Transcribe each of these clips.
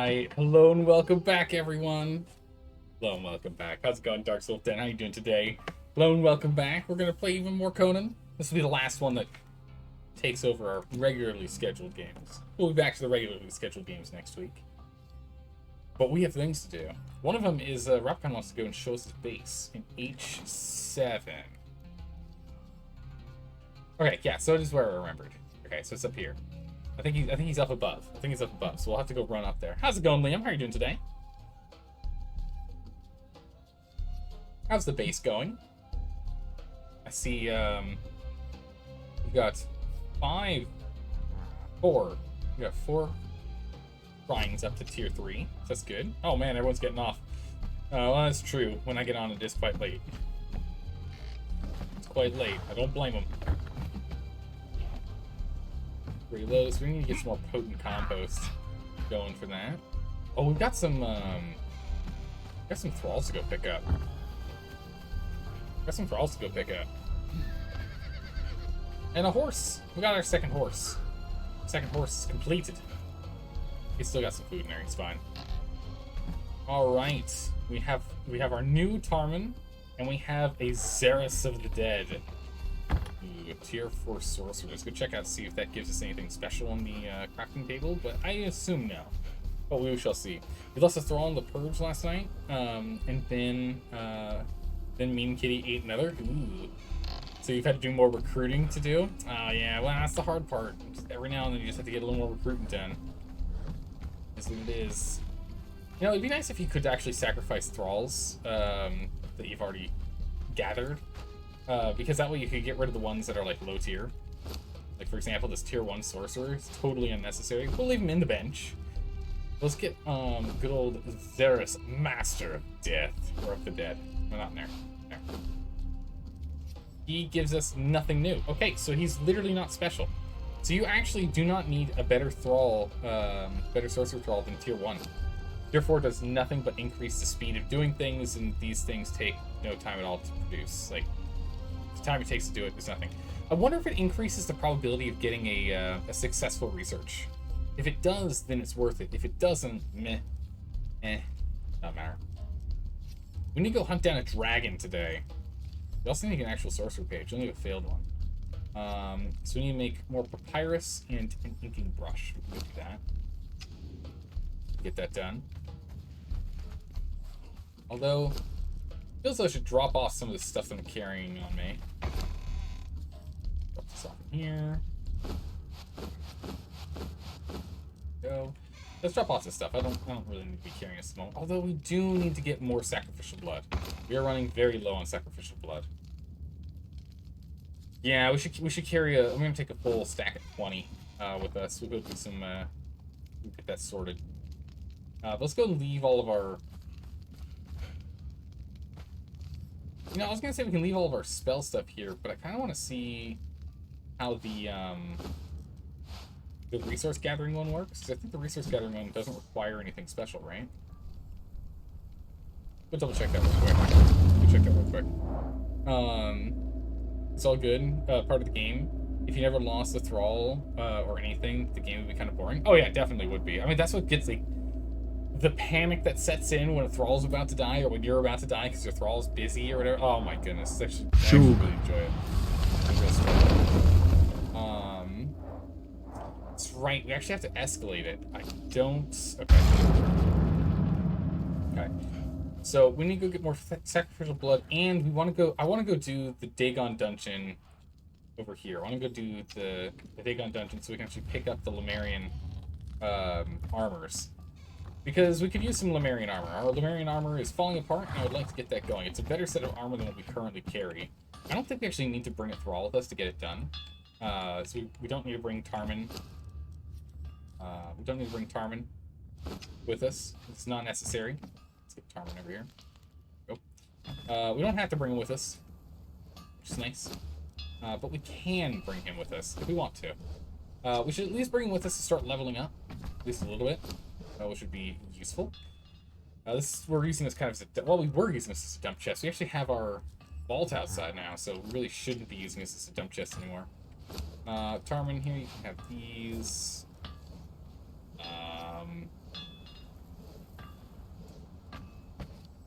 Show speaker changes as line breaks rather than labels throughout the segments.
Alright, hello and welcome back, everyone. Hello and welcome back. How's it going, Dark Souls Den? How you doing today? Hello and welcome back. We're going to play even more Conan. This will be the last one that takes over our regularly scheduled games. We'll be back to the regularly scheduled games next week. But we have things to do. One of them is Rapcon wants to go and show us his base in H7. Okay, yeah, so it is where I remembered. Okay, so it's up here. I think he's up above. So we'll have to go run up there. How's it going, Liam? How are you doing today? How's the base going? I see you got four shrines up to tier 3. That's good. Oh man, everyone's getting off. Well, that's true. When I get on, it is quite late. It's quite late. I don't blame them. Reload, so we need to get some more potent compost going for that. Oh, we've got some thralls to go pick up. And a horse. We got our second horse. Second horse is completed. He's still got some food in there. He's fine. All right, we have our new Tarman, and we have a Xeris of the Dead. Ooh, tier 4 sorcerer. Let's go check out, see if that gives us anything special on the crafting table, but I assume no. But we shall see. We lost a thrall in the purge last night, and then Mean Kitty ate another. Ooh. So you've had to do more recruiting to do? Oh yeah, well that's the hard part. Just every now and then you just have to get a little more recruiting done. That's what it is. You know, it'd be nice if you could actually sacrifice thralls that you've already gathered. Because that way you could get rid of the ones that are like low tier. Like for example, this tier 1 sorcerer is totally unnecessary. We'll leave him in the bench. Let's get good old Xeris, Master of Death, or of the Dead. No, not in there. There. He gives us nothing new. Okay, so he's literally not special. So you actually do not need a better thrall, better sorcerer thrall than tier 1. Tier 4 does nothing but increase the speed of doing things, and these things take no time at all to produce. Like, the time it takes to do it is nothing. I wonder if it increases the probability of getting a successful research. If it does, then it's worth it. If it doesn't, meh. Not matter. We need to go hunt down a dragon today. We also need an actual sorcerer page. Only a failed one. So we need to make more papyrus and an inking brush. We can go do that. Get that done. Although, feels like I should drop off some of the stuff that I'm carrying on me. Drop this off in here. Go. Let's drop off this stuff. I don't really need to be carrying this moment. Although we do need to get more sacrificial blood. We are running very low on sacrificial blood. Yeah, we should carry a. I'm gonna take a full stack of 20 with us. We'll go do some. We'll get that sorted. Let's go leave all of our. You know, I was gonna say we can leave all of our spell stuff here, but I kind of want to see how the resource gathering one works. 'Cause I think the resource gathering one doesn't require anything special, right? We'll double check that real quick. It's all good. Part of the game. If you never lost a thrall or anything, the game would be kind of boring. Oh yeah, definitely would be. I mean, that's what gets the panic that sets in when a thrall's about to die, or when you're about to die because your thrall's busy or whatever. Oh my goodness, I actually really enjoy it. That's right. We actually have to escalate it. I don't. Okay. So we need to go get more sacrificial blood, and we want to go. I want to go do the Dagon dungeon over here. I want to go do the Dagon dungeon so we can actually pick up the Lemurian armors. Because we could use some Lemurian armor. Our Lemurian armor is falling apart, and I would like to get that going. It's a better set of armor than what we currently carry. I don't think we actually need to bring a thrall with us to get it done. So we don't need to bring Tarman. We don't need to bring Tarman with us. It's not necessary. Let's get Tarman over here. Go. We don't have to bring him with us, which is nice. But we can bring him with us if we want to. We should at least bring him with us to start leveling up, at least a little bit. Which would be useful. We're using this kind of we were using this as a dump chest. We actually have our vault outside now, so we really shouldn't be using this as a dump chest anymore. Tarman here, you can have these.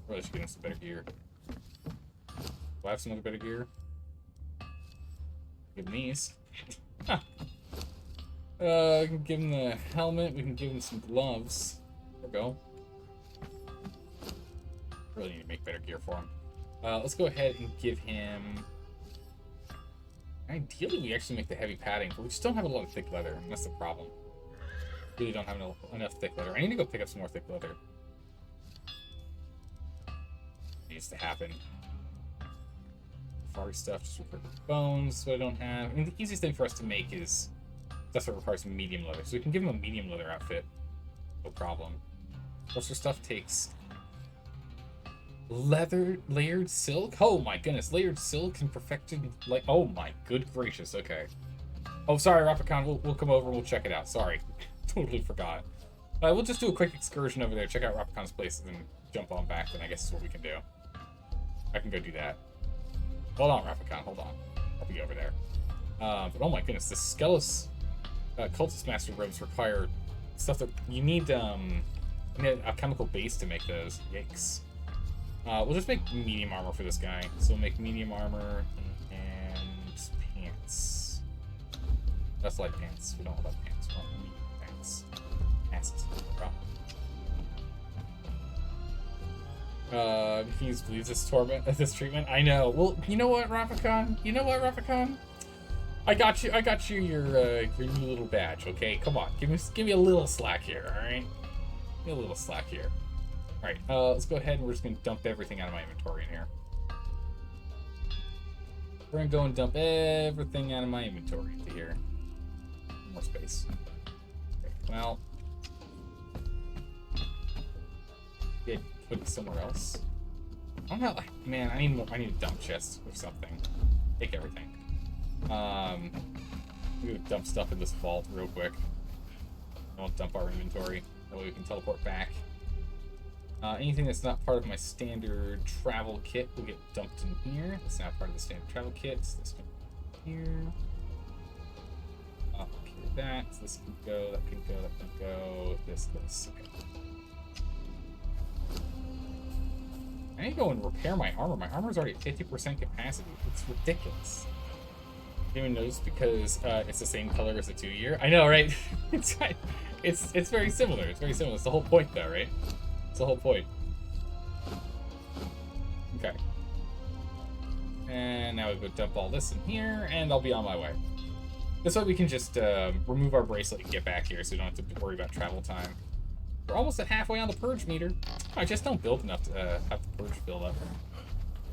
Really should get him some better gear. Do I have some other better gear? Give him these. Huh. We can give him the helmet. We can give him some gloves. There we go. Really need to make better gear for him. Let's go ahead and give him... Ideally, we actually make the heavy padding, but we just don't have a lot of thick leather. And that's the problem. Really don't have enough thick leather. I need to go pick up some more thick leather. Needs to happen. Far stuff, just repair bones, so I don't have... I mean, the easiest thing for us to make is stuff that requires medium leather. So we can give him a medium leather outfit. No problem. Sorcerer stuff takes... layered silk? Oh my goodness, layered silk and perfected, like, oh my good gracious, okay. Oh, sorry, Rapicon, we'll come over and we'll check it out, sorry. Totally forgot. We'll just do a quick excursion over there, check out Rapicon's places, and jump on back, then I guess is what we can do. I can go do that. Hold on, Rapicon, hold on. I'll be over there. But oh my goodness, the Skelos Cultist Master robes require stuff that you need a chemical base to make those. Yikes. We'll just make medium armor for this guy. So we'll make medium armor and pants. That's light pants. We don't want light pants. We want medium pants. Asses. Can you believe this treatment? I know. Well, you know what, Rapicon? I got you your new little badge, okay? Come on, give me a little slack here, alright? Give me a little slack here. Alright, let's go ahead and we're just gonna dump everything out of my inventory in here. We're gonna go and dump everything out of my inventory into here. More space. Okay, well. Yeah, put it somewhere else. I don't know, man, I need a dump chest or something. Take everything. I'm gonna dump stuff in this vault real quick. I'll dump our inventory. That way we can teleport back. Anything that's not part of my standard travel kit will get dumped in here. That's not part of the standard travel kit. So this can go here. Up here, that. So this can go, that can go, that can go. This. Okay. I need to go and repair my armor. My armor's already at 50% capacity. It's ridiculous. Even notice because it's the same color as the 2-year. I know, right? It's very similar. It's very similar. It's the whole point, though, right? It's the whole point. Okay. And now we go dump all this in here, and I'll be on my way. This way we can just remove our bracelet and get back here, so we don't have to worry about travel time. We're almost at halfway on the purge meter. I just don't build enough to have the purge filled up.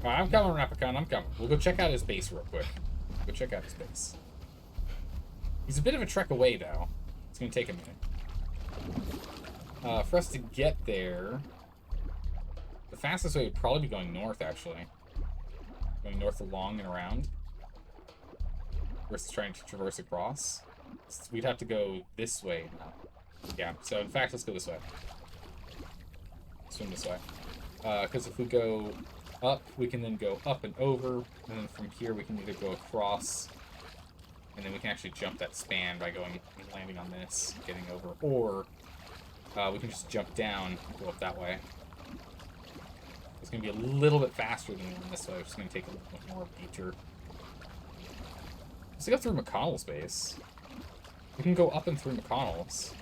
All right, I'm coming, Rapicon. I'm coming. We'll go check out his base real quick. Go check out his base. He's a bit of a trek away, though. It's going to take a minute. For us to get there, the fastest way would probably be going north, actually. Going north along and around. Versus trying to traverse across. We'd have to go this way now. Yeah, so in fact, let's go this way. Swim this way. Because if we go up, we can then go up and over, and then from here we can either go across, and then we can actually jump that span by going and landing on this, getting over, or we can just jump down and go up that way. It's going to be a little bit faster than this way. It's going to take a little bit more detour. Let's go through McConnell's base. We can go up and through McConnell's.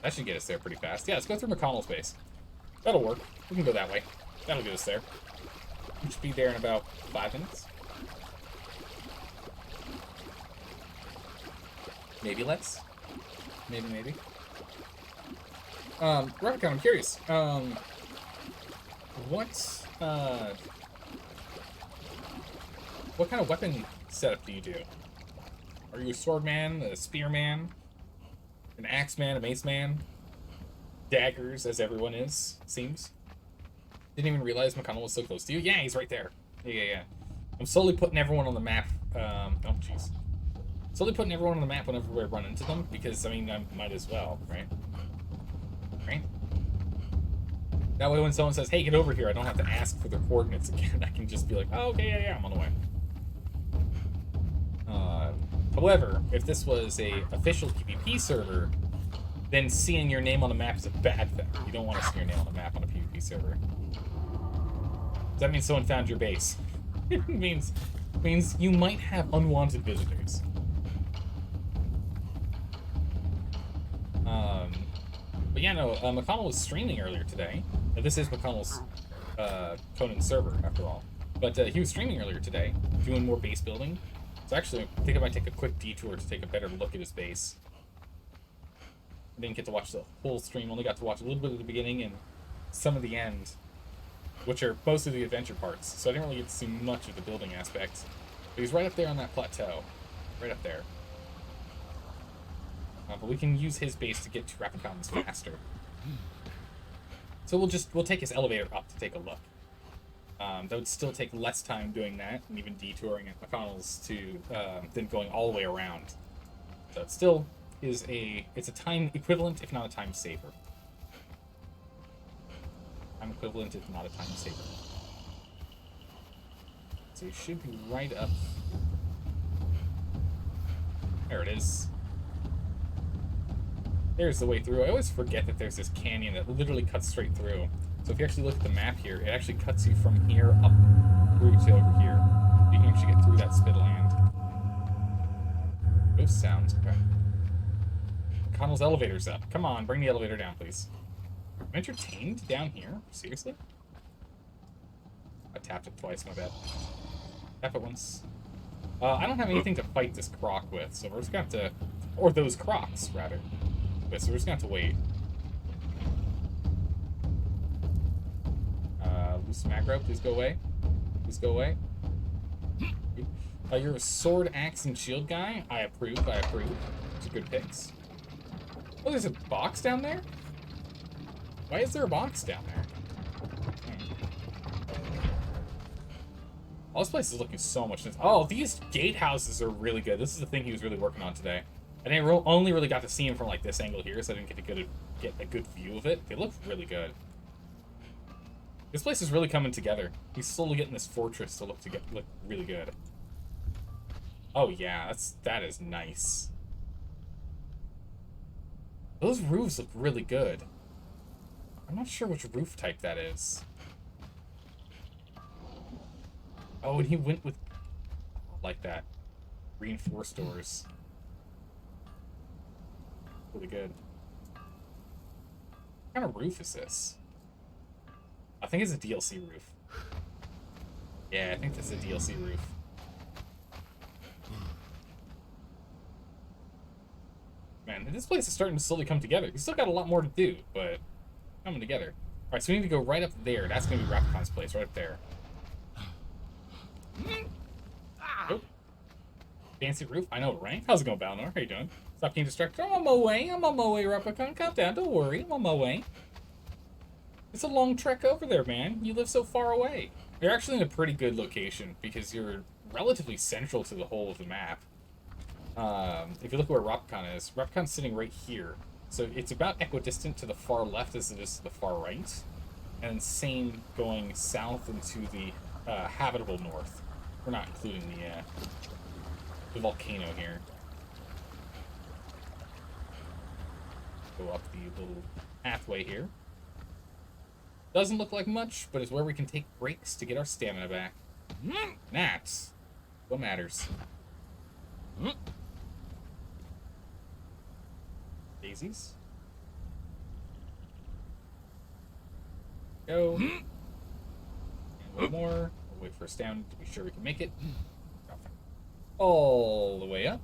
That should get us there pretty fast. Yeah, let's go through McConnell's base. That'll work. We can go that way. That'll get us there. We should be there in about 5 minutes. Maybe less. Maybe. Rapicon, I'm curious. What kind of weapon setup do you do? Are you a sword man, a spear man, an axe man, a mace man? Daggers, as everyone is, seems. Didn't even realize McConnell was so close to you. Yeah, he's right there. Yeah. I'm slowly putting everyone on the map. Oh, jeez. Slowly putting everyone on the map whenever we run into them, because, I mean, I might as well, right? Right? That way when someone says, hey, get over here, I don't have to ask for their coordinates again. I can just be like, oh, okay, yeah, I'm on the way. However, if this was a official PvP server, then seeing your name on the map is a bad thing. You don't want to see your name on the map on a PvP server. that mean someone found your base? It means you might have unwanted visitors. But yeah, no, McConnell was streaming earlier today. This is McConnell's Conan server, after all. But he was streaming earlier today, doing more base building. So actually, I think I might take a quick detour to take a better look at his base. I didn't get to watch the whole stream, only got to watch a little bit of the beginning and some of the end, which are most of the adventure parts. So I didn't really get to see much of the building aspect. But he's right up there on that plateau. Right up there. But we can use his base to get to Rapicons faster. So we'll take his elevator up to take a look. That would still take less time doing that, and even detouring at McConnell's than going all the way around. So it still is it's a time equivalent, if not a time saver. Time equivalent, if not a time saver. So you should be right up. There it is. There's the way through. I always forget that there's this canyon that literally cuts straight through. So if you actually look at the map here, it actually cuts you from here up through to over here. You can actually get through that spit land. Those sounds. Okay. McConnell's elevator's up. Come on, bring the elevator down, please. I'm entertained down here? Seriously? I tapped it twice, my bad. Tap it once. I don't have anything to fight this croc with, so we're just gonna have to... Or those crocs, rather. So we're just gonna have to wait. Loose macro, please go away. Please go away. You're a sword, axe, and shield guy? I approve, I approve. Those are good picks. Oh, there's a box down there? Why is there a box down there? All this place is looking so much nice. Oh, these gatehouses are really good. This is the thing he was really working on today. And I only really got to see him from like this angle here, so I didn't get a good view of it. They look really good. This place is really coming together. He's slowly getting this fortress to look really good. Oh yeah, that is nice. Those roofs look really good. I'm not sure which roof type that is. Oh, and he went with like that. Reinforced doors. Really good. What kind of roof is this? I think it's a DLC roof. Yeah, I think this is a DLC roof. Man, this place is starting to slowly come together. We still got a lot more to do, but coming together. Alright, so we need to go right up there. That's going to be Rapicon's place, right up there. Oh. Fancy roof. I know, right? How's it going, Balnor? How you doing? Stop being distracted. I'm on my way. I'm on my way, Rapicon. Calm down. Don't worry. I'm on my way. It's a long trek over there, man. You live so far away. You're actually in a pretty good location because you're relatively central to the whole of the map. If you look where Rapicon is, Rapicon's sitting right here. So it's about equidistant to the far left as it is to the far right. And same going south into the habitable north. We're not including the volcano here. Go up the little pathway here. Doesn't look like much, but it's where we can take breaks to get our stamina back. That's what matters. Daisies. Go. And one more. We'll wait for a stamina to be sure we can make it. All the way up.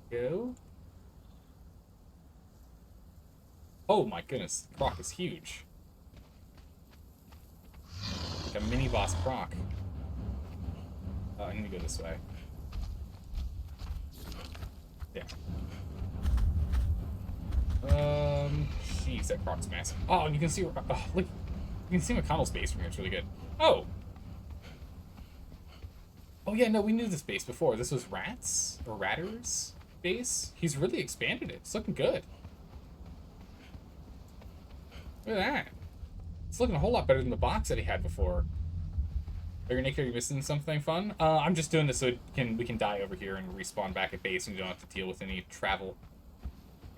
Go. Oh my goodness, the croc is huge. Like a mini boss croc. I need to go this way. Yeah. Jeez, that croc's massive. Oh, and you can see, look, you can see McConnell's base from here. It's really good. Oh. Oh yeah, no, we knew this base before. This was Rats or Ratter's base. He's really expanded it. It's looking good. Look at that. It's looking a whole lot better than the box that he had before. Are you naked? Are you missing something fun? I'm just doing this so we can die over here and respawn back at base and you don't have to deal with any travel.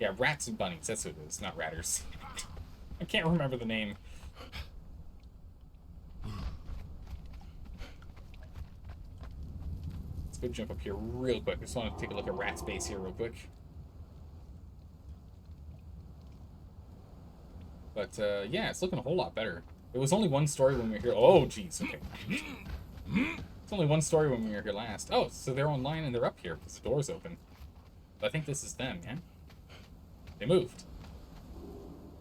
Yeah, rats and bunnies. That's what it is, not ratters. I can't remember the name. Let's go jump up here real quick. I just want to take a look at rat space here real quick. But, yeah, it's looking a whole lot better. It was only one story when we were here. Oh, jeez, okay. It's only one story when we were here last. Oh, so they're online and they're up here because the door's open. I think this is them, yeah? They moved.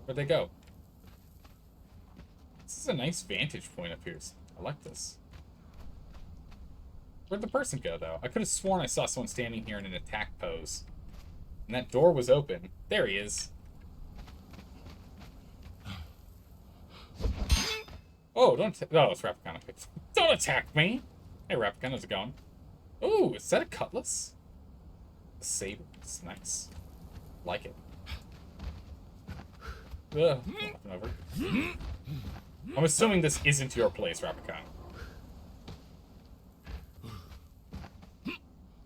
Where'd they go? This is a nice vantage point up here. I like this. Where'd the person go, though? I could have sworn I saw someone standing here in an attack pose. And that door was open. There he is. Oh, don't... Oh, it's Rapicon. Don't attack me! Hey, Rapicon, how's it going? Oh, is that a cutlass? A saber. It's nice. Like it. Ugh. Over. I'm assuming this isn't your place, Rapicon.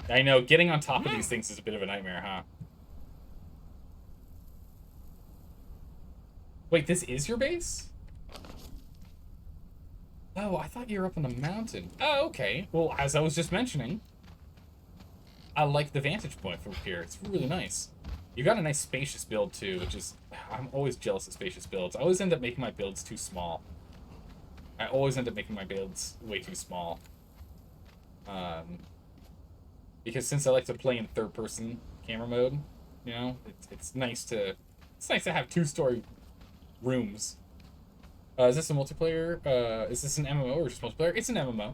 I know, getting on top of these things is a bit of a nightmare, huh? Wait, this is your base? Oh, I thought you were up on the mountain. Oh, okay. Well, as I was just mentioning, I like the vantage point from here. It's really nice. You got a nice spacious build, too, which is... I'm always jealous of spacious builds. I always end up making my builds too small. I always end up making my builds way too small. Because since I like to play in third-person camera mode, you know, it's nice to have two-story rooms. Is this a multiplayer? Is this an MMO or just multiplayer? It's an MMO.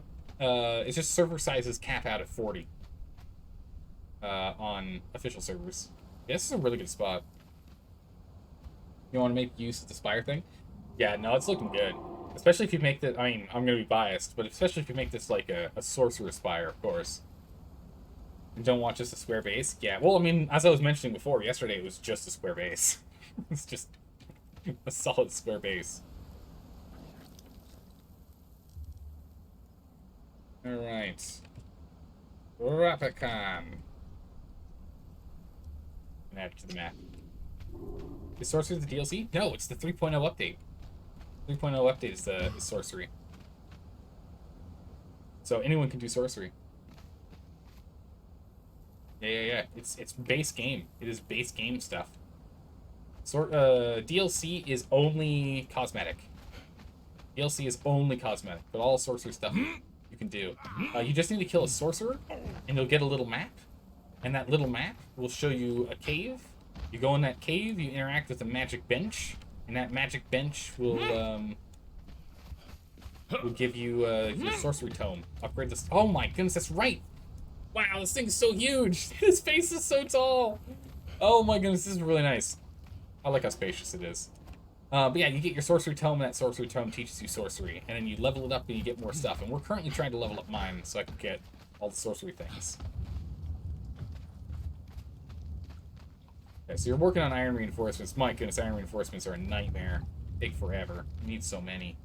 It's just server sizes cap out at 40 on official servers. Yeah, this is a really good spot. You want to make use of the spire thing? Yeah, no, it's looking good. Especially if you make the... I mean, I'm going to be biased, but especially if you make this like a sorcerer spire, of course. And don't want just a square base. Yeah, well, I mean, as I was mentioning before, yesterday it was just a square base. It's just a solid square base. Alright. Rapicon. Add it to the map. Is Sorcery the DLC? No, it's the 3.0 update. 3.0 update is the Sorcery. So anyone can do Sorcery. Yeah. It's base game. It is base game stuff. DLC is only cosmetic. DLC is only cosmetic, but all Sorcery stuff you can do. You just need to kill a sorcerer, and you'll get a little map. And that little map will show you a cave. You go in that cave, you interact with a magic bench, and that magic bench will give you your sorcery tome. Upgrade this. Oh my goodness, that's right. Wow, this thing's so huge. This face is so tall. Oh my goodness, this is really nice. I like how spacious it is. But yeah, you get your sorcery tome, and that sorcery tome teaches you sorcery, and then you level it up and you get more stuff. And we're currently trying to level up mine so I can get all the sorcery things. Okay, so you're working on iron reinforcements. My goodness, iron reinforcements are a nightmare. Take forever. You need so many.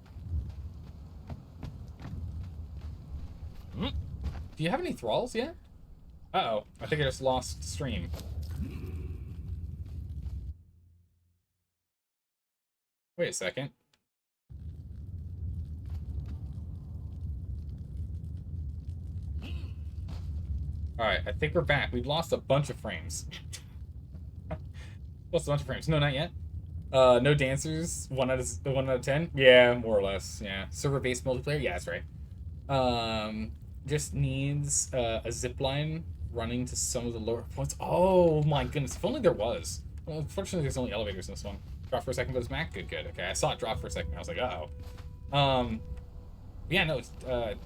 Do you have any thralls yet? Uh-oh. I think I just lost stream. Wait a second. Alright, I think we're back. We've lost a bunch of frames. Lost a bunch of frames. No, not yet. No dancers. 1 out of 10. Yeah, more or less. Yeah, server-based multiplayer. Yeah, that's right. Just needs a zip line running to some of the lower points. Oh my goodness! If only there was. Well, unfortunately, there's only elevators in this one. Drop for a second, but it's Mac. Good. Okay, I saw it drop for a second. I was like, uh-oh. Yeah, no.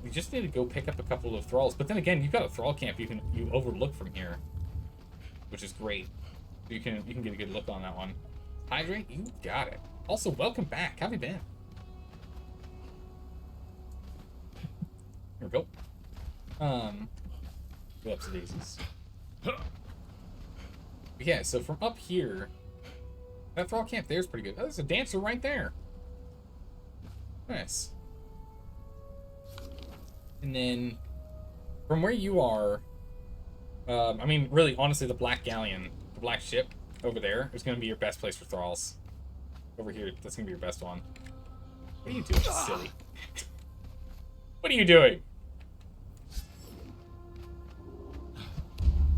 You just need to go pick up a couple of thralls. But then again, you've got a thrall camp you overlook from here, which is great. You can get a good look on that one. Hydrate, you got it. Also, welcome back. How have you been? Here we go. Go up to daisies. Yeah, so from up here, that thrall camp there's pretty good. Oh, there's a dancer right there. Nice. And then from where you are, I mean, really, honestly, the black galleon, the black ship, over there is going to be your best place for thralls. Over here, that's going to be your best one. What are you doing, silly? What are you doing?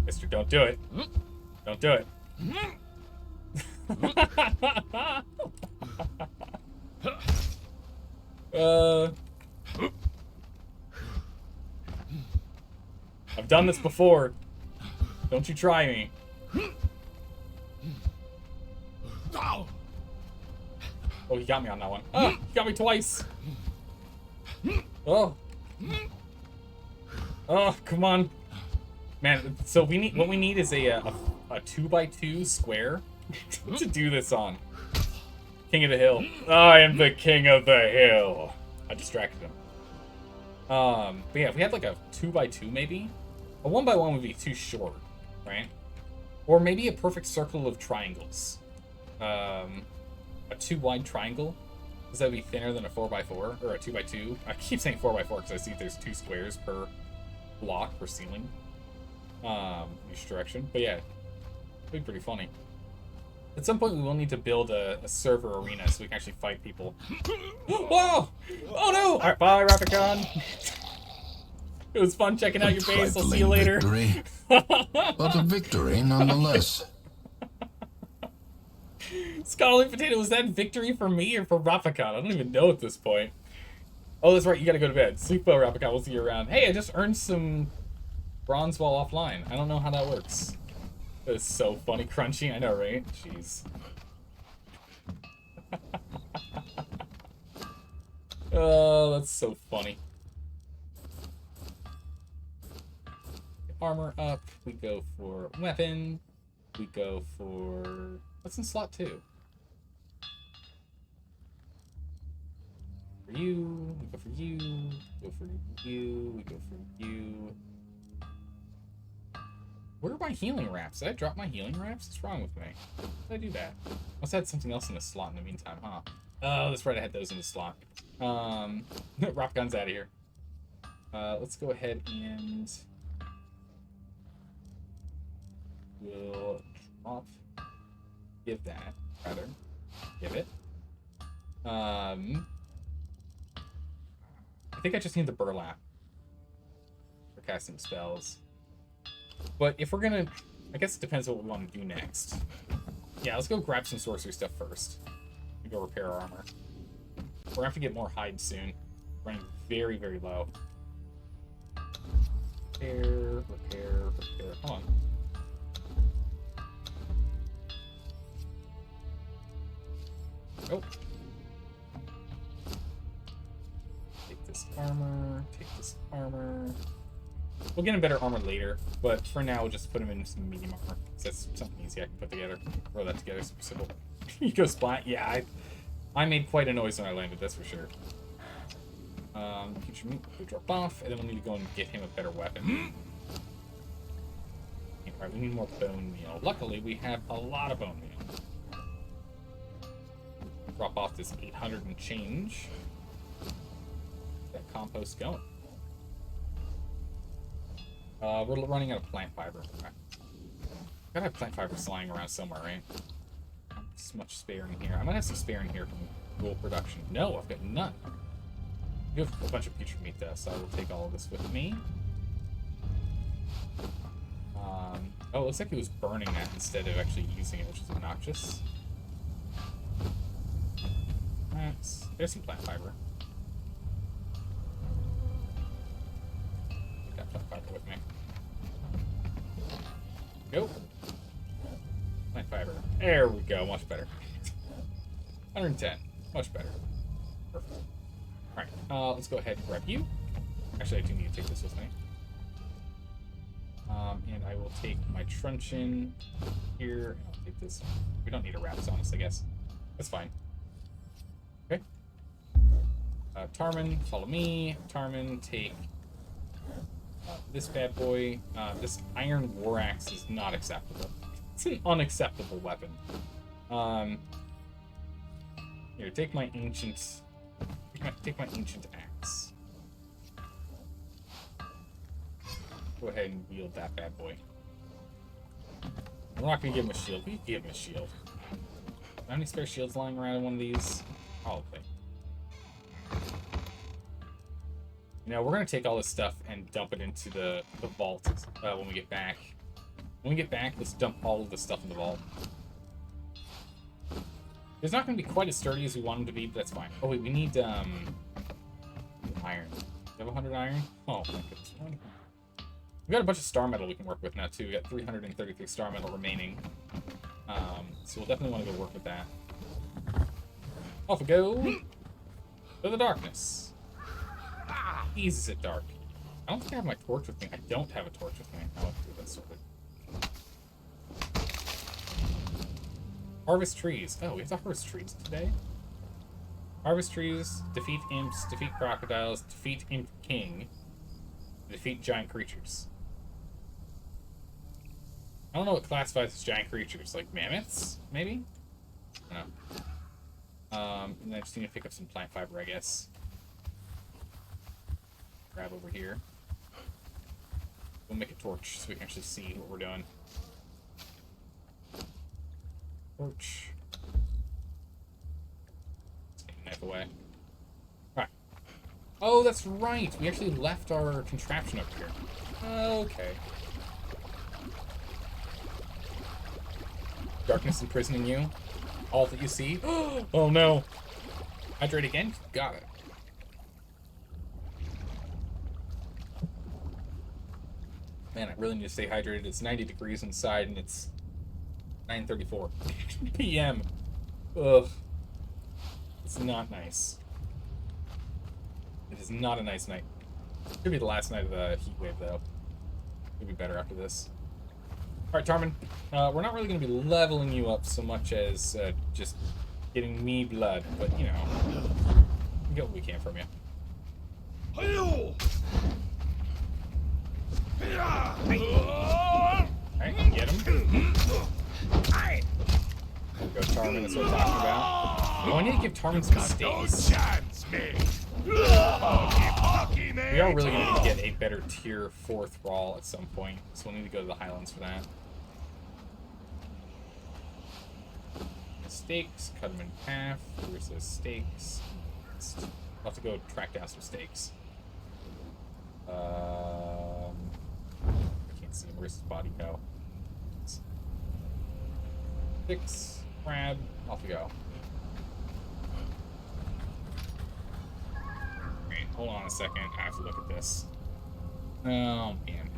Mister, don't do it. Don't do it. I've done this before. Don't you try me. Oh, he got me on that one. Oh, he got me twice. Oh. Oh, come on. Man, so what we need is a 2x2 square to do this on. King of the hill. I am the king of the hill. I distracted him. But yeah, if we had like a 2x2 maybe, a 1x1 would be too short, right? Or maybe a perfect circle of triangles. A 2-wide triangle. Does that be thinner than a 4x4 or a 2x2? I keep saying 4x4 because I see there's 2 squares per block per ceiling. Each direction. But yeah, it'd be pretty funny. At some point, we will need to build a server arena so we can actually fight people. Whoa! Oh no! Alright, bye, Rapicon. It was fun checking out your base. I'll see you later.
Victory, but a victory nonetheless.
Scholarly Potato, was that victory for me or for Rapicon? I don't even know at this point. Oh, that's right. You gotta go to bed. Sleep well, Rapicon. We'll see you around. Hey, I just earned some bronze while offline. I don't know how that works. That is so funny. Crunchy, I know, right? Jeez. Oh, that's so funny. Armor up. We go for weapon. We go for... What's in slot 2? For you. We go for you. We go for you. We go for you. Where are my healing wraps? Did I drop my healing wraps? What's wrong with me? Why did I do that? Must have had something else in the slot in the meantime, huh? Oh, that's right, I had those in the slot. Rock gun's out of here. Let's go ahead and... We'll drop... Give that, rather. Give it. I think I just need the burlap for casting spells. But if we're gonna... I guess it depends what we want to do next. Yeah, let's go grab some sorcery stuff first. And go repair our armor. We're gonna have to get more hide soon. Running very, very low. Repair, repair, repair. Hold on. Oh. Take this armor, take this armor. We'll get him better armor later, but for now we'll just put him in some medium armor. That's something easy I can put together. Throw that together, super simple. You go splat. Yeah, I made quite a noise when I landed, that's for sure. Future meat, we drop off, and then we'll need to go and get him a better weapon. Alright, we need more bone meal. Luckily, we have a lot of bone meal. Drop off this 800 and change. Get that compost going. We're running out of plant fiber. Okay. Gotta have plant fiber lying around somewhere, right? There's much spare in here. I might have some spare in here from wool production. No, I've got none. You have a bunch of future meat though, so I will take all of this with me. Oh, it looks like he was burning that instead of actually using it, which is obnoxious. There's some plant fiber. Take that plant fiber with me. Go. Plant fiber. There we go. Much better. 110. Much better. Perfect. Alright, let's go ahead and grab you. Actually, I do need to take this with me. And I will take my truncheon here. And I'll take this. We don't need a wraps on us, I guess. That's fine. Okay. Tarman, follow me. Tarman, take this bad boy. This iron war axe is not acceptable. It's an unacceptable weapon. Here, take my ancient. Take my ancient axe. Go ahead and wield that bad boy. We're not gonna give him a shield. We can give him a shield. How many spare shields lying around in one of these? Probably. You know, we're gonna take all this stuff and dump it into the vault when we get back. When we get back, let's dump all of this stuff in the vault. It's not gonna be quite as sturdy as we want him to be, but that's fine. Oh wait, we need iron. You have 100 iron? Oh my goodness. We got a bunch of star metal we can work with now too. We got 333 star metal remaining. So we'll definitely want to go work with that. Off we go to the darkness. Easy it dark. I don't think I have my torch with me. I don't have a torch with me. I'll do that sorted. Harvest trees. Oh, we have to harvest trees today. Harvest trees, defeat imps, defeat crocodiles, defeat imp king, defeat giant creatures. I don't know what classifies as giant creatures, like mammoths, maybe? I don't know. And I just need to pick up some plant fiber, I guess. Grab over here. We'll make a torch so we can actually see what we're doing. Torch. Take a knife away. Alright. Oh, that's right! We actually left our contraption up here. Okay. Darkness imprisoning you. All that you see. Oh no! Hydrate again? Got it. Man, I really need to stay hydrated. It's 90 degrees inside and it's 9:34 p.m. Ugh. It's not nice. It is not a nice night. Could be the last night of the heat wave, though. Could be better after this. Alright, Tarmin. We're not really going to be leveling you up so much as just getting me blood, but, you know, we get what we can from you. Alright, get him. There we go, Tarmin, that's what I'm talking about. Oh, I need to give Tarmin some steaks. We are really going to get a better tier 4 thrall at some point, so we'll need to go to the Highlands for that. Steaks, cut them in half. Where's those steaks? I'll have to go track down some steaks. I can't see him. Where's his body go? Six, crab, off we go. Alright, hold on a second. I have to look at this. Oh, man.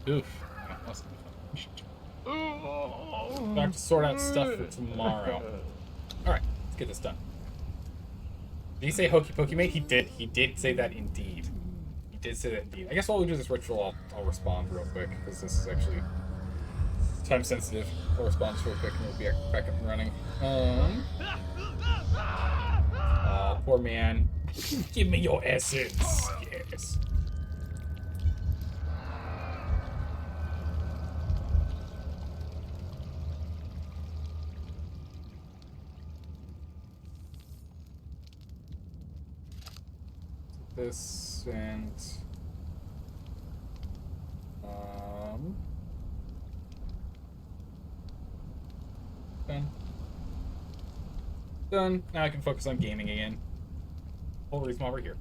Oof. I have to sort out stuff for tomorrow. Alright, let's get this done. Did he say hokey pokey mate? He did. He did say that indeed. He did say that indeed. I guess while we do this ritual, I'll respond real quick, because this is actually time sensitive. I'll respond real quick and we'll be back up and running. Oh, poor man. Give me your essence. Yes. This and done. Now I can focus on gaming again. Whole reason why we're here.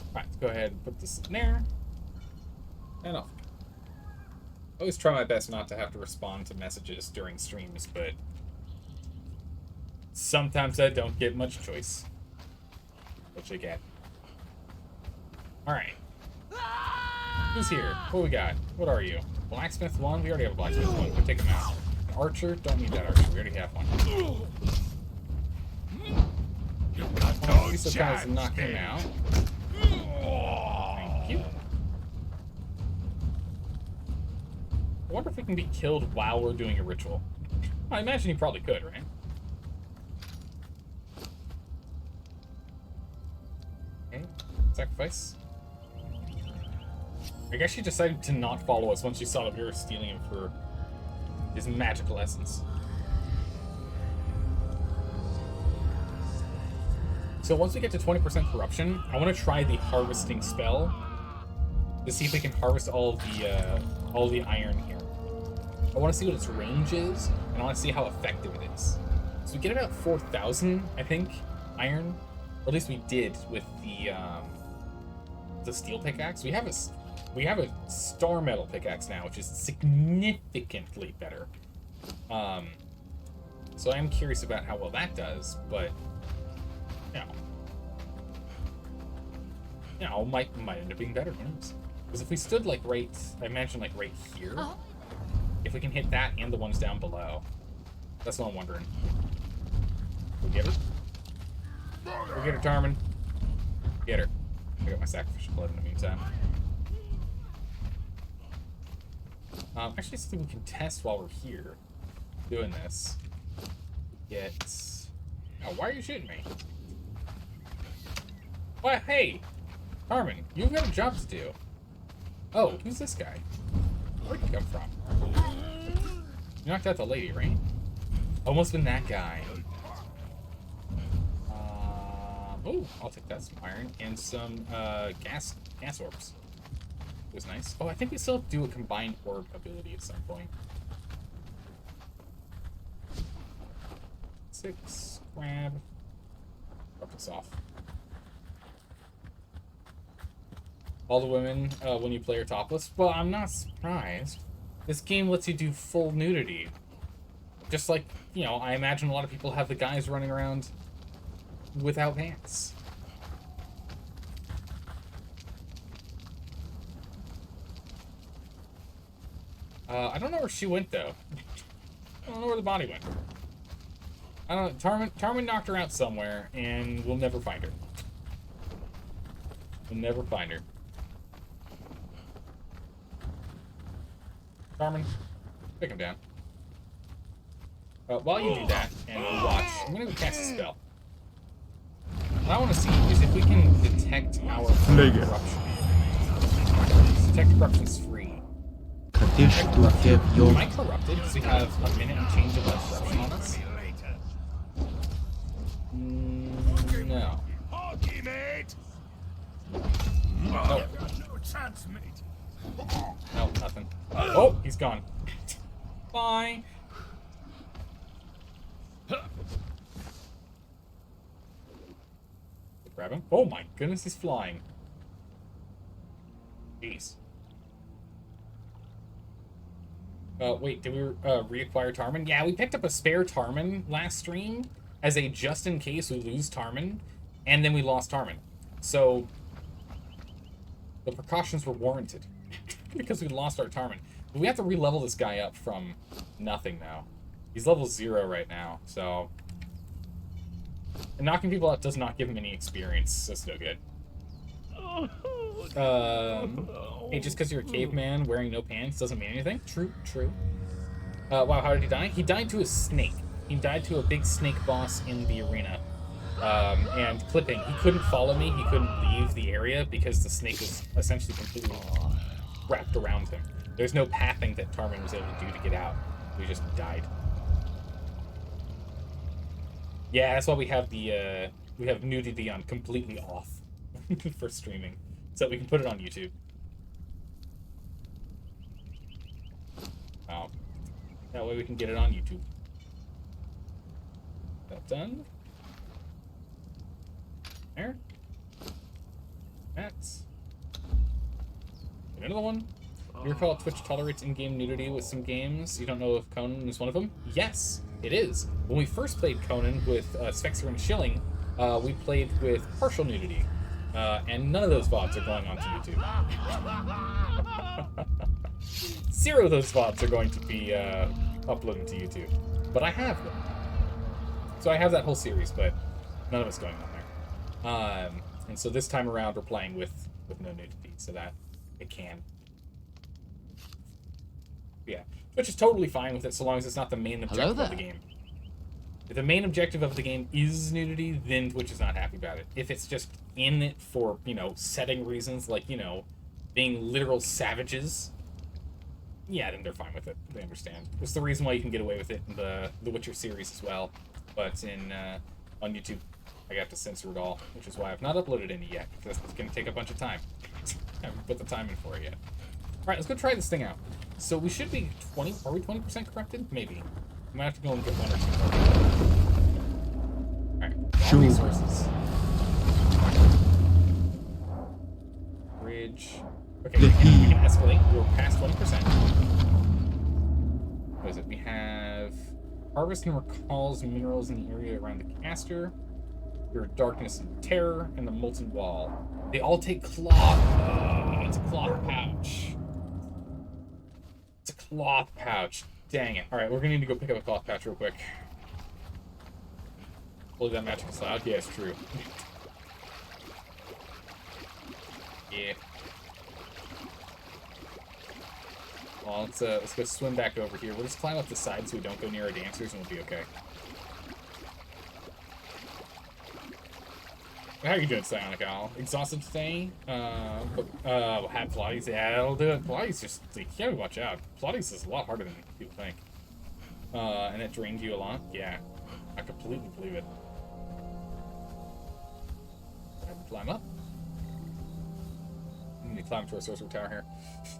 Alright, let's go ahead and put this in there. And off. I always try my best not to have to respond to messages during streams, but sometimes I don't get much choice. Which I get. Alright. Who's here? What we got? What are you? Blacksmith 1? We already have a blacksmith 1. We'll take him out. An archer? Don't need that archer. We already have one. Oh, so kind of knock him out. Thank you. I wonder if we can be killed while we're doing a ritual. I imagine you probably could, right? Okay. Sacrifice. I guess she decided to not follow us once she saw that we were stealing him for his magical essence. So once we get to 20% corruption, I want to try the harvesting spell to see if we can harvest all the iron here. I want to see what its range is, and I want to see how effective it is. So we get about 4,000, I think, iron, or at least we did with the steel pickaxe. We have a star metal pickaxe now, which is significantly better. So I am curious about how well that does, but might end up being better. Who knows? Because if we stood like right, I imagine like right here, if we can hit that and the ones down below, that's what I'm wondering. We'll get her. We'll get her, Tarman. Get her. I got my sacrificial blood in the meantime. Actually, something we can test while we're here doing this. Oh, why are you shooting me? Well, hey, Carmen, you've got a job to do. Oh, who's this guy? Where'd he come from? You knocked out the lady, right? Almost been that guy. Oh, I'll take that, some iron and some gas orbs. It was nice. Oh, I think we still have to do a combined orb ability at some point. 6, grab. Drop this off. All the women, when you play, are topless. Well, I'm not surprised. This game lets you do full nudity. Just like, I imagine a lot of people have the guys running around without pants. I don't know where she went, though. I don't know where the body went. I don't know. Tarman knocked her out somewhere, and we'll never find her. We'll never find her. Tarman, pick him down. While you do that, and we watch, I'm going to cast a spell. What I want to see is if we can detect our corruption. Detect corruption's free. Am I corrupted? Does he have a minute and change of corruption on us? No. Oh. No, nothing. Oh, he's gone. Bye. Grab him. Oh my goodness, he's flying. Jeez. Wait, did we reacquire Tarman? Yeah, we picked up a spare Tarman last stream as a just in case we lose Tarman, and then we lost Tarman. So the precautions were warranted because we lost our Tarman. But we have to re-level this guy up from nothing now. He's level 0 right now, so... And knocking people out does not give him any experience, so it's no good. Hey, just because you're a caveman wearing no pants doesn't mean anything. True, true. Wow, how did he die? He died to a snake. He died to a big snake boss in the arena. And clipping. He couldn't follow me. He couldn't leave the area because the snake was essentially completely wrapped around him. There's no pathing that Tarman was able to do to get out. We just died. Yeah, that's why we have the we have nudity on completely off for streaming, so we can put it on YouTube. Oh, that way we can get it on YouTube. That done. There. That's another one. You recall Twitch tolerates in-game nudity with some games. You don't know if Conan is one of them? Yes, it is. When we first played Conan with Spexer and Schilling, we played with partial nudity. And none of those VODs are going onto YouTube. 0 of those VODs are going to be uploaded to YouTube. But I have them. So I have that whole series, but none of it's going on there. And so this time around, we're playing with no nudity, so that it can. Yeah, Twitch is totally fine with it so long as it's not the main objective of the game. If the main objective of the game is nudity, then Twitch is not happy about it. If it's just in it for, setting reasons, like, being literal savages, yeah, then they're fine with it. They understand. It's the reason why you can get away with it in the Witcher series as well. But in on YouTube. I have to censor it all, which is why I've not uploaded any yet, because it's going to take a bunch of time. I haven't put the time in for it yet. Alright, let's go try this thing out. So we should be 20, are we 20% corrupted? Maybe. I might have to go and get one or two more. Alright, resources. Bridge. Okay, we can escalate. We're past 20%. What is it? We have harvest and recalls minerals in the area around the caster. Your darkness and terror, and the molten wall. They all take cloth. It's a cloth pouch. It's a cloth pouch. Dang it. Alright, we're gonna need to go pick up a cloth pouch real quick. Hopefully that magic is loud. Yeah, it's true. Yeah. Well, let's go swim back over here. We'll just climb up the side so we don't go near our dancers and we'll be okay. How are you doing, Psionic Owl? Exhausted today? Had Pilates? Yeah, I'll do it. Pilates just, like, you gotta watch out. Pilates is a lot harder than people think. And it drained you a lot? Yeah. I completely believe it. Climb up. We need to climb to our Sorcery Tower here.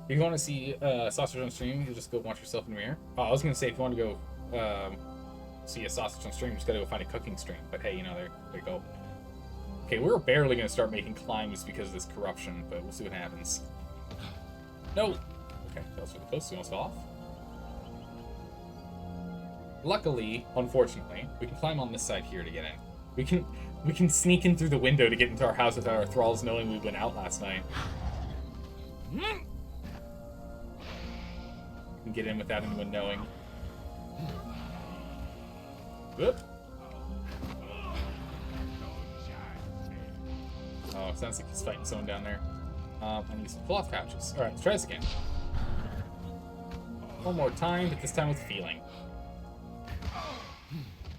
If you want to see Sausage on stream, you just go watch yourself in the mirror. Oh, I was gonna say, if you want to go see a Sausage on stream, you just gotta go find a cooking stream. But hey, you know, there you go. Okay, we're barely gonna start making climbs because of this corruption, but we'll see what happens. No! Okay, that was really close. We almost fell off. Luckily, unfortunately, we can climb on this side here to get in. We can sneak in through the window to get into our house without our thralls knowing we went out last night. We can get in without anyone knowing. Whoop. Oh, it sounds like he's fighting someone down there. I need some cloth pouches. Alright, let's try this again. One more time, but this time with feeling.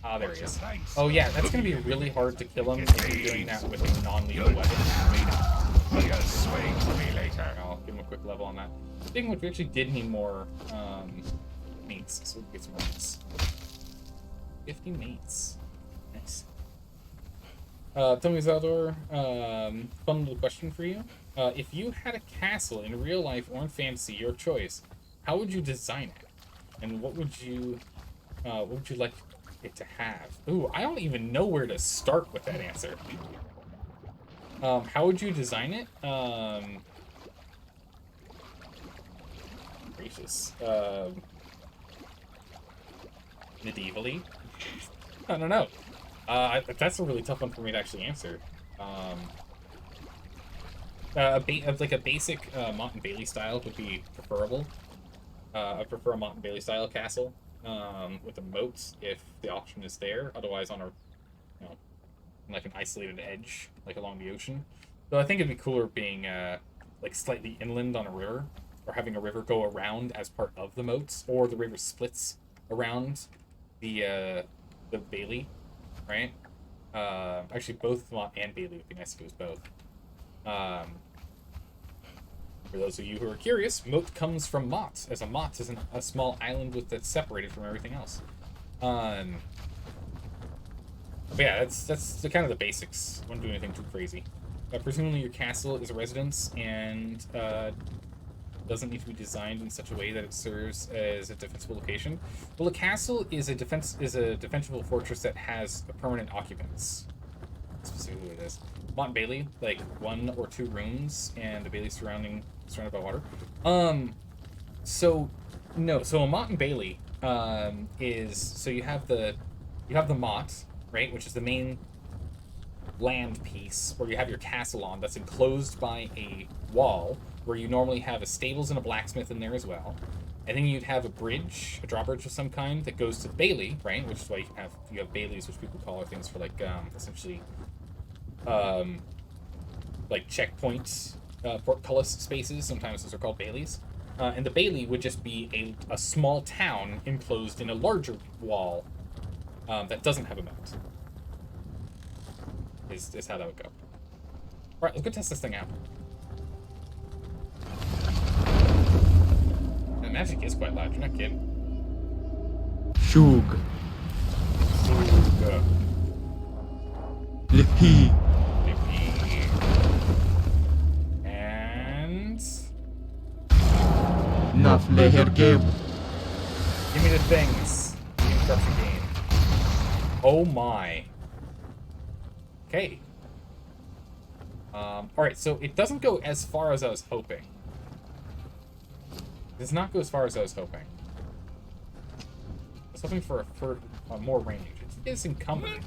Ah, there he is. Oh yeah, that's gonna be really hard to kill him if you're doing that with a non-lethal weapon. I'll give him a quick level on that. Speaking of which, we actually did need more mates, so we can get some more mates. 50 mates. Nice. Tell me, Zaldor, fun little question for you. If you had a castle in real life or in fantasy, your choice, how would you design it? And what would you like it to have? Ooh, I don't even know where to start with that answer. How would you design it? Gracious. Medievally? I don't know. That's a really tough one for me to actually answer. Like a basic Mont and Bailey style would be preferable. I prefer a Mont and Bailey style castle with a moat if the option is there. Otherwise, on a like an isolated edge, like along the ocean. So I think it'd be cooler being like slightly inland on a river, or having a river go around as part of the moat, or the river splits around the Bailey. Right? Actually, both Mott and Bailey would be nice if it was both. For those of you who are curious, moat comes from Mott, as a Mott is a small island that's separated from everything else. But yeah, that's the kind of the basics. I wouldn't do anything too crazy. Presumably your castle is a residence and doesn't need to be designed in such a way that it serves as a defensible location. Well, a castle is a defensible fortress that has a permanent occupants. That's specifically what it is. Mont and Bailey, like 1 or 2 rooms, and the Bailey surrounded by water. So a Mont and Bailey is, so you have the Mont, right, which is the main land piece where you have your castle on that's enclosed by a wall where you normally have a stables and a blacksmith in there as well. And then you'd have a bridge, a drawbridge of some kind that goes to the Bailey, right? Which is why you have Baileys, which people call are things for like essentially like checkpoints, portcullis spaces. Sometimes those are called Baileys. And the Bailey would just be a small town enclosed in a larger wall that doesn't have a moat. Is how that would go. Alright, let's go test this thing out. The magic is quite loud, you're not kidding.
Shug.
And...
Naflehergeb.
Give me the things. The instruction game. Oh my. Okay. Alright, so it doesn't go as far as I was hoping. It does not go as far as I was hoping. I was hoping for more range. It is incumbent. It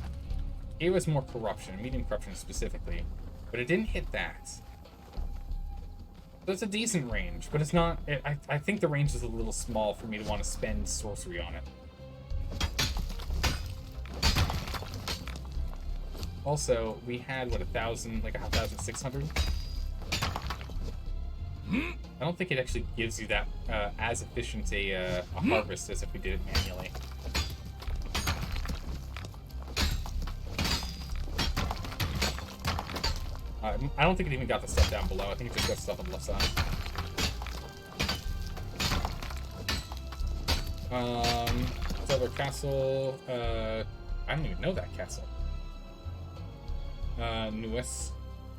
gave us more corruption, medium corruption specifically. But it didn't hit that. So it's a decent range, but it's not... I think the range is a little small for me to want to spend sorcery on it. Also, we had, what, 1,000, like 1,600? I don't think it actually gives you that as efficient a harvest as if we did it manually. I don't think it even got the stuff down below. I think it just got stuff on the left side. Other castle. I don't even know that castle. Neues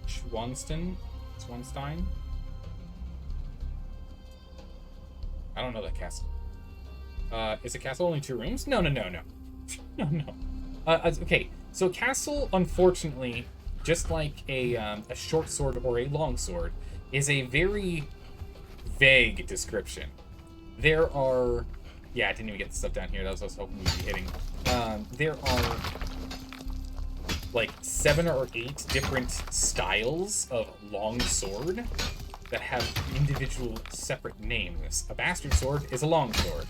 Schwanstein? I don't know that castle. Is a castle only 2 rooms? No. No. Okay, so a castle, unfortunately, just like a short sword or a long sword, is a very vague description. There are... Yeah, I didn't even get the stuff down here. That was what I was hoping we'd be hitting. There are like 7 or 8 different styles of long sword that have individual separate names. A bastard sword is a long sword,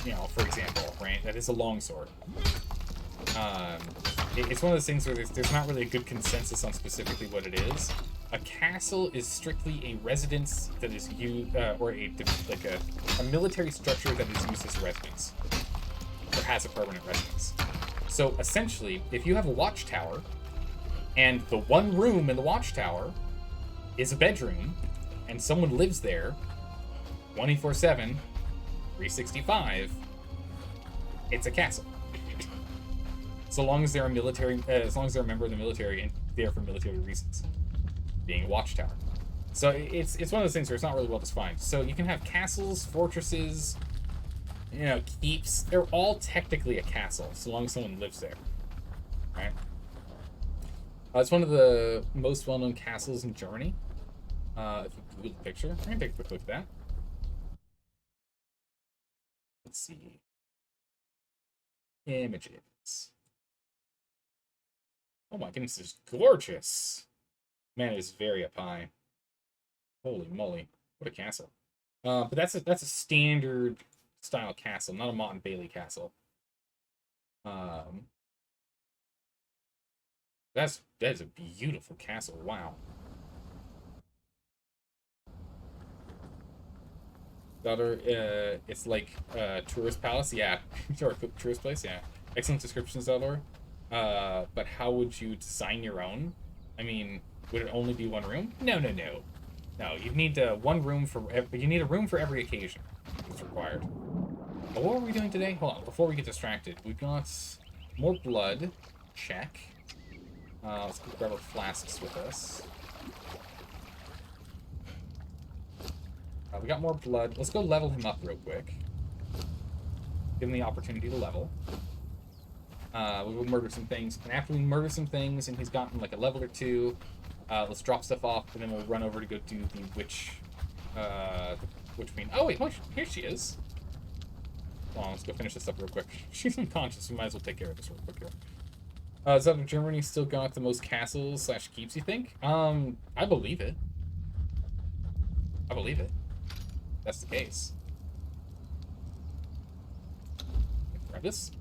you know, for example, right? That is a long sword. It's one of those things where there's not really a good consensus on specifically what it is. A castle is strictly a residence that is used, or a military structure that is used as a residence, or has a permanent residence. So essentially, if you have a watchtower, and the one room in the watchtower is a bedroom, and someone lives there 24/7, 365, it's a castle. So long as they're a military, as long as they're a member of the military and there for military reasons, being a watchtower. So it's one of those things where it's not really well defined. So you can have castles, fortresses, you know, keeps. They're all technically a castle, so long as someone lives there, right? It's one of the most well-known castles in Germany. If you Google the picture, I'm gonna take a quick look at that. Let's see. Images. Oh my goodness, it's gorgeous. Man, it is very up high. Holy moly, what a castle! But that's a standard style castle, not a Mott and Bailey castle. That is a beautiful castle. Wow. Daughter, it's like tourist palace, yeah. Or tourist place, yeah. Excellent descriptions, Daughter. But how would you design your own? I mean, would it only be one room? No. No, you need one room for. You need a room for every occasion. It's required. But what are we doing today? Hold on, before we get distracted, we've got more blood. Check. Let's grab our flasks with us. We got more blood. Let's go level him up real quick. Give him the opportunity to level. We will murder some things, and after we murder some things, and he's gotten like a level or 2, let's drop stuff off, and then we'll run over to go do the witch. Queen. Oh wait, here she is. Hold on, let's go finish this up real quick. She's unconscious. We might as well take care of this real quick here. Is that Germany still got the most castles / keeps? You think? I believe it. I believe it. That's the case. Grab this.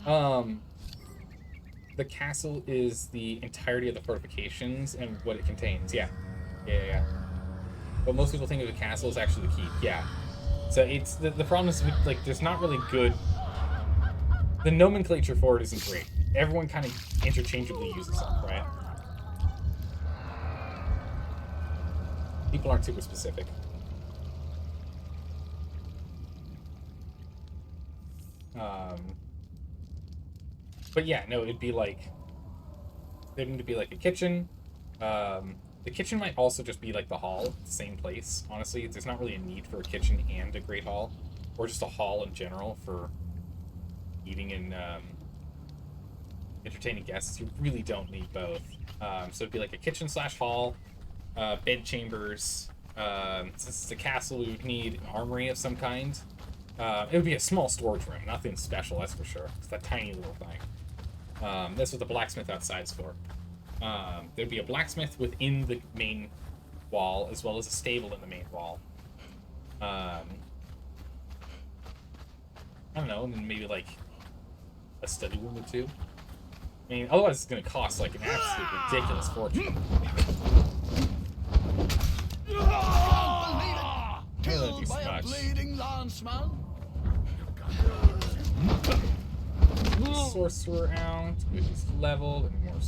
The castle is the entirety of the fortifications and what it contains. Yeah. But most people think of the castle as actually the keep. Yeah. So it's the problem is like there's not really good. The nomenclature for it isn't great. Everyone kind of interchangeably uses it, right? People aren't super specific. But yeah, no, it'd be like They need to be like a kitchen. The kitchen might also just be like the hall, the same place. Honestly, there's not really a need for a kitchen and a great hall, or just a hall in general for eating and entertaining guests. You really don't need both. So it'd be like a kitchen slash hall, bed chambers. Since it's a castle, we would need an armory of some kind. It would be a small storage room, nothing special, that's for sure. It's that tiny little thing. That's what the blacksmith outside is for. There'd be a blacksmith within the main wall, as well as a stable in the main wall. I don't know, and then maybe like a study room or two. I mean, otherwise it's going to cost like an absolute ridiculous fortune.
Killed by a bleeding lanceman.
Sorcerer out. He's leveled. And more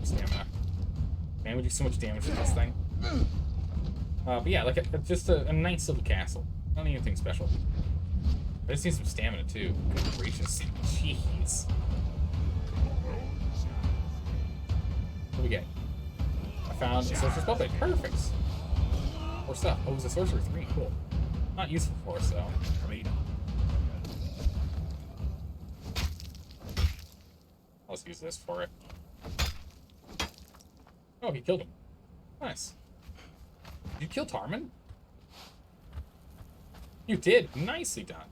stamina. Man, we do so much damage to this thing. But yeah, like just a nice little castle. Not anything special. I just need some stamina too. Good gracious. Jeez. What do we get? I found a sorcerer's puppet. Perfect. More stuff. Oh, it was a sorcerer 3. Cool. Not useful for us though. Let's use this for it. Oh, he killed him. Nice. Did you kill Tarman? You did. Nicely done.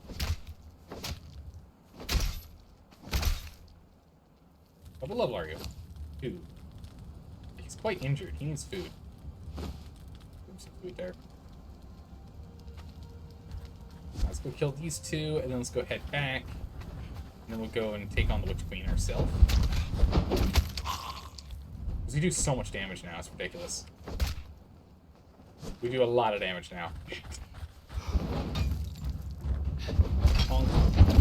What level are you? 2. He's quite injured. He needs food. Give him some food there. Let's go kill these 2, and then let's go head back. And then we'll go and take on the Witch Queen ourselves. Because we do so much damage now, it's ridiculous. We do a lot of damage now. Bonk,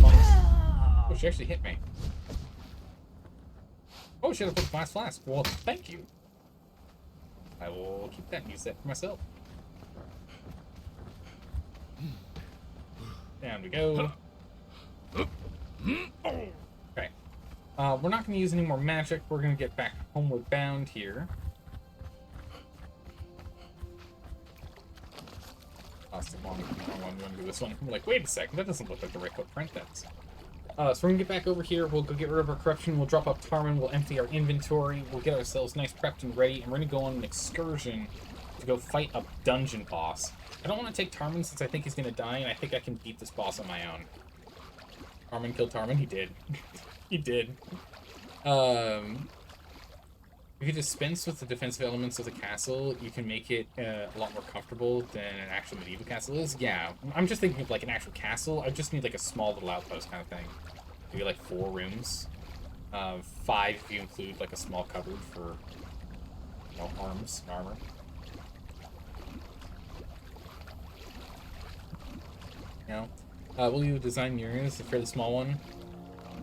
bonk. Oh, she actually hit me. Oh, should have put the last flask. Well, thank you. I will keep that and use that for myself. Down we go. Okay. We're not going to use any more magic. We're going to get back homeward bound here. That's the wrong one. We want to do this one. I'm like, wait a second. That doesn't look like the right footprint. That's... so we're going to get back over here. We'll go get rid of our corruption. We'll drop off Tarman. We'll empty our inventory. We'll get ourselves nice prepped and ready. And we're going to go on an excursion to go fight a dungeon boss. I don't want to take Tarman since I think he's going to die. And I think I can beat this boss on my own. Tarman killed Tarman. He did. He did. If you dispense with the defensive elements of the castle, you can make it a lot more comfortable than an actual medieval castle is. Yeah, I'm just thinking of like an actual castle. I just need like a small little outpost kind of thing. Maybe like 4 rooms. 5 if you include like a small cupboard for, you know, arms and armor. You know? Will you design your unit? It's a fairly small one.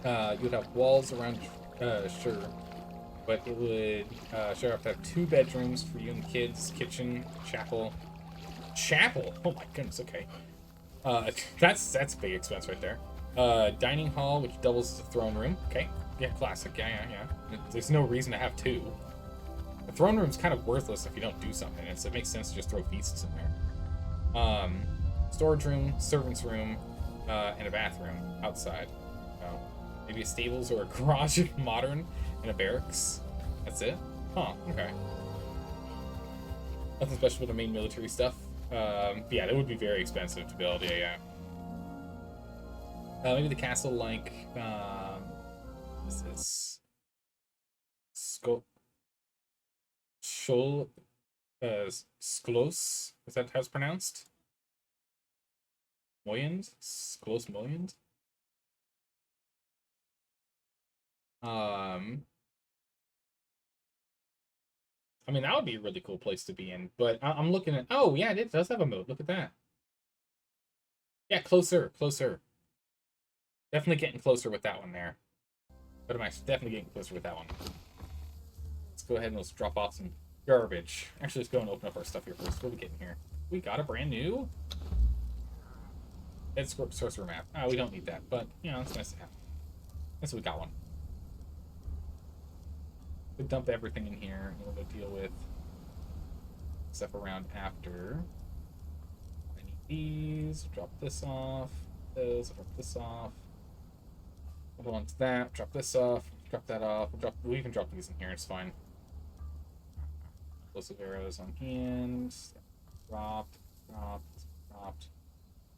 You would have walls around, sure. But it would sure have to have 2 bedrooms for you and the kids, kitchen, chapel. Chapel? Oh my goodness, okay. That's a big expense right there. Dining hall, which doubles as a throne room. Okay. Yeah, classic. Yeah. There's no reason to have 2. The throne room's kind of worthless if you don't do something. It makes sense to just throw feasts in there. Storage room, servant's room, and a bathroom outside. Maybe a stables or a garage if modern, and a barracks. That's it? Huh, okay. Nothing special with the main military stuff. Yeah, that would be very expensive to build, yeah. Maybe the castle like, this is Sklos, is that how it's pronounced? Moyend? Sklos Moyend? I mean, that would be a really cool place to be in, but I'm looking at... Oh, yeah, it does have a moat. Look at that. Yeah, closer. Definitely getting closer with that one there. But am I definitely getting closer with that one? Let's go ahead and let's drop off some garbage. Actually, let's go and open up our stuff here first. What are we getting here? We got a brand new... It's sorcerer map. We don't need that, but, you know, it's nice to have. Guess we got one. We'll dump everything in here, and we'll go deal with stuff around after. I need these. Drop this off. Those. Drop this off. Hold on to that. Drop this off. Drop that off. We can drop these in here. It's fine. Explosive arrows on hand. Dropped. Dropped.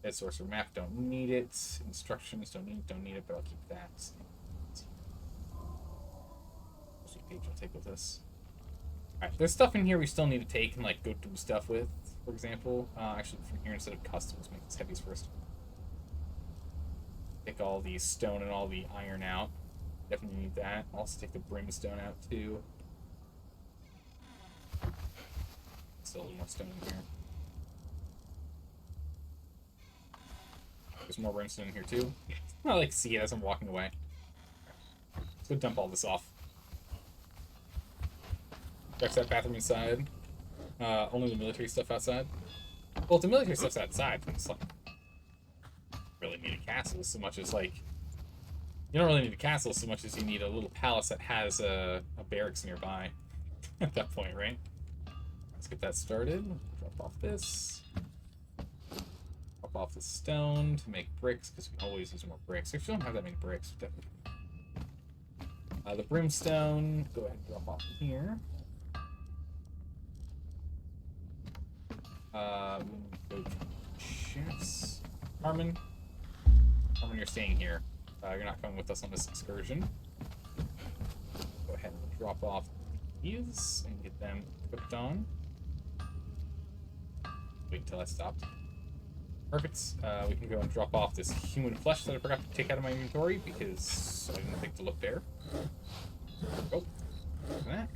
Dead sorcerer map. Don't need it. Instructions. Don't need it. But I'll keep that. Page I'll take with us. Alright, there's stuff in here we still need to take and like go do stuff with. For example, actually from here instead of customs, make this heavies first. Take all the stone and all the iron out. Definitely need that. Also take the brimstone out too. Still a little more stone in here. There's more brimstone in here too. I like see it as I'm walking away. Let's go dump all this off. Check that bathroom inside. Only the military stuff outside. Well, if the military stuff's outside, then it's like really need a castle so much as like you don't really need a castle so much as you need a little palace that has a barracks nearby. At that point, right? Let's get that started. Drop off this. Drop off the stone to make bricks because we always use more bricks. If you don't have that many bricks, definitely. The brimstone. Go ahead and drop off here. Go chefs. Carmen, you're staying here. You're not coming with us on this excursion. Go ahead and drop off these and get them equipped on. Wait until I stopped. Perfect. We can go and drop off this human flesh that I forgot to take out of my inventory because I didn't think to look there. Go. Like that.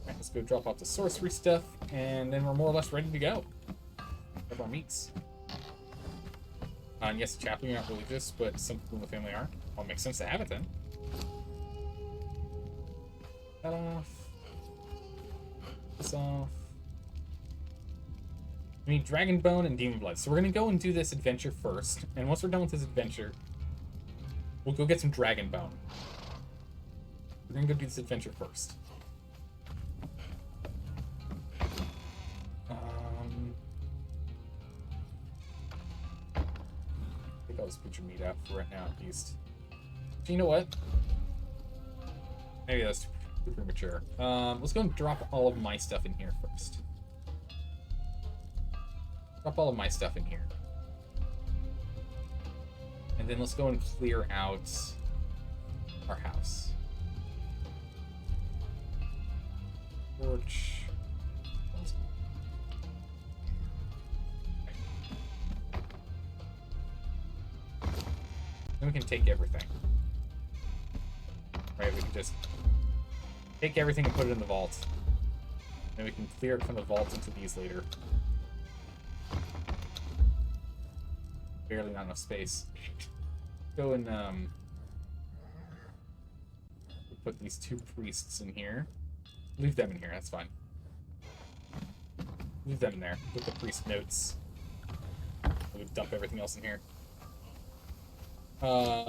Alright, let's go drop off the sorcery stuff, and then we're more or less ready to go. Grab our meats. And yes, chaplain, you're not religious, but some people in the family are. Well, it makes sense to have it then. That off. This off. We need dragon bone and demon blood. So we're gonna go and do this adventure first, and once we're done with this adventure, we'll go get some dragon bone. We're gonna go do this adventure first. Take all this butcher meat out for right now, at least. So you know what? Maybe that's too premature. Let's go and drop all of my stuff in here first. Drop all of my stuff in here. And then let's go and clear out our house. Torch. Then we can take everything. Right, we can just take everything and put it in the vault. Then we can clear it from the vault into these later. Barely not enough space. Go and put these two priests in here. Leave them in here, that's fine. Leave them in there with the priest notes. We'll dump everything else in here.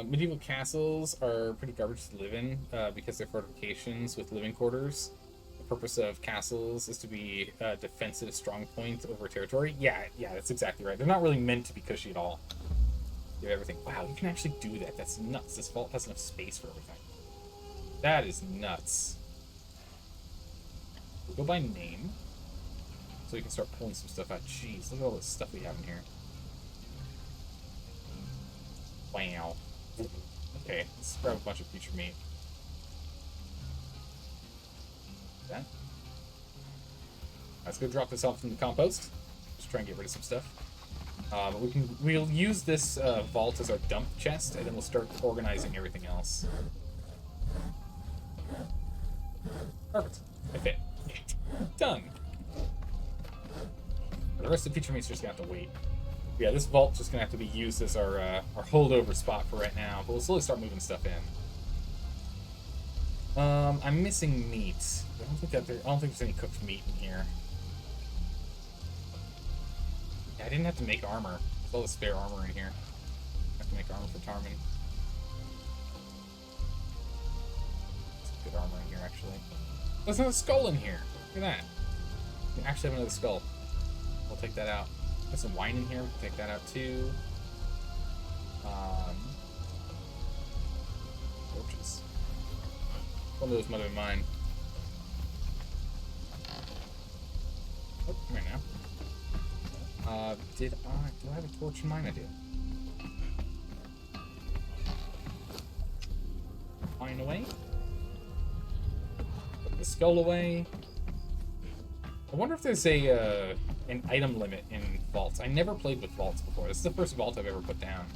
Medieval castles are pretty garbage to live in because they're fortifications with living quarters. The purpose of castles is to be a defensive strong point over territory. Yeah, that's exactly right. They're not really meant to be cushy at all. You have everything. Wow, you can actually do that. That's nuts. This vault has enough space for everything. That is nuts. We'll go by name so we can start pulling some stuff out. Jeez, look at all this stuff we have in here. Wow. Okay, let's grab a bunch of future meat. That. Let's go drop this off in the compost. Just try and get rid of some stuff. But we'll use this vault as our dump chest, and then we'll start organizing everything else. Perfect. I fit. Done. The rest of the future meat's just gonna have to wait. Yeah, this vault's just gonna have to be used as our holdover spot for right now, but we'll slowly start moving stuff in. I'm missing meat. I don't think there's any cooked meat in here. Yeah, I didn't have to make armor. There's all the spare armor in here. I have to make armor for Tarman. Some good armor in here, There's another skull in here. Look at that. We actually have another skull. We'll take that out. There's some wine in here. We'll take that out too. Torches. One of those might have been mine. Oh, come here now. Do I have a torch in mine? I do. Wine away. Put the skull away. I wonder if there's a an item limit in vaults. I never played with vaults before. This is the first vault I've ever put down.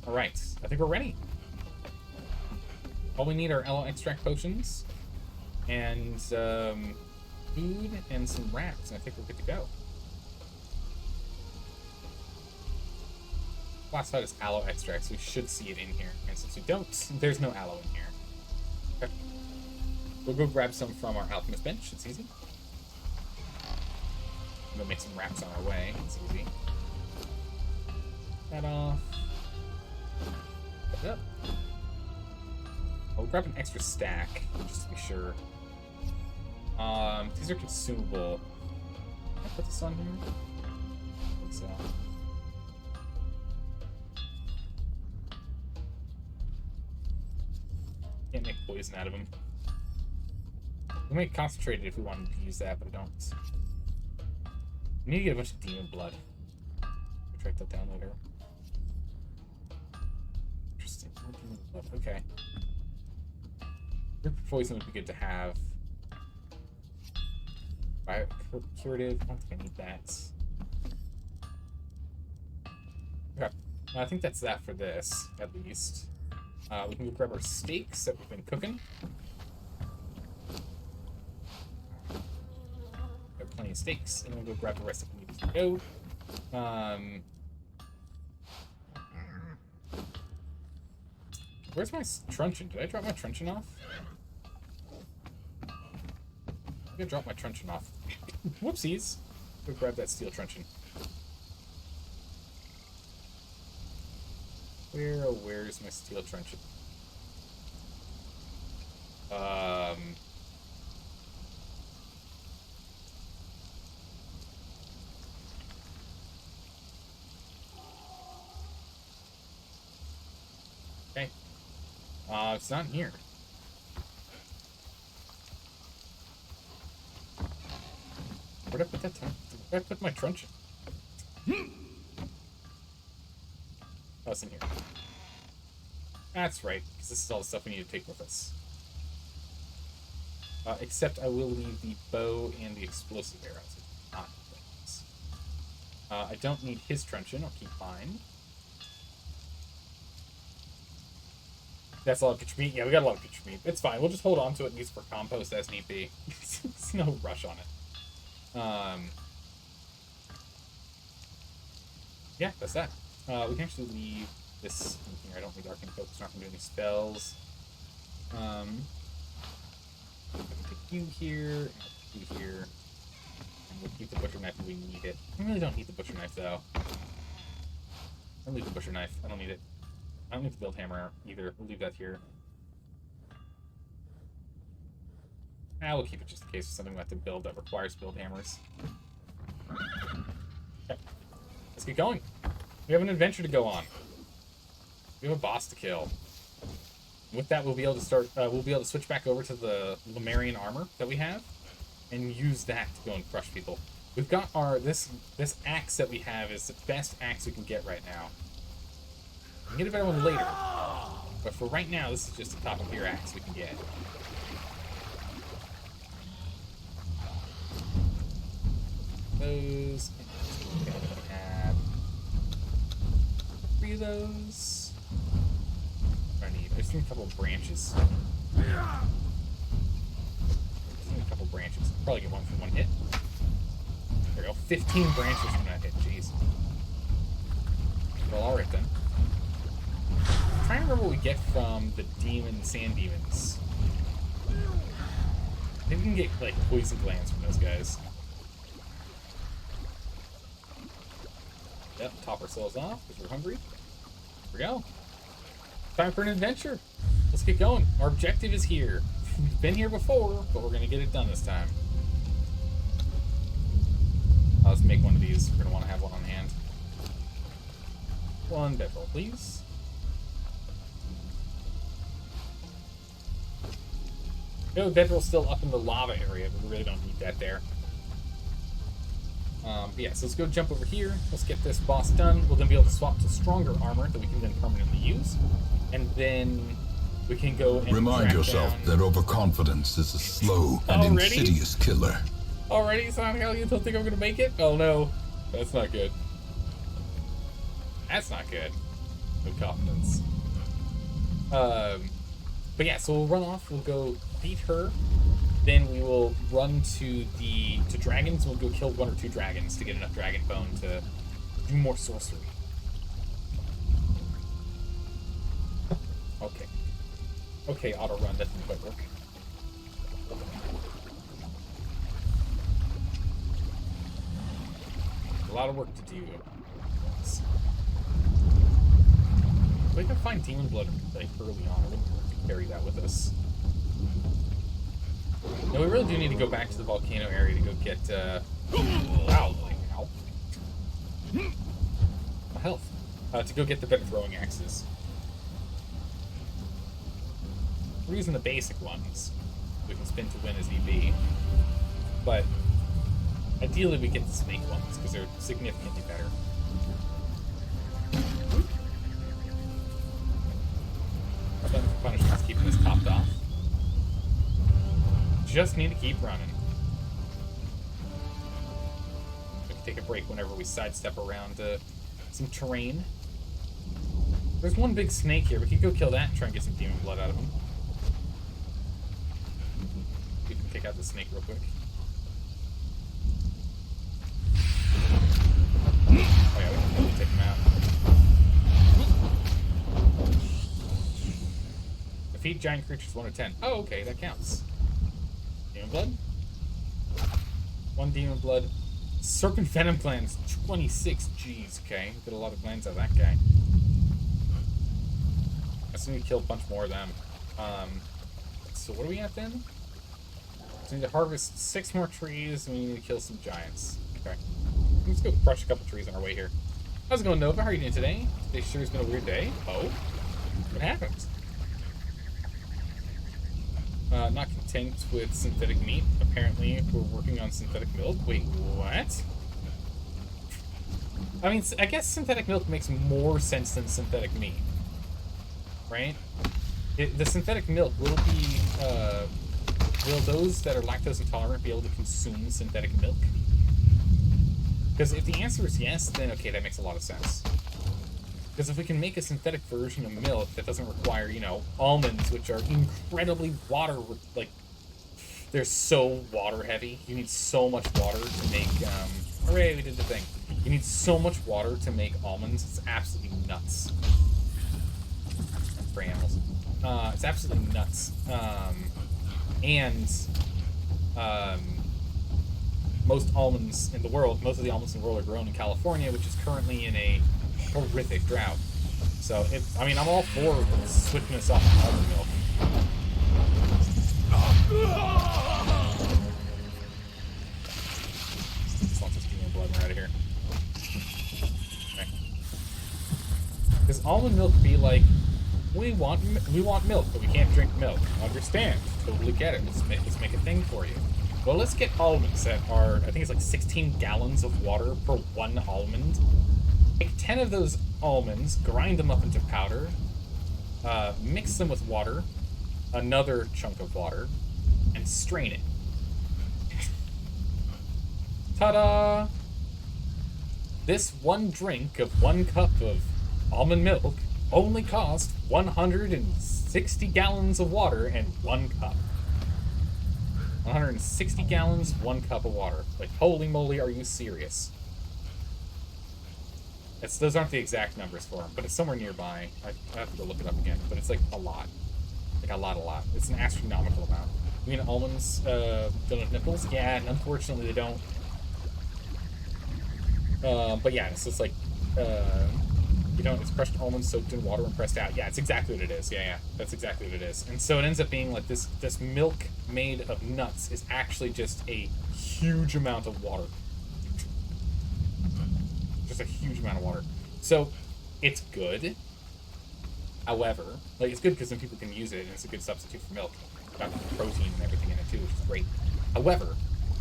Alright, I think we're ready. All we need are aloe extract potions and food and some rats, and I think we're good to go. Classified as aloe extract, so we should see it in here. And since we don't, there's no aloe in here. Okay. We'll go grab some from our alchemist bench. It's easy. We'll make some wraps on our way. It's easy. That off. Put it up. I'll grab an extra stack, just to be sure. These are consumable. Can I put this on here? I think so. Can't make poison out of them. We make concentrated if we wanted to use that, but I don't. We need to get a bunch of demon blood. I'll track that down later. Interesting. More demon blood. Okay. Group poison would be good to have. Curative. I don't think I need that. Okay. Well, I think that's that for this, at least. We can go grab our steaks that we've been cooking. Got plenty of steaks, and then we'll go grab the rest if we need to go. Where's my truncheon? Did I drop my truncheon off? I'm gonna drop my truncheon off. Whoopsies. Go grab that steel truncheon. Where's my steel truncheon? Okay. It's not in here. Where'd I put that time? Where'd I put my truncheon? Oh, it's in here. That's right, because this is all the stuff we need to take with us. Except I will leave the bow and the explosive arrows. Not things. I don't need his truncheon. I'll keep mine. That's a lot of pitcher meat. Yeah, we got a lot of pitcher meat. It's fine. We'll just hold on to it and use it for compost as need be. There's no rush on it. Yeah, that's that. We can actually leave this in here. I don't need arcane focus. Not gonna do any spells. I can take you here, and you here, and we'll keep the butcher knife if we need it. I really don't need the butcher knife though. I'll leave the butcher knife. I don't need it. I don't need the build hammer either. We'll leave that here. We'll keep it just in case there's something we have to build that requires build hammers. Okay. Let's get going. We have an adventure to go on. We have a boss to kill. With that, we'll be able to start. We'll be able to switch back over to the Lemurian armor that we have, and use that to go and crush people. We've got our this axe that we have is the best axe we can get right now. We can get a better one later, but for right now, this is just the top of tier axe we can get. Those. We have 3 of those. What do I need? I just need a couple of branches. I just need a couple of branches. Probably get one from one hit. There we go. 15 branches from that hit. Jeez. Well, alright then. I'm trying to remember what we get from the sand demons. I think we can get like poison glands from those guys. Yep, top ourselves off because we're hungry. Here we go. Time for an adventure. let's get going. Our objective is here. We've been here before, but we're gonna get it done this time. Let's make one of these. We're gonna want to have one on hand. One bedroll, please. No, bedroll's still up in the lava area, but we really don't need that there. But yeah, so let's go jump over here. Let's get this boss done. We'll then be able to swap to stronger armor that we can then permanently use. And then we can go and
Remind yourself
down...
that overconfidence is a slow and
Already?
insidious killer.
Already, Sonic, you don't think I'm gonna make it? Oh no, that's not good. That's not good. No confidence. But yeah, so we'll run off. We'll go beat her. Then we will run to dragons. We'll go kill 1 or 2 dragons to get enough dragon bone to do more sorcery. Okay. Okay, auto run. That didn't quite work. A lot of work to do. We can find demon blood like early on. I wouldn't have to carry that with us. No, we really do need to go back to the volcano area to go get wow, ow. My health. To go get the better throwing axes. We're using the basic ones. We can spin to win as need be. But ideally we get the snake ones because they're significantly better. Punishment's keeping this topped off. Just need to keep running. We can take a break whenever we sidestep around some terrain. There's one big snake here. We could go kill that and try and get some demon blood out of him. We can take out the snake real quick. Oh yeah, we can totally take him out. Defeat giant creatures 1 to 10. Oh, okay, that counts. Demon blood? 1 demon blood. Serpent venom glands, 26. Jeez, okay. Get a lot of glands out of that guy. I assume we kill a bunch more of them. So what are we at then? So we need to harvest 6 more trees, and we need to kill some giants. Okay. Let's go crush a couple trees on our way here. How's it going, Nova? How are you doing today? Today sure has been a weird day. Oh? What happened? Not content with synthetic meat. Apparently, we're working on synthetic milk. Wait, what? I mean, I guess synthetic milk makes more sense than synthetic meat. Right? The synthetic milk will be, will those that are lactose intolerant be able to consume synthetic milk? Because if the answer is yes, then okay, that makes a lot of sense. Because if we can make a synthetic version of milk that doesn't require, you know, almonds, which are incredibly water, like, they're so water heavy. You need so much water to make, hooray, we did the thing. You need so much water to make almonds, it's absolutely nuts. For animals. It's absolutely nuts. Most almonds in the world, most of the almonds in the world are grown in California, which is currently in a horrific drought. So, I mean, I'm all for switching us off to almond milk. Just want this demon blood and we're out of here. Okay. Because almond milk be like, we want milk, but we can't drink milk. Understand? Totally get it. Let's make a thing for you. Well, let's get almonds that are, I think it's like 16 gallons of water per 1 almond. Take 10 of those almonds, grind them up into powder, mix them with water, another chunk of water, and strain it. Ta-da! This one drink of 1 cup of almond milk only cost 160 gallons of water and 1 cup. 160 gallons, 1 cup of water. Like, holy moly, are you serious? Those aren't the exact numbers for them, but it's somewhere nearby. I have to go look it up again, but it's like a lot. Like a lot. It's an astronomical amount. You mean almonds don't have nipples? Yeah, and unfortunately they don't. But yeah, so it's like You don't, it's crushed almonds soaked in water and pressed out. Yeah, it's exactly what it is. Yeah, that's exactly what it is. And so it ends up being like this milk made of nuts is actually just a huge amount of water. Just a huge amount of water. So it's good. However, like, it's good because then people can use it and it's a good substitute for milk. Got protein and everything in it too, which is great. However,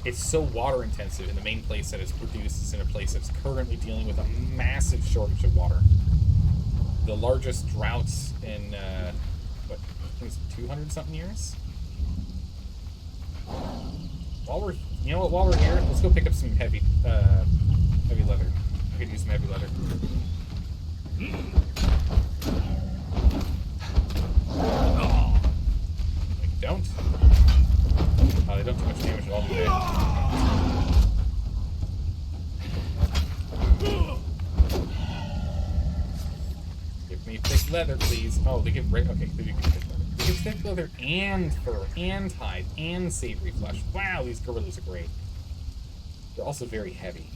it's so water intensive in the main place that it's produced is in a place that's currently dealing with a massive shortage of water. The largest droughts in, what, I think it's 200 something years? You know what, while we're here, let's go pick up some heavy leather. I could use some heavy leather. Like, don't. Oh, they don't do much damage at all today. Give me thick leather, please. Oh, they give okay, they do give thick leather. They give thick leather and fur and hide and savory flesh. Wow, these gorillas are great. They're also very heavy.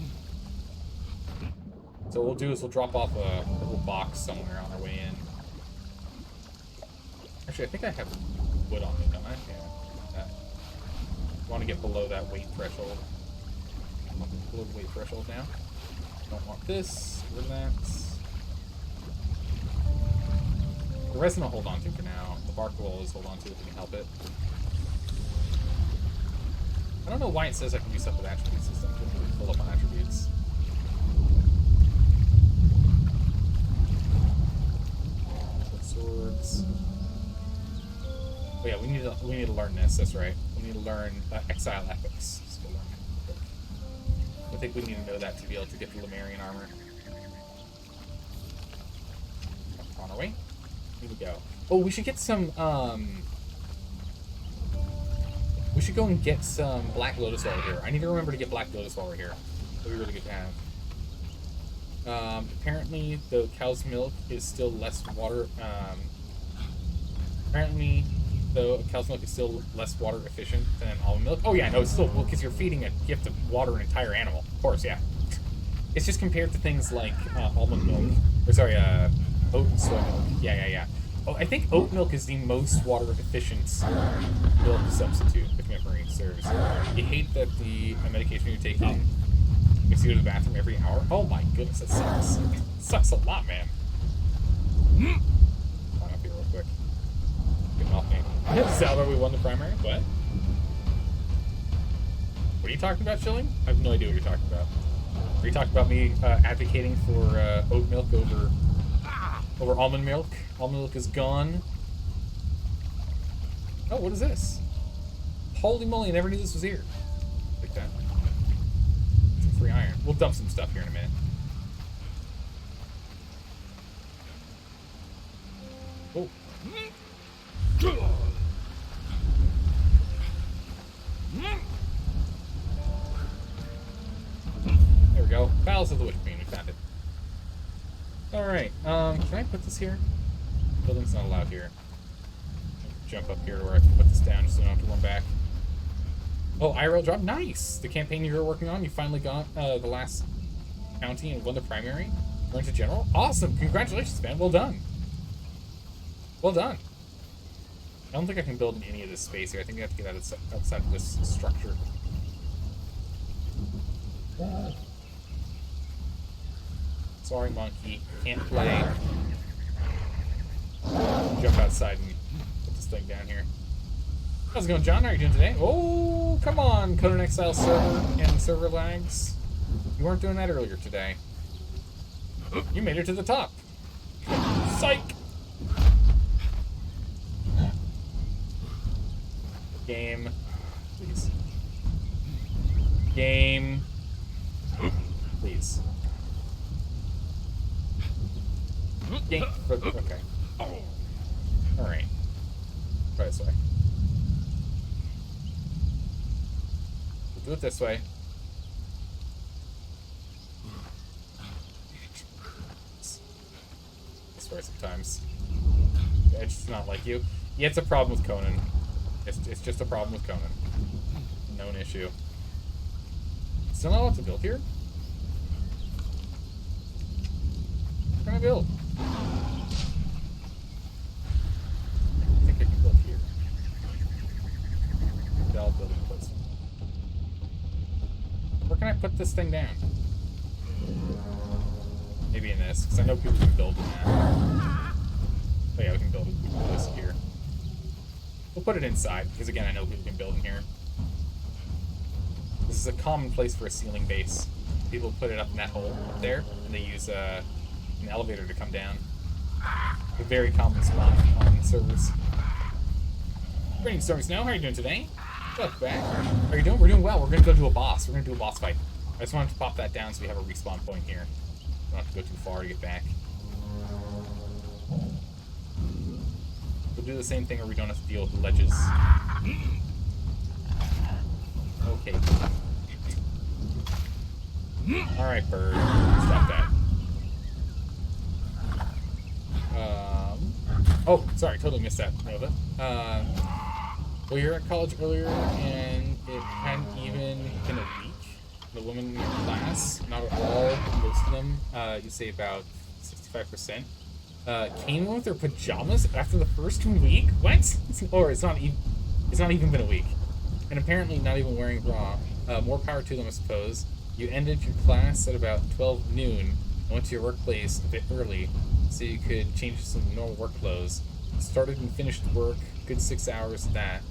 So what we'll do is we'll drop off a little box somewhere on our way in. Actually, I think I have wood on me, don't I? Yeah. I want to get below that weight threshold. Below the weight threshold now. Don't want this. Rid of that. The resin I'll hold on to for now. The bark we'll always hold on to if we can help it. I don't know why it says I can do stuff with attribute systems. I can really pull up on attributes. Swords. Oh yeah, we need to learn this. That's right. We need to learn Exile Epics. Let's go learn that real quick. I think we need to know that to be able to get the Lemurian armor. On our way. Here we go. Oh, we should get some. We should go and get some Black Lotus while we're here. I need to remember to get Black Lotus while we're here. That'd be really good to have. Apparently, the cow's milk is still less water. Apparently, the cow's milk is still less water efficient than almond milk. Oh yeah, no, it's still, well, because you're feeding it, you have to water an entire animal. Of course, yeah. It's just compared to things like almond milk, or sorry, oat and soy milk. Yeah. Oh, I think oat milk is the most water efficient milk substitute, if memory serves. You hate that the medication you're taking makes you go to the bathroom every hour. Oh my goodness, that sucks. It sucks a lot, man. Come on up here real quick. Get off me. Salvo, we won the primary? What? What are you talking about, Shilling? I have no idea what you're talking about. Are you talking about me advocating for oat milk over almond milk? Almond milk is gone. Oh, what is this? Holy moly, I never knew this was here. Like that. Some free iron. We'll dump some stuff here in a minute. Oh. There we go. Palace of the Witch Queen. We found it. Alright, can I put this here? Building's not allowed here. Jump up here where I can put this down so I don't have to run back. Oh, IRL drop? Nice! The campaign you were working on, you finally got the last county and won the primary. Earned to general? Awesome! Congratulations, man. Well done. Well done. I don't think I can build in any of this space here. I think we have to get outside of this structure. Sorry, monkey. Can't play. Jump outside and put this thing down here. How's it going, John? How are you doing today? Oh, come on, Conan Exiles server and server lags. You weren't doing that earlier today. You made it to the top. Psych! Game. Please. Game. Please. Game. Okay. Alright. Try this way. We'll do it this way. I swear sometimes. It's just not like you. Yeah, it's a problem with Conan. It's just a problem with Conan. Known issue. Still not allowed to build here? Can I build? I think I can build here. I'll build it close. Where can I put this thing down? Maybe in this, because I know people can build in that. Oh yeah, we can build this here. We'll put it inside, because again, I know people can build in here. This is a common place for a ceiling base. People put it up in that hole up there, and they use an elevator to come down. A very common spot on servers. Greetings, Stormy Snow. How are you doing today? Welcome back. How are you doing? We're doing well. We're going to go do a boss. We're going to do a boss fight. I just wanted to pop that down so we have a respawn point here. Don't have to go too far to get back. We'll do the same thing where we don't have to deal with the ledges. Okay. Alright, bird. Stop that. Oh, sorry, totally missed that, Nova. Well, you were at college earlier, and it hadn't even been a week. The women in your class, not at all, most of them, you say about 65%, came in with their pajamas after the first week? What? Or it's not even been a week. And apparently not even wearing bra. More power to them, I suppose. You ended your class at about 12 noon and went to your workplace a bit early so you could change some normal work clothes. Started and finished work, good 6 hours of that.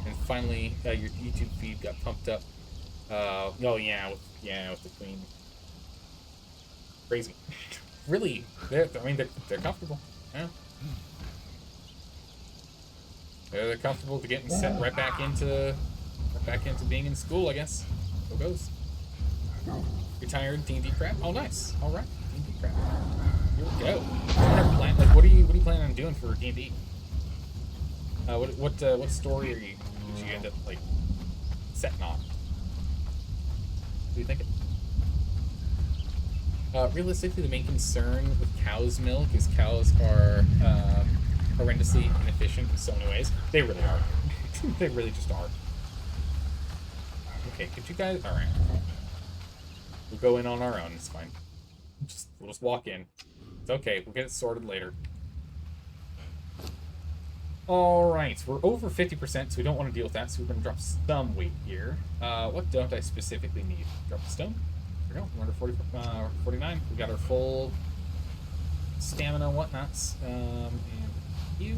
And finally, your YouTube feed got pumped up. Oh yeah, with the queen. Crazy. Really, they're comfortable. Yeah. They're comfortable to getting set right back into being in school, I guess. So it goes. Retired D&D crap. Oh, nice. All right, D&D crap. Here we go. What are you planning on doing for D&D? What story did you end up setting on? What do you think? Realistically, the main concern with cow's milk is cows are horrendously inefficient in so many ways. They really are. They really just are. Okay, could you guys? All right. We'll go in on our own. It's fine. We'll just walk in. It's okay. We'll get it sorted later. Alright, we're over 50%, so we don't want to deal with that, so we're going to drop some weight here. What don't I specifically need? Drop the stone. There we go. We're under 49. We got our full stamina and whatnots. And you...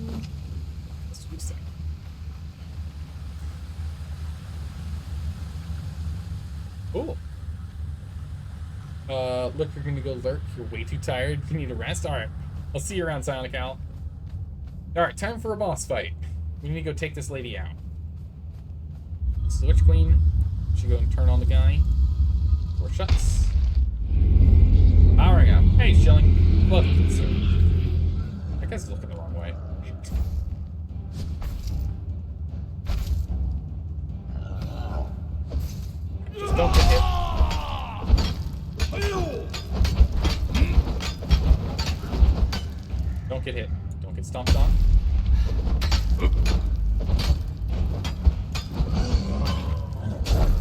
Let's do this thing. Cool. Look, you're going to go lurk. You're way too tired. You need a rest. Alright. I'll see you around, Sonic Owl. Alright, time for a boss fight. We need to go take this lady out. This is the Witch Queen. She go and turn on the guy. Door shuts. Powering up. Hey, Shilling. Welcome to the server. That guy's looking the wrong way. Just don't get hit. Don't get hit. Don't get stomped on.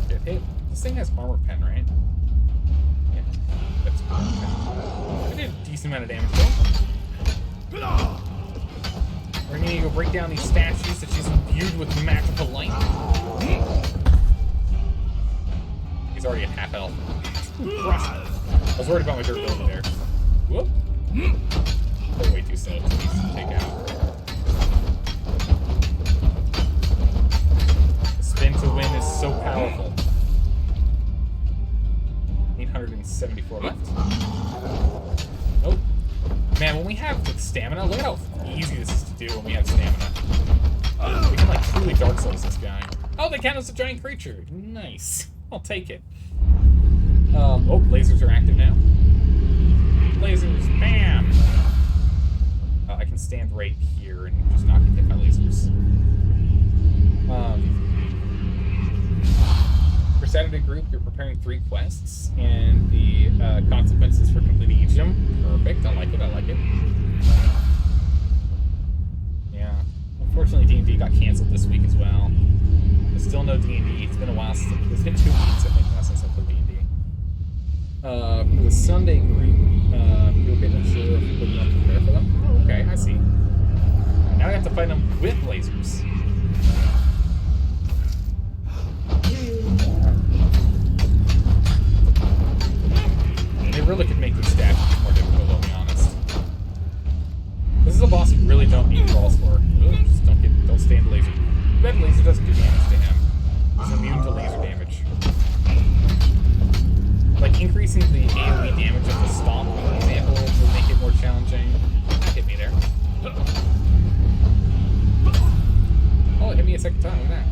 Get hit. This thing has armor pen, right? Yeah. That's armor pen. I did a decent amount of damage though. We're gonna go break down these statues that she's imbued with magical light. He's already at half health. I was worried about my durability there. Whoop. They're way too slow to take out. The spin to win is so powerful. 874 left. Nope. Man, when we have the stamina, look at how easy this is to do when we have stamina. We can like truly Dark Souls this guy. Oh, they count as a giant creature. Nice. I'll take it. Oh, lasers are active now. Lasers, bam! I can stand right here and just not get hit by lasers. For Saturday group, you're preparing 3 quests, and the consequences for completing each of them. Perfect, I like it, I like it. Yeah, unfortunately D&D got canceled this week as well. There's still no D&D, it's been a while since, it's been 2 weeks I think now since I played D&D. For the Sunday group, you're a bit unsure of what you want to prepare for them. Oh, okay, I see. Now we have to fight them with lasers. They really could make these stats more difficult, I'll be honest. This is a boss you really don't need balls for. Just don't stay in the laser. Red laser doesn't do damage to him. He's immune to laser damage. Like, increasing the AoE damage of the stomp, for example, will make it more challenging. That hit me there. Oh, it hit me a second time. Look at that.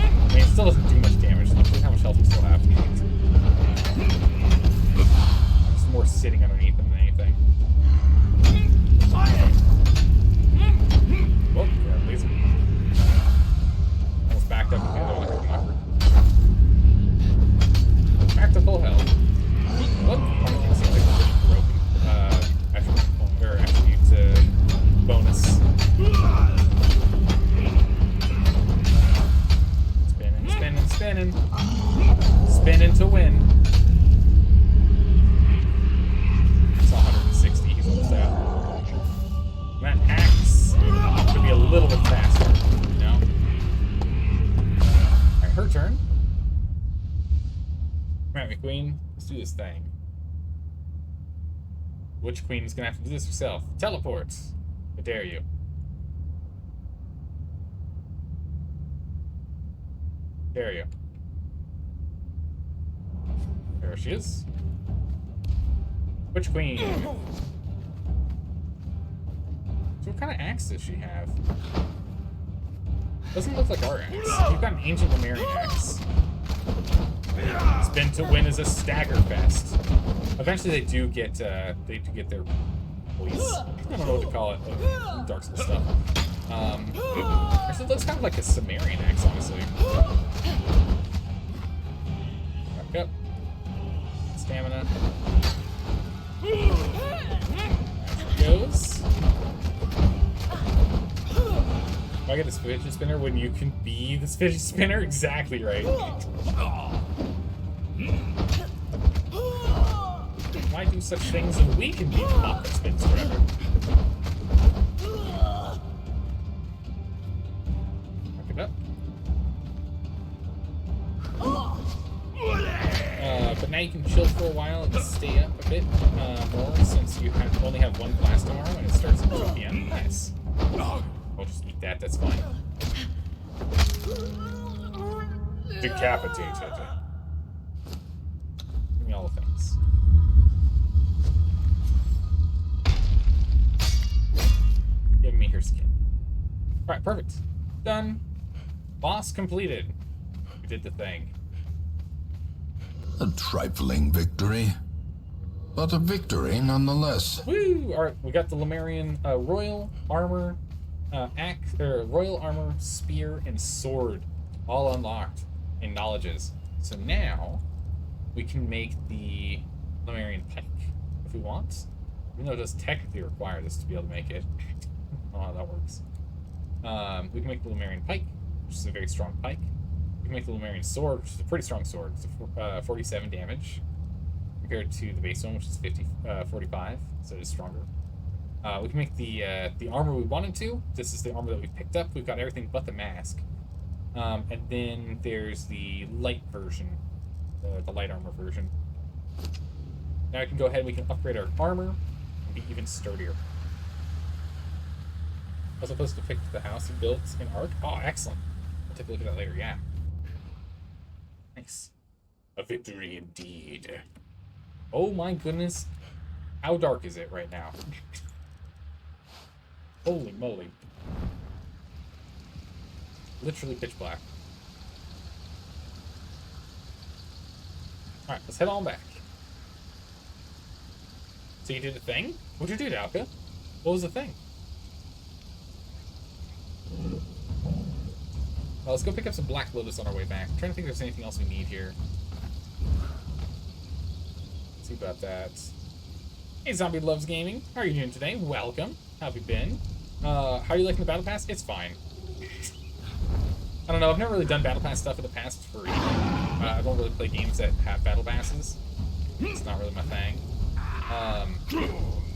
I mean, it still doesn't do much damage. Look at how much health we still have. Just more sitting underneath him than anything. Whoa, yeah, laser. Almost backed up again. Back to full health. What? It seems like a really broken attribute bonus. Spinning, spinning, spinning. Spinning to win. It's 160. He's almost out. That axe could be a little bit faster, you know? Alright, her turn. Alright, McQueen, let's do this thing. Which queen is gonna have to do this herself? Teleports. I dare you. Dare you. There she is. Which queen? So what kind of axe does she have? Doesn't look like our axe. You've got an ancient Lemurian axe. Spin to win is a stagger fest. Eventually they do get their voice. I don't know what to call it. Dark Souls stuff. Actually, it looks kind of like a Sumerian axe, honestly. Back up. Stamina. There she goes. Do I get this fidget spinner when you can be this fidget spinner? Exactly right. Why do such things when we can be the pop that spins forever? Back it up. But now you can chill for a while and stay up a bit more since you only have one blast tomorrow and it starts at 2 p.m. Nice. I'll just eat that, that's fine. Decapitated. Give me all the things. Give me her skin. Alright, perfect. Done. Boss completed. We did the thing.
A trifling victory, but a victory nonetheless.
Woo! Alright, we got the Lemurian royal armor, royal armor, spear, and sword all unlocked in knowledges. So now we can make the Lemurian pike if we want. Even though it does technically require this to be able to make it. I don't know how that works. We can make the Lemurian pike, which is a very strong pike. We can make the Lemurian sword, which is a pretty strong sword. It's a 47 damage compared to the base one, which is 45, so it is stronger. We can make the armor we wanted to. This is the armor that we picked up. We've got everything but the mask. And then there's the light version, the light armor version. Now I can go ahead and we can upgrade our armor and be even sturdier. I was supposed to fix the house he built in Ark. Oh, excellent. I'll take a look at that later, yeah. Nice. A victory indeed. Oh my goodness. How dark is it right now? Holy moly. Literally pitch black. Alright, let's head on back. So you did a thing? What'd you do, Dalka? What was the thing? Well, let's go pick up some Black Lotus on our way back. I'm trying to think if there's anything else we need here. Let's see about that. Hey, Zombie Loves Gaming. How are you doing today? Welcome. How have you been? How are you liking the Battle Pass? It's fine. I don't know. I've never really done Battle Pass stuff in the past for I don't really play games that have battle passes. It's not really my thing.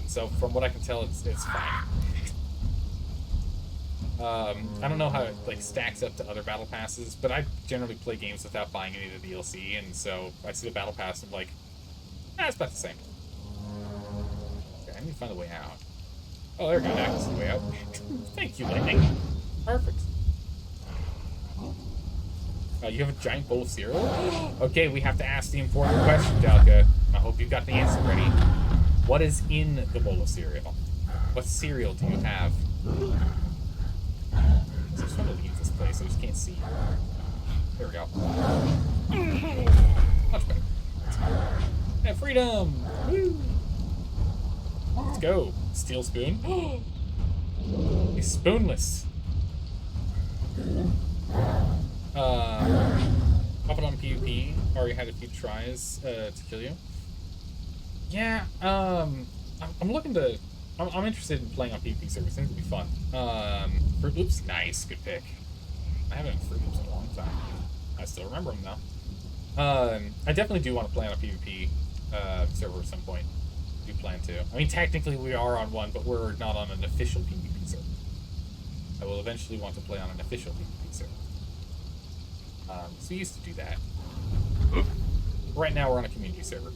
So from what I can tell, it's fine. I don't know how it like stacks up to other battle passes, but I generally play games without buying any of the DLC, and so I see the battle pass and I'm like, it's about the same. Okay, I need to find a way out. Oh, there we go. That was the way out. Thank you, lightning. Perfect. You have a giant bowl of cereal? Okay, we have to ask the important question, Delka. I hope you've got the answer ready. What is in the bowl of cereal? What cereal do you have? I just want to leave this place. I just can't see. There we go. Much better. Yeah, freedom! Woo! Let's go. Steel spoon. He's spoonless. Pop it on PvP. Already had a few tries to kill you. Yeah, I'm looking to... I'm interested in playing on PvP servers. I think it'll be fun. Fruit Loops? Nice. Good pick. I haven't had Fruit Loops in a long time. I still remember them, though. I definitely do want to play on a PvP server at some point. Do plan to. I mean, technically we are on one, but we're not on an official PvP server. I will eventually want to play on an official PvP server. So we used to do that. Right now we're on a community server.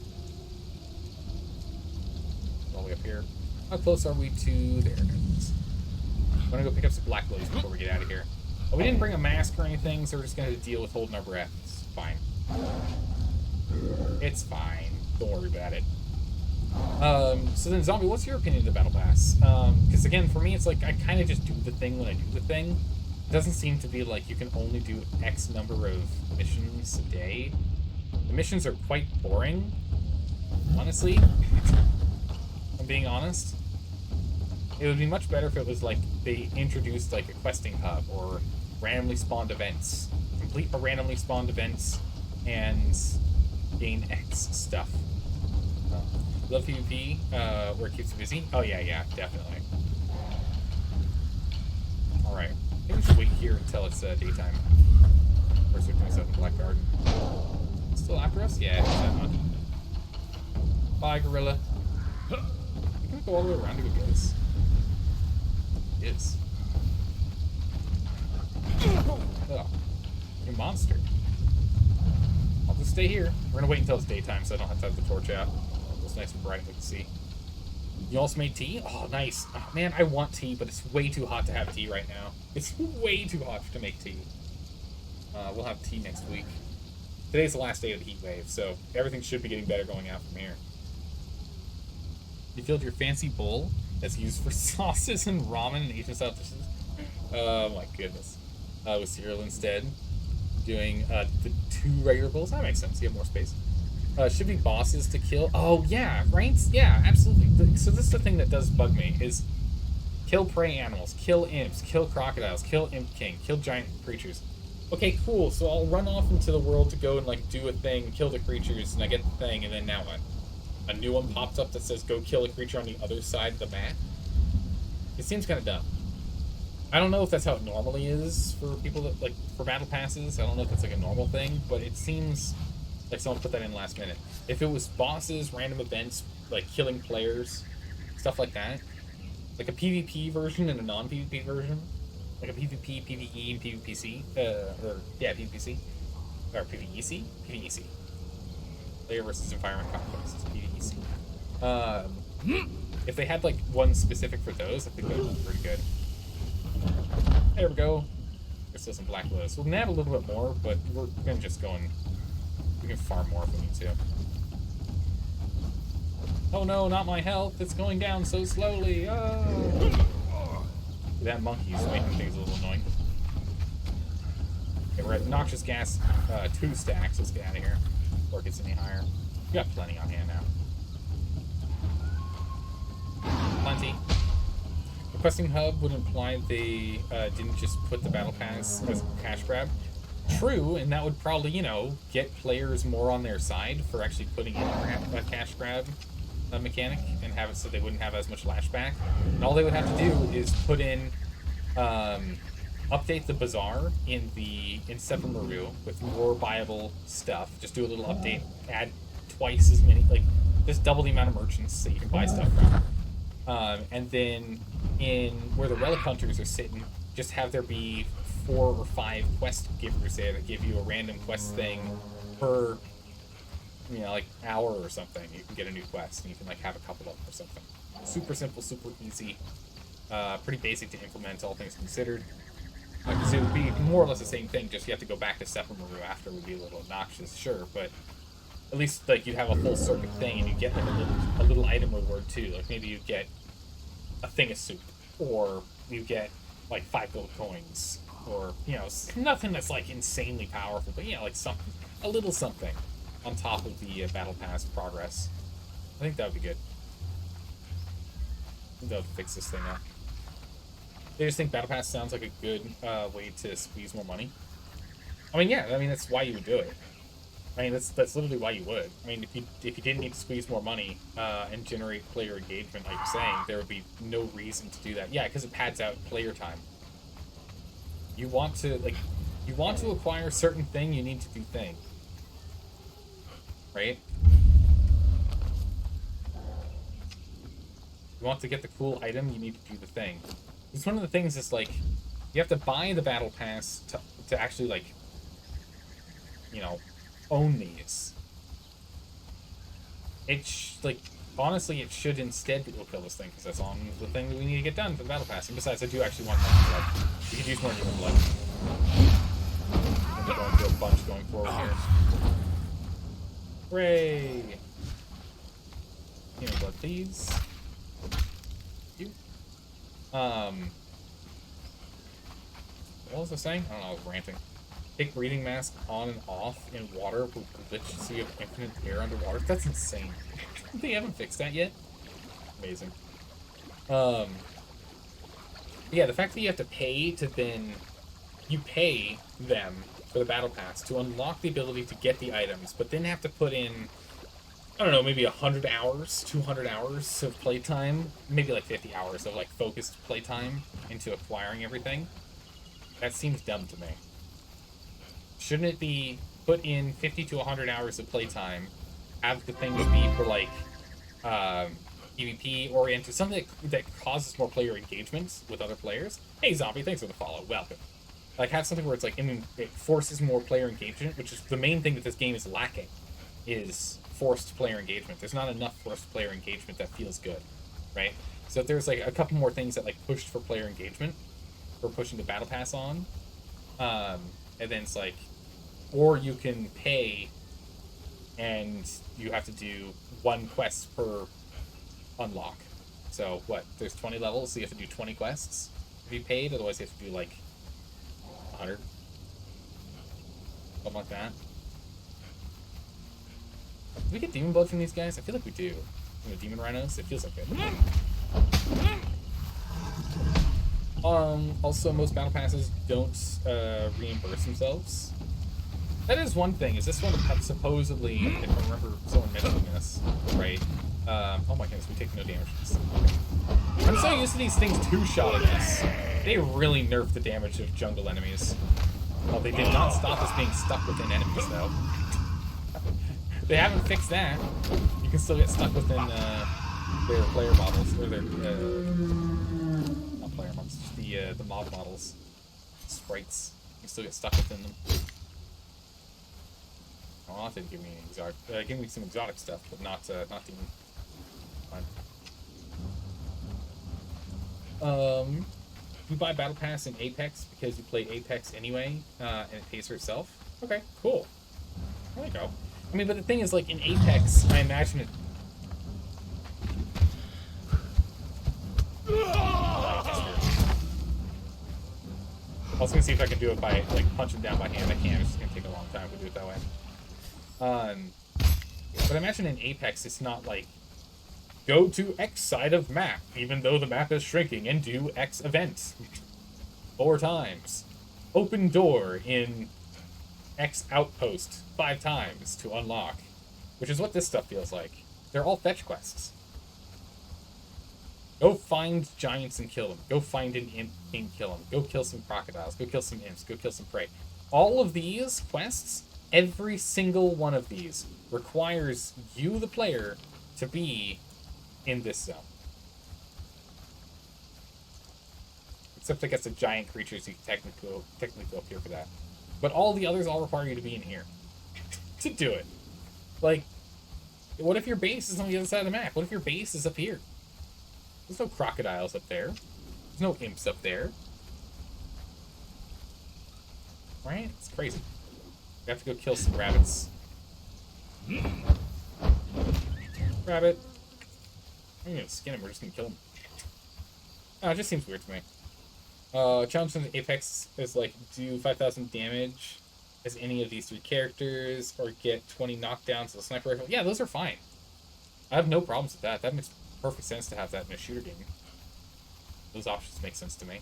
All the way up here. How close are we to there? I'm gonna go pick up some black lilies before we get out of here. Oh, we didn't bring a mask or anything, so we're just gonna deal with holding our breath. It's fine. It's fine. Don't worry about it. So then, Zombie, what's your opinion of the Battle Pass? Because again, for me, it's like I kind of just do the thing when I do the thing. It doesn't seem to be like you can only do X number of missions a day. The missions are quite boring, honestly. I'm being honest. It would be much better if it was like they introduced like a questing hub or randomly spawned events. Complete a randomly spawned events and gain X stuff. Love PvP, where it keeps you busy. Oh yeah, definitely. Alright. I think we should wait here until it's daytime. First we're doing stuff in Black Garden. Still after us? Yeah, it's that one. Bye, gorilla. You can go all the way around to get this. It is. Oh, you monster. I'll just stay here. We're gonna wait until it's daytime so I don't have to have the torch out. It's nice and bright, we can see. You also made tea? Oh, nice. Oh, man, I want tea, but it's way too hot to have tea right now. It's way too hot to make tea. We'll have tea next week. Today's the last day of the heat wave, so everything should be getting better going out from here. You filled your fancy bowl that's used for sauces and ramen and Asian style dishes? Oh my goodness. With cereal instead. Doing the 2 regular bowls? That makes sense. You have more space. Should be bosses to kill. Oh, yeah, right? Yeah, absolutely. So this is the thing that does bug me, is kill prey animals, kill imps, kill crocodiles, kill imp king, kill giant creatures. Okay, cool, so I'll run off into the world to go and, like, do a thing, kill the creatures, and I get the thing, and then now what? A new one pops up that says go kill a creature on the other side of the map? It seems kind of dumb. I don't know if that's how it normally is for people that, like, for battle passes. I don't know if that's, like, a normal thing, but it seems... like someone put that in last minute. If it was bosses, random events, like killing players, stuff like that, like a PvP version and a non-PvP version, like a PvP, PvE, and PvPC, PvPC, or PvEC? PvEC. Player versus environment conflicts, PvEC. If they had like one specific for those, I think that would be pretty good. There we go. There's still some black lilies. We're gonna have a little bit more, but we're gonna just go and we can farm more if we need to. Oh no, not my health. It's going down so slowly. Oh. That monkey's making things a little annoying. Okay, we're at Noxious Gas 2 stacks. Let's get out of here before it gets any higher. We got plenty on hand now. Plenty. Requesting hub would imply they didn't just put the battle pass as a cash grab. True, and that would probably, you know, get players more on their side for actually putting in a cash grab mechanic and have it so they wouldn't have as much lashback. And all they would have to do is put in update the bazaar in Seven Maru with more viable stuff. Just do a little update, add twice as many, like just double the amount of merchants that you can buy stuff from. And then in where the relic hunters are sitting, just have there be 4 or 5 quest givers there that give you a random quest thing per, you know, like hour or something. You can get a new quest and you can like have a couple of them or something. Super simple, super easy, pretty basic to implement, all things considered. Because it would be more or less the same thing, just you have to go back to Sephiroth after would be a little obnoxious, sure, but at least like you have a full circuit thing and you get like a little item reward too. Like maybe you get a thing of soup, or you get like 5 gold coins, or you know, nothing that's like insanely powerful, but yeah, like something, a little something on top of the battle pass progress. I think that would be good. I think that would fix this thing up. They just think battle pass sounds like a good way to squeeze more money. I mean, yeah, I mean that's why you would do it. I mean, that's literally why you would. I mean, if you didn't need to squeeze more money and generate player engagement, like you're saying, there would be no reason to do that. Yeah, because it pads out player time. You want to acquire a certain thing, you need to do thing, right? You want to get the cool item, you need to do the thing. It's one of the things is like you have to buy the battle pass to actually like, you know, own these. Like honestly, it should instead be, we'll kill this thing because that's on the thing that we need to get done for the battle pass. And besides, I do actually want more blood. We could use more human blood. I'm going to a bunch going forward here. Hooray! Human blood, please. What was I saying? I don't know, I was ranting. Take breathing mask on and off in water will glitch so you have infinite air underwater. That's insane. They haven't fixed that yet. Amazing. Yeah, the fact that you have to pay to then... You pay them for the battle pass to unlock the ability to get the items, but then have to put in, I don't know, maybe 100 hours, 200 hours of playtime, maybe like 50 hours of like focused playtime into acquiring everything. That seems dumb to me. Shouldn't it be put in 50 to 100 hours of playtime, have the thing to be for like PvP oriented, something that causes more player engagement with other players? Hey Zombie, thanks for the follow, welcome. Like have something where it's like it forces more player engagement, which is the main thing that this game is lacking, is forced player engagement. There's not enough forced player engagement that feels good, right? So if there's like a couple more things that like pushed for player engagement, or pushing the battle pass on, and then it's like, or you can pay and you have to do 1 quest per unlock. So what, there's 20 levels, so you have to do 20 quests if you paid, otherwise you have to do like 100, something like that. Do we get demon blood from these guys? I feel like we do. From the demon rhinos, it feels like it. Also, most battle passes don't reimburse themselves. That is one thing. Is this one supposedly, if I remember someone mentioning this, right? Oh my goodness, we take no damage from this. I'm so used to these things two-shotting us. They really nerfed the damage of jungle enemies. Well, they did not stop us being stuck within enemies, though. They haven't fixed that. You can still get stuck within their player models, or their not player models, just the mob models, sprites. You can still get stuck within them. Oh, that didn't give me any exotic. Give me some exotic stuff, but not demon. Fine. You buy Battle Pass in Apex because you play Apex anyway, and it pays for itself. Okay, cool. There you go. I mean, but the thing is, like, in Apex, I imagine it... I was gonna see if I can do it by, like, punch him down by hand. I can't. It's just gonna take a long time to do it that way. But I imagine in Apex, it's not like, go to X side of map, even though the map is shrinking, and do X event 4 times. Open door in X outpost 5 times to unlock, which is what this stuff feels like. They're all fetch quests. Go find giants and kill them. Go find an imp and kill them. Go kill some crocodiles. Go kill some imps. Go kill some prey. All of these quests, every single one of these, requires you, the player, to be in this zone. Except I guess the giant creatures, you can technically go up here for that. But all the others all require you to be in here to do it. Like, what if your base is on the other side of the map? What if your base is up here? There's no crocodiles up there. There's no imps up there. Right? It's crazy. We have to go kill some rabbits. Rabbit. I'm gonna skin him. We're just gonna kill him. Oh, it just seems weird to me. Challenge in Apex is like do 5,000 damage as any of these 3 characters, or get 20 knockdowns with a sniper rifle. Yeah, those are fine. I have no problems with that. That makes perfect sense to have that in a shooter game. Those options make sense to me.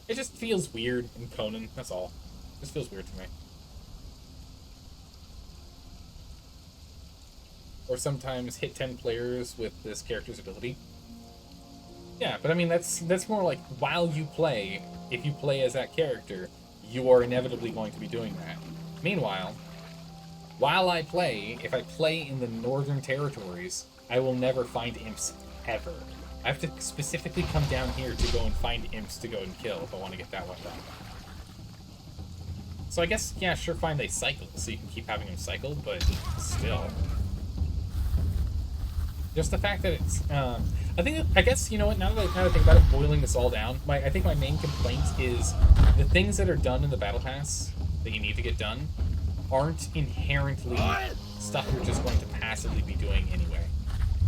It just feels weird in Conan, that's all. It just feels weird to me. Or sometimes hit 10 players with this character's ability. Yeah, but I mean, that's more like while you play, if you play as that character, you are inevitably going to be doing that. Meanwhile, while I play, if I play in the Northern Territories, I will never find imps ever. I have to specifically come down here to go and find imps to go and kill if I want to get that one done. So I guess, yeah, sure, fine, they cycle, so you can keep having them cycle, but still. Just the fact that it's, I guess, you know what, now that I think about it, boiling this all down, I think my main complaint is the things that are done in the Battle Pass that you need to get done aren't inherently stuff you're just going to passively be doing anyway.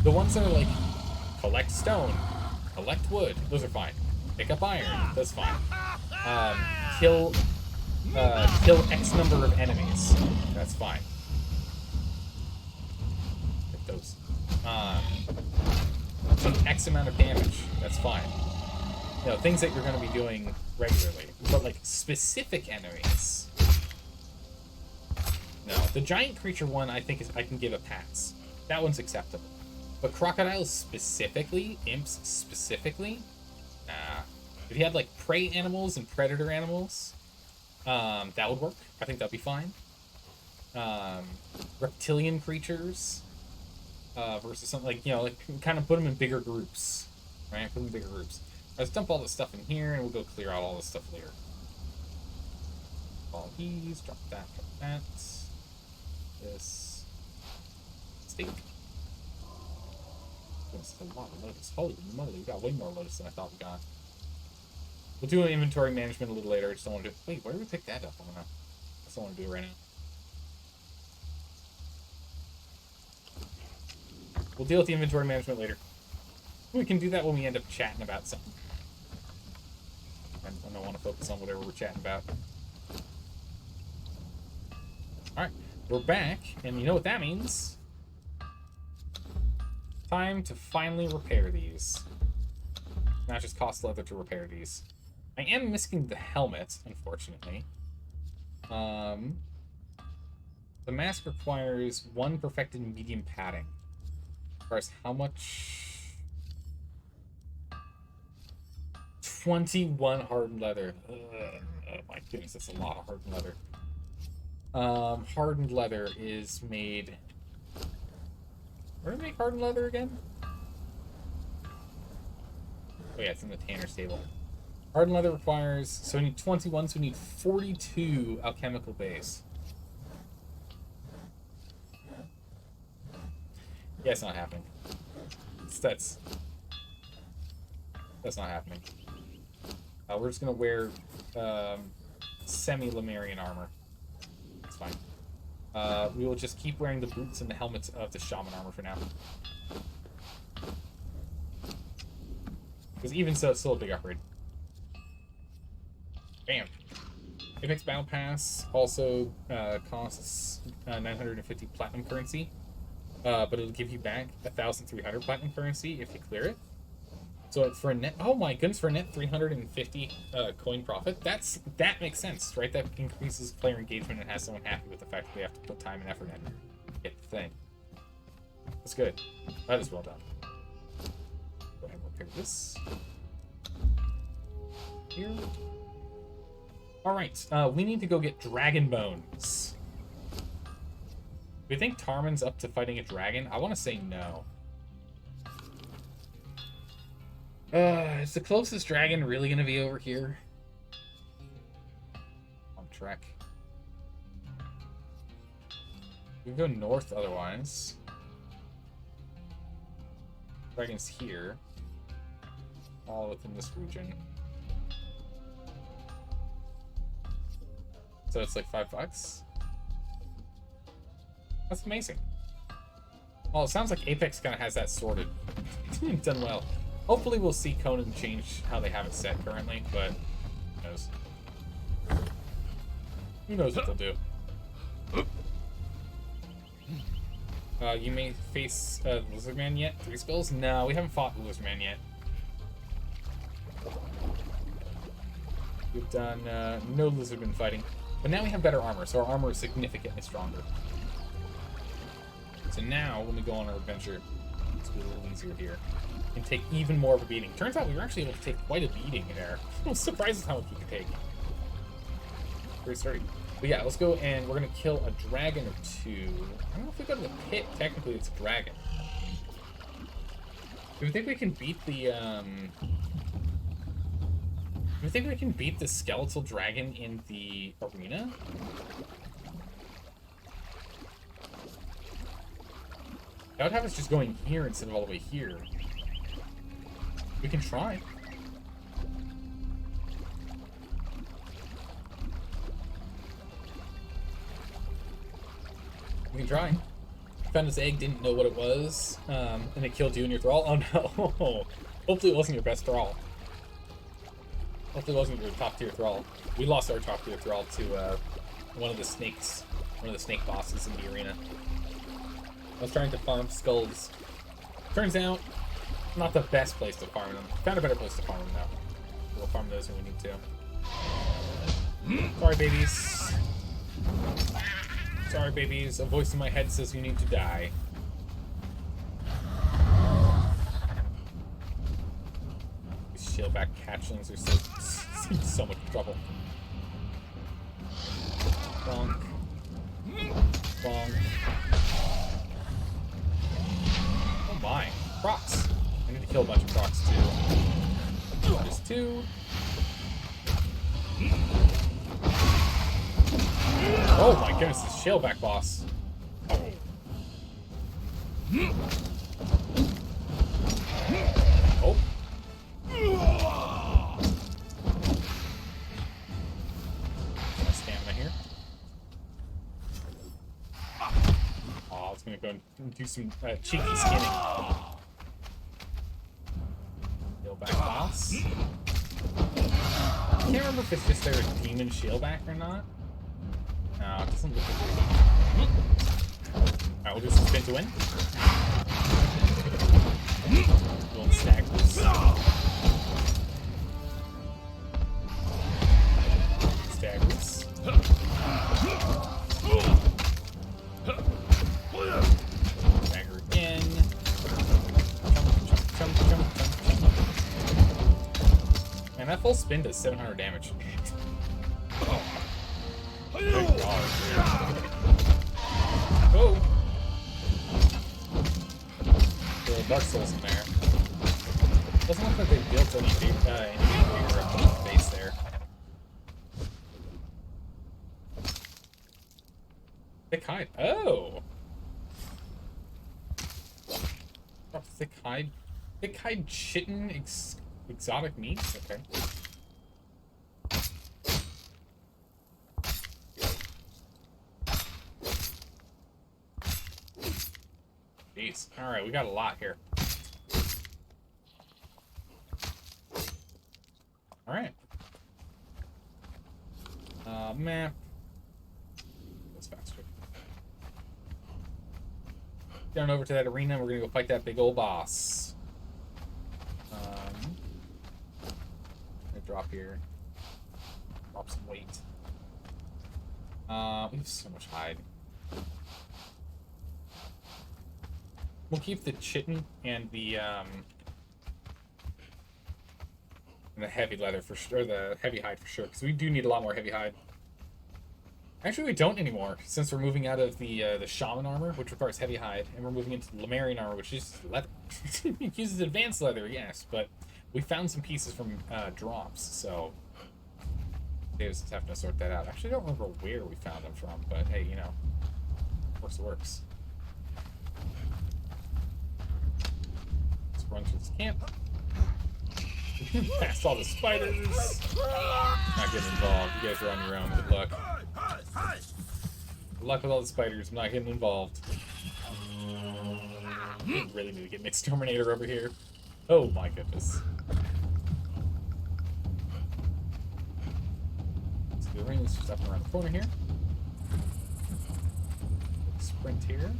The ones that are like, collect stone, collect wood, those are fine. Pick up iron, that's fine. Kill X number of enemies, that's fine. Pick those. Do X amount of damage, that's fine. You know, things that you're going to be doing regularly. But like specific enemies, no. The giant creature one I think I can give a pass. That one's acceptable. But crocodiles specifically, imps specifically, nah. If you had like prey animals and predator animals, that would work. I think that'd be fine. Reptilian creatures versus something like, you know, like kind of put them in bigger groups, right? Put them in bigger groups. Let's dump all this stuff in here and we'll go clear out all this stuff later. All these, drop that, this steak. This is a lot of lotus. Holy moly, we got way more lotus than I thought we got. We'll do an inventory management a little later. I just don't want to do. Wait, where did we pick that up? I don't know. I just don't want to do it right now. We'll deal with the inventory management later. We can do that when we end up chatting about something. I don't want to focus on whatever we're chatting about. Alright, we're back, and you know what that means. Time to finally repair these. Not just cost leather to repair these. I am missing the helmet, unfortunately. The mask requires 1 perfected medium padding. As far as how much? 21 hardened leather. Ugh. Oh my goodness, that's a lot of hardened leather. Hardened leather is made... Where do we make hardened leather again? Oh yeah, it's in the tanner's table. Hardened leather requires... So we need 21, so we need 42 alchemical base. Yeah, it's not happening. That's not happening. We're just gonna wear semi-Lemurian armor. It's fine. We will just keep wearing the boots and the helmets of the shaman armor for now. Because even so, it's still a big upgrade. Bam. Apex Battle Pass also costs 950 platinum currency. But it'll give you back 1,300 platinum currency if you clear it. So for a net, oh my goodness, for a net 350 coin profit, that makes sense, right? That increases player engagement and has someone happy with the fact that they have to put time and effort in to get the thing. That's good. That is well done. repair this. Here. Alright, we need to go get dragon bones. Do you think Tarman's up to fighting a dragon? I want to say no. Is the closest dragon really going to be over here? On trek. We can go north otherwise. Dragon's here. All within this region. So it's like $5. That's amazing. Well, it sounds like Apex kind of has that sorted. Done well. Hopefully we'll see Conan change how they have it set currently, but who knows? Who knows what they'll do? You may face Lizardman yet? 3 spells? No, we haven't fought Lizardman yet. We've done no Lizardman fighting. But now we have better armor, so our armor is significantly stronger. So now, when we go on our adventure, it's a little easier here. And take even more of a beating. Turns out we were actually able to take quite a beating there. I was surprised at how much we could take. Very sturdy. But yeah, let's go and we're going to kill a dragon or 2. I don't know if we go to the pit. Technically, it's a dragon. Do we think we can beat the, Do you think we can beat the skeletal dragon in the arena? That would have us just going here instead of all the way here. We can try. We can try. Found this egg, didn't know what it was, and it killed you in your thrall. Oh no! Hopefully it wasn't your best thrall. Hopefully it wasn't your top tier thrall. We lost our top tier thrall to one of the snakes, one of the snake bosses in the arena. I was trying to farm skulls. Turns out, not the best place to farm them. Found a better place to farm them now. We'll farm those when we need to. Sorry, babies. Sorry, babies. A voice in my head says you need to die. These shieldback catchlings are so much trouble. Bonk. Bonk. Oh my. Crocs. I need to kill a bunch of crocs too. Just 2. Oh my goodness, this shellback boss. Oh. Got stamina here. Oh, I was gonna go and do some cheeky skinning. Shellback boss. I can't remember if it's just their demon shellback or not. No, it doesn't look like it. Alright, we'll do some spin to win. Little staggers. Staggers. Stagger again. Jump. Man, that full spin does 700 damage. Good God. Oh! Little Dark Souls in there. Doesn't look like they built any bigger base there. Thick hide. Oh! Thick hide. Thick hide chitin exotic meat? Okay. Jeez. Alright, we got a lot here. Alright. Map. That's faster. Down over to that arena, we're gonna go fight that big old boss. Gonna drop here. Drop some weight. We have so much hide. We'll keep the chitin and the And the heavy leather for sure, or the heavy hide for sure, because we do need a lot more heavy hide. Actually, we don't anymore, since we're moving out of the shaman armor, which requires heavy hide, and we're moving into the Lemurian armor, which is leather. It uses advanced leather, yes, but we found some pieces from drops, so Dave's just having to sort that out. Actually, I don't remember where we found them from, but hey, you know, works. Let's run through this camp. Past all the spiders. Not getting involved. You guys are on your own. Good luck. Good luck with all the spiders. I'm not getting involved. We really need to get Mixterminator over here. Oh my goodness. So the ring is just up around the corner here. Sprint here.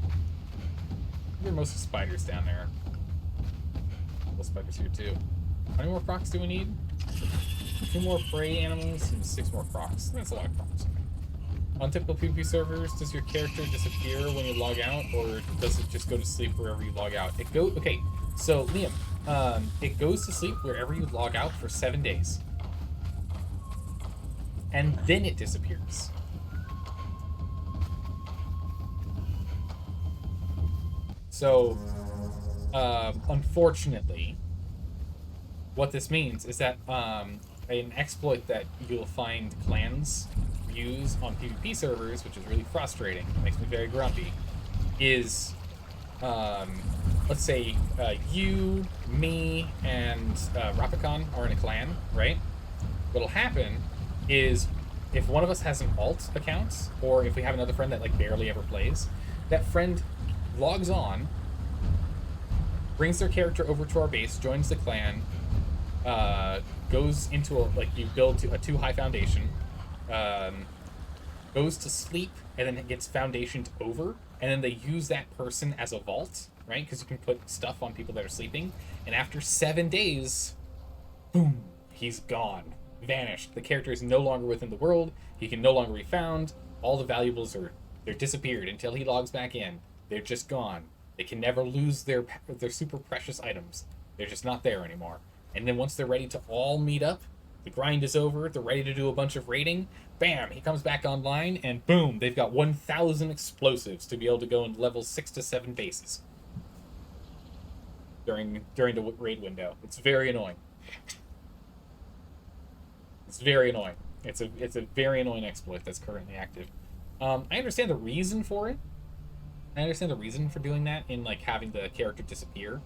There are mostly spiders down there. Little spiders here too. How many more crocs do we need? 2 more prey animals and 6 more crocs. That's a lot of crocs. Okay. On typical PvP servers, does your character disappear when you log out, or does it just go to sleep wherever you log out? Okay, so Liam, it goes to sleep wherever you log out for 7 days. And then it disappears. So, unfortunately, what this means is that an exploit that you'll find clans use on PvP servers, which is really frustrating, makes me very grumpy, is let's say you, me, and Rapicon are in a clan, right? What'll happen is if one of us has an alt account, or if we have another friend that like barely ever plays, that friend logs on, brings their character over to our base, joins the clan, goes into you build a 2 high foundation, goes to sleep, and then it gets foundationed over, and then they use that person as a vault, right? Because you can put stuff on people that are sleeping, and after 7 days, boom, he's gone, vanished. The character is no longer within the world. He can no longer be found. All the valuables they're disappeared until he logs back in. They're just gone. They can never lose their super precious items. They're just not there anymore. And then once they're ready to all meet up, the grind is over, they're ready to do a bunch of raiding, bam, he comes back online, and boom, they've got 1,000 explosives to be able to go in level 6 to 7 bases during the raid window. It's very annoying. It's very annoying. It's a very annoying exploit that's currently active. I understand the reason for it. I understand the reason for doing that in like having the character disappear.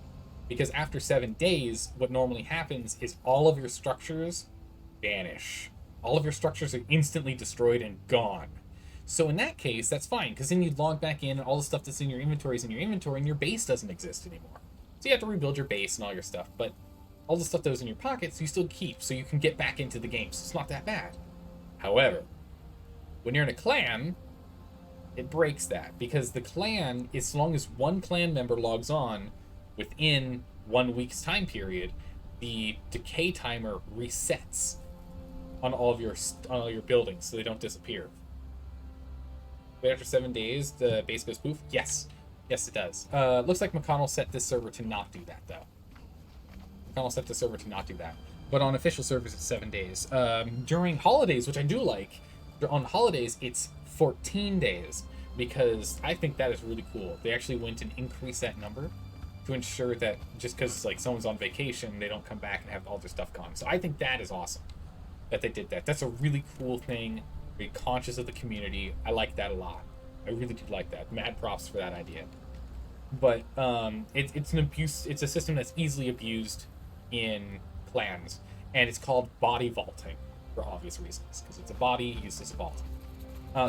Because after 7 days, what normally happens is all of your structures vanish. All of your structures are instantly destroyed and gone. So in that case, that's fine, because then you log back in and all the stuff that's in your inventory is in your inventory and your base doesn't exist anymore. So you have to rebuild your base and all your stuff, but all the stuff that was in your pockets you still keep, so you can get back into the game, so it's not that bad. However, when you're in a clan, it breaks that, because the clan, as long as one clan member logs on, within 1 week's time period, the decay timer resets on all your buildings, so they don't disappear. But after 7 days, the base goes poof? Yes. Yes, it does. Looks like McConnell set this server to not do that, though. McConnell set the server to not do that. But on official servers, it's 7 days. During holidays, which I do like, on holidays, it's 14 days, because I think that is really cool. They actually went and increased that number to ensure that just because like someone's on vacation, they don't come back and have all their stuff gone. So I think that is awesome that they did that. That's a really cool thing. Very conscious of the community. I like that a lot. I really do like that. Mad props for that idea. But it's an abuse. It's a system that's easily abused in clans, and it's called body vaulting for obvious reasons, because it's a body used as a vault.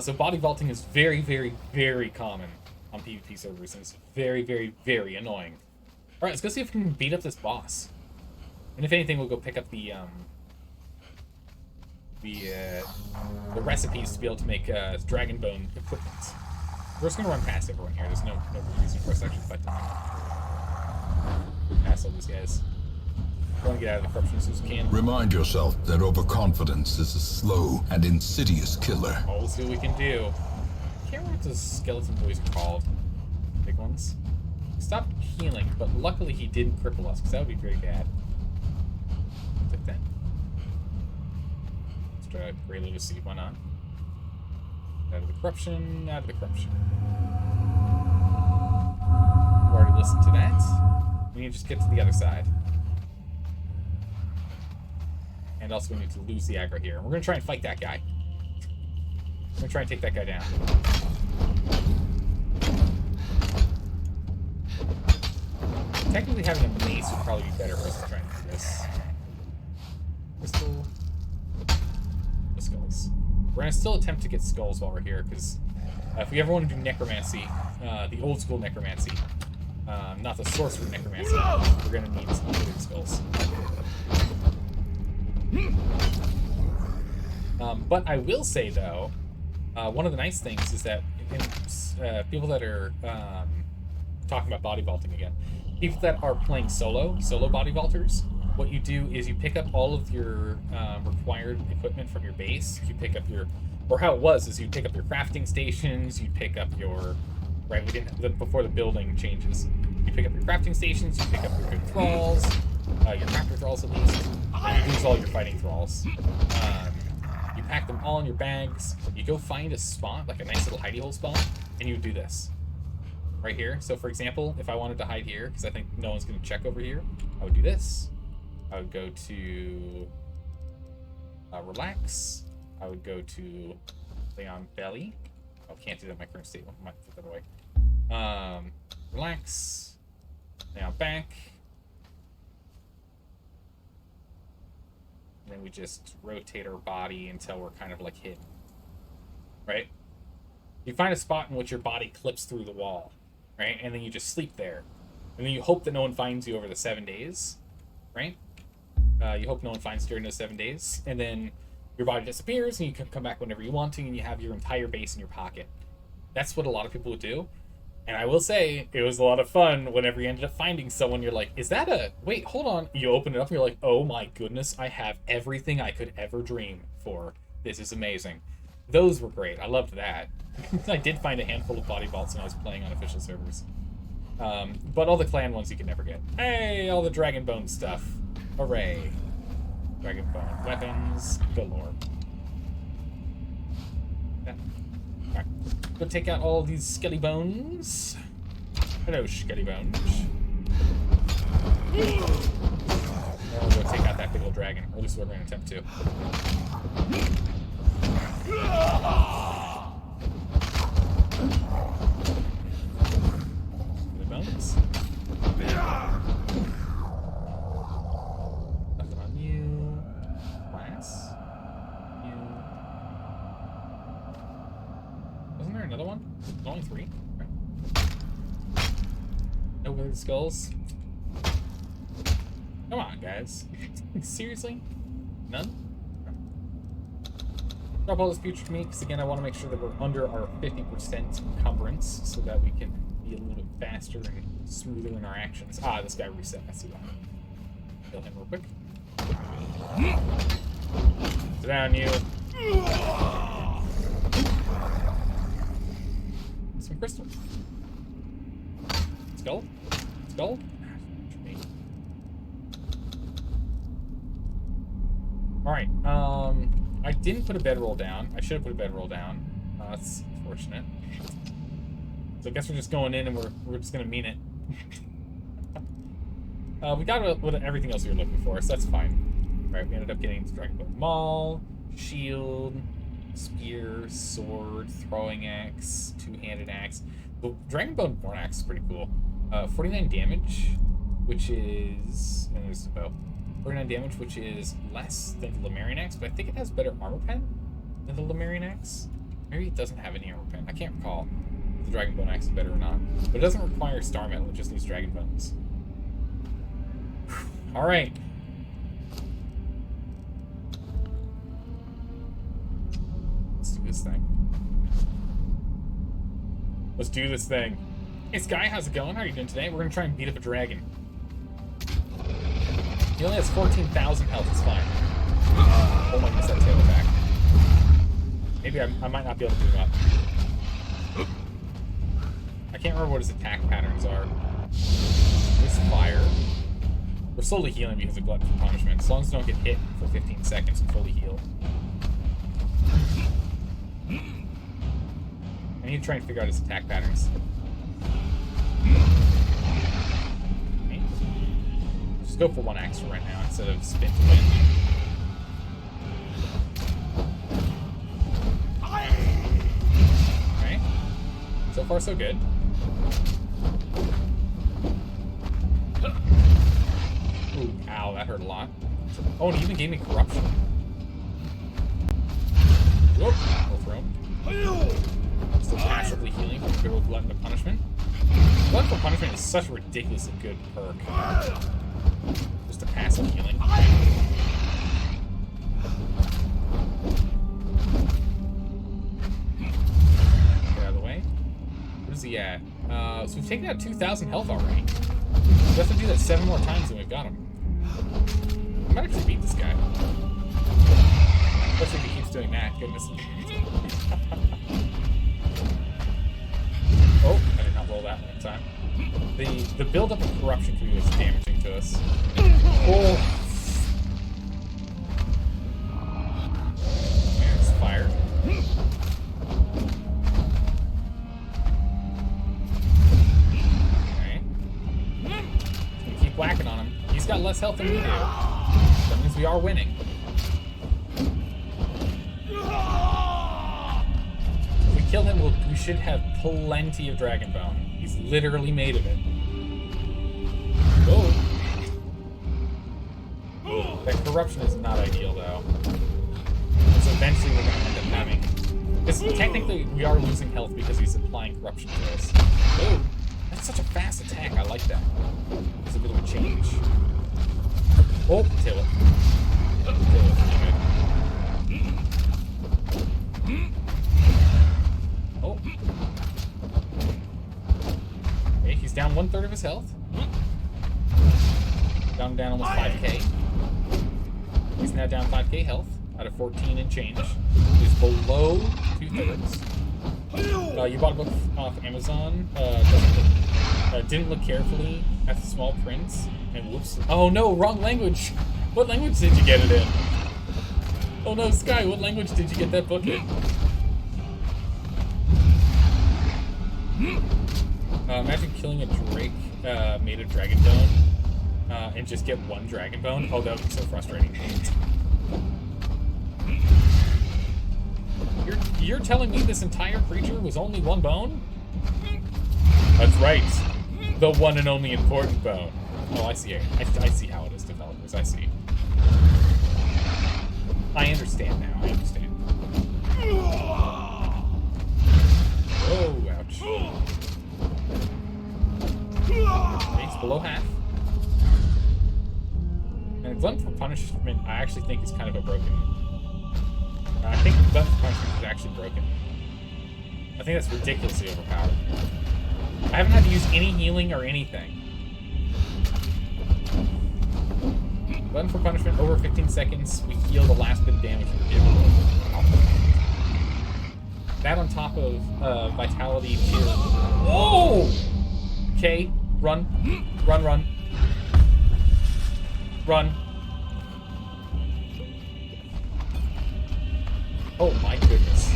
So body vaulting is very, very, very common on PvP servers, and it's very, very, very annoying. All right, let's go see if we can beat up this boss. And if anything, we'll go pick up the recipes to be able to make dragon bone equipment. We're just gonna run past everyone here. There's no reason for us to actually fight them. Past all these guys. We want to get out of the corruption as soon as we can.
Remind yourself that overconfidence is a slow and insidious killer.
Oh, we'll see what we can do. I can't remember what those skeleton boys are called. Big ones. Stopped healing, but luckily he didn't cripple us, because that would be very bad. Like that. Just prelude to see, why not? Out of the corruption, out of the corruption. We've already listened to that. We need to just get to the other side. And also we need to lose the aggro here. We're going to try and fight that guy. We're going to try and take that guy down. Technically having a mace would probably be better for us to try and do this. Crystal. The skulls. We're going to still attempt to get skulls while we're here, because if we ever want to do necromancy, the old school necromancy, not the sorcery necromancy, we're going to need some good skulls. But I will say, though, one of the nice things is that people that are talking about body vaulting again, people that are playing solo body vaulters, what you do is you pick up all of your required equipment from your base. You pick up your, or how it was is you pick up your crafting stations, you pick up your, right, we didn't, before the building changes, you pick up your crafting stations, you pick up your good thralls, your raptor thralls at least, and you lose all your fighting thralls. You pack them all in your bags, you go find a spot, like a nice little hidey hole spot, and you do this. Right here. So for example, if I wanted to hide here, because I think no one's going to check over here, I would do this. I would go to relax. I would go to lay on belly. Oh, can't do that in my current state. I might put that away. Relax. Lay on back. And then we just rotate our body until we're kind of like hidden. Right? You find a spot in which your body clips through the wall. Right? And then you just sleep there. And then you hope that no one finds you over the 7 days. Right? You hope no one finds you during those 7 days. And then your body disappears and you can come back whenever you want to and you have your entire base in your pocket. That's what a lot of people would do. And I will say, it was a lot of fun whenever you ended up finding someone. You're like, is that a... Wait, hold on. You open it up and you're like, oh my goodness, I have everything I could ever dream for. This is amazing. Those were great. I loved that. I did find a handful of body vaults when I was playing on official servers. But all the clan ones you can never get. Hey, all the dragon bone stuff. Hooray. Dragon bone weapons galore. Yeah. Alright. Go take out all these skelly bones. Hello, skelly bones. Now we'll go take out that big old dragon. Or at least we're going to attempt to. The bones. Nothing on you. Glass. You. Wasn't there another one? There's only 3. Okay. No withered skulls. Come on, guys. Seriously? None? Drop all this future to me, because again, I want to make sure that we're under our 50% encumbrance, so that we can be a little bit faster and smoother in our actions. Ah, this guy reset. I see that. Kill him real quick. Sit down, you. Some crystal. Skull? Skull? Alright, I didn't put a bedroll down. I should have put a bedroll down. That's unfortunate. So I guess we're just going in and we're just gonna mean it. We got everything else we were looking for, so that's fine. Right, we ended up getting Dragon Bone Maul, Shield, Spear, Sword, Throwing Axe, Two-Handed Axe. The Dragon Bone Born Axe is pretty cool. 49 damage, which is... And there's a bow. 49 damage, which is less than the Lemurian Axe, but I think it has better armor pen than the Lemurian Axe. Maybe it doesn't have any armor pen. I can't recall if the Dragon Bone Axe is better or not. But it doesn't require Star Metal, it just needs Dragon Bones. Alright. Let's do this thing. Let's do this thing. Hey Sky, how's it going? How are you doing today? We're gonna try and beat up a dragon. He only has 14,000 health, it's fine. Oh my goodness, that tail attack. Maybe I might not be able to do that. I can't remember what his attack patterns are. There's fire. We're slowly healing because of Glutton for Punishment. As long as we don't get hit for 15 seconds, we fully heal. I need to try and figure out his attack patterns. Okay. Just go for one axe for right now instead of spin to win. Okay. So far, so good. Ooh, ow, that hurt a lot. Oh, and he even gave me corruption. Whoop, no throw. Still passively healing from good old Glutton to Punishment. Glutton for Punishment is such a ridiculously good perk. Just a passive healing. Get out of the way. Where's he at? So we've taken out 2,000 health already. We have to do that 7 more times and we've got him. I might actually beat this guy. Especially if he keeps doing that. Goodness. Oh, I did not roll that one time. The build-up of corruption can be what's damaging to us. Oh! Man, it's fired. Okay. Just gonna keep whacking on him. He's got less health than we do. That means we are winning. If we kill him, we should have plenty of Dragon Bone. He's literally made of it. Oh. That corruption is not ideal, though. So eventually we're going to end up having... Because technically we are losing health because he's applying corruption to us. Oh, that's such a fast attack. I like that. It's a bit of a change. Oh, tail it. Tail it. Oh. Okay, he's down 1/3 of his health. Down almost 5k. He's now down 5k health out of 14 and change. He's below 2/3. You bought a book off Amazon. Didn't look carefully at the small print, and whoops. Oh no, wrong language. What language did you get it in? Oh no, Sky, what language did you get that book in? Imagine killing a Drake made of Dragon Bone and just get 1 Dragon Bone. Oh, that would be so frustrating. You're telling me this entire creature was only 1 bone? That's right. The one and only important bone. Oh, I see. I see how it is, developers. I see. I understand now. I understand. Oh, ouch. It's below half. And Glutton for Punishment, I actually think is kind of a broken... I think Glutton for Punishment is actually broken. I think that's ridiculously overpowered. I haven't had to use any healing or anything. Glutton for Punishment, over 15 seconds, we heal the last bit of damage we give. That on top of Vitality tier. Whoa! Okay, run. Run, run. Run. Oh my goodness.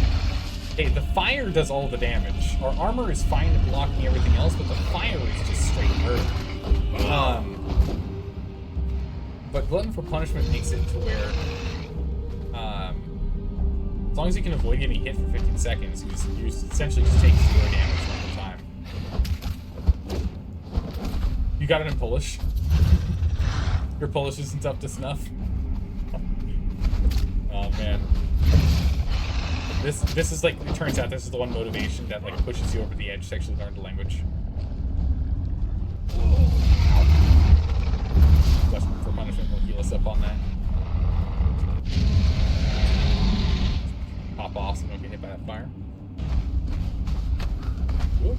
Okay, the fire does all the damage. Our armor is fine at blocking everything else, but the fire is just straight murder. But Glutton for Punishment makes it to where, as long as you can avoid getting hit for 15 seconds, you essentially just take 0 damage the whole time. You got it in Polish? Your Polish isn't up to snuff? Oh man. This is like, it turns out this is the one motivation that like pushes you over the edge to actually learn the language. Glutton for Punishment will heal us up on that. Pop off so we don't get hit by that fire. Whoop.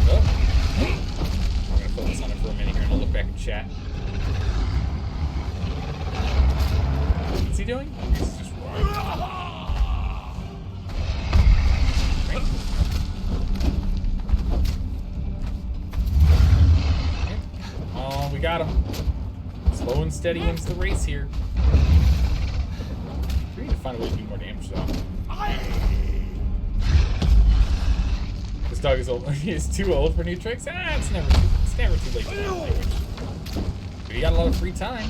Oh. I'm gonna focus on it for a minute here and I'll look back in chat. What's he doing? He's just roaring. Right. Oh, we got him. Slow and steady wins the race here. We need to find a way to do more damage, though. This dog is old. He is too old for new tricks. Ah, it's never too late to learn language. But you got a lot of free time.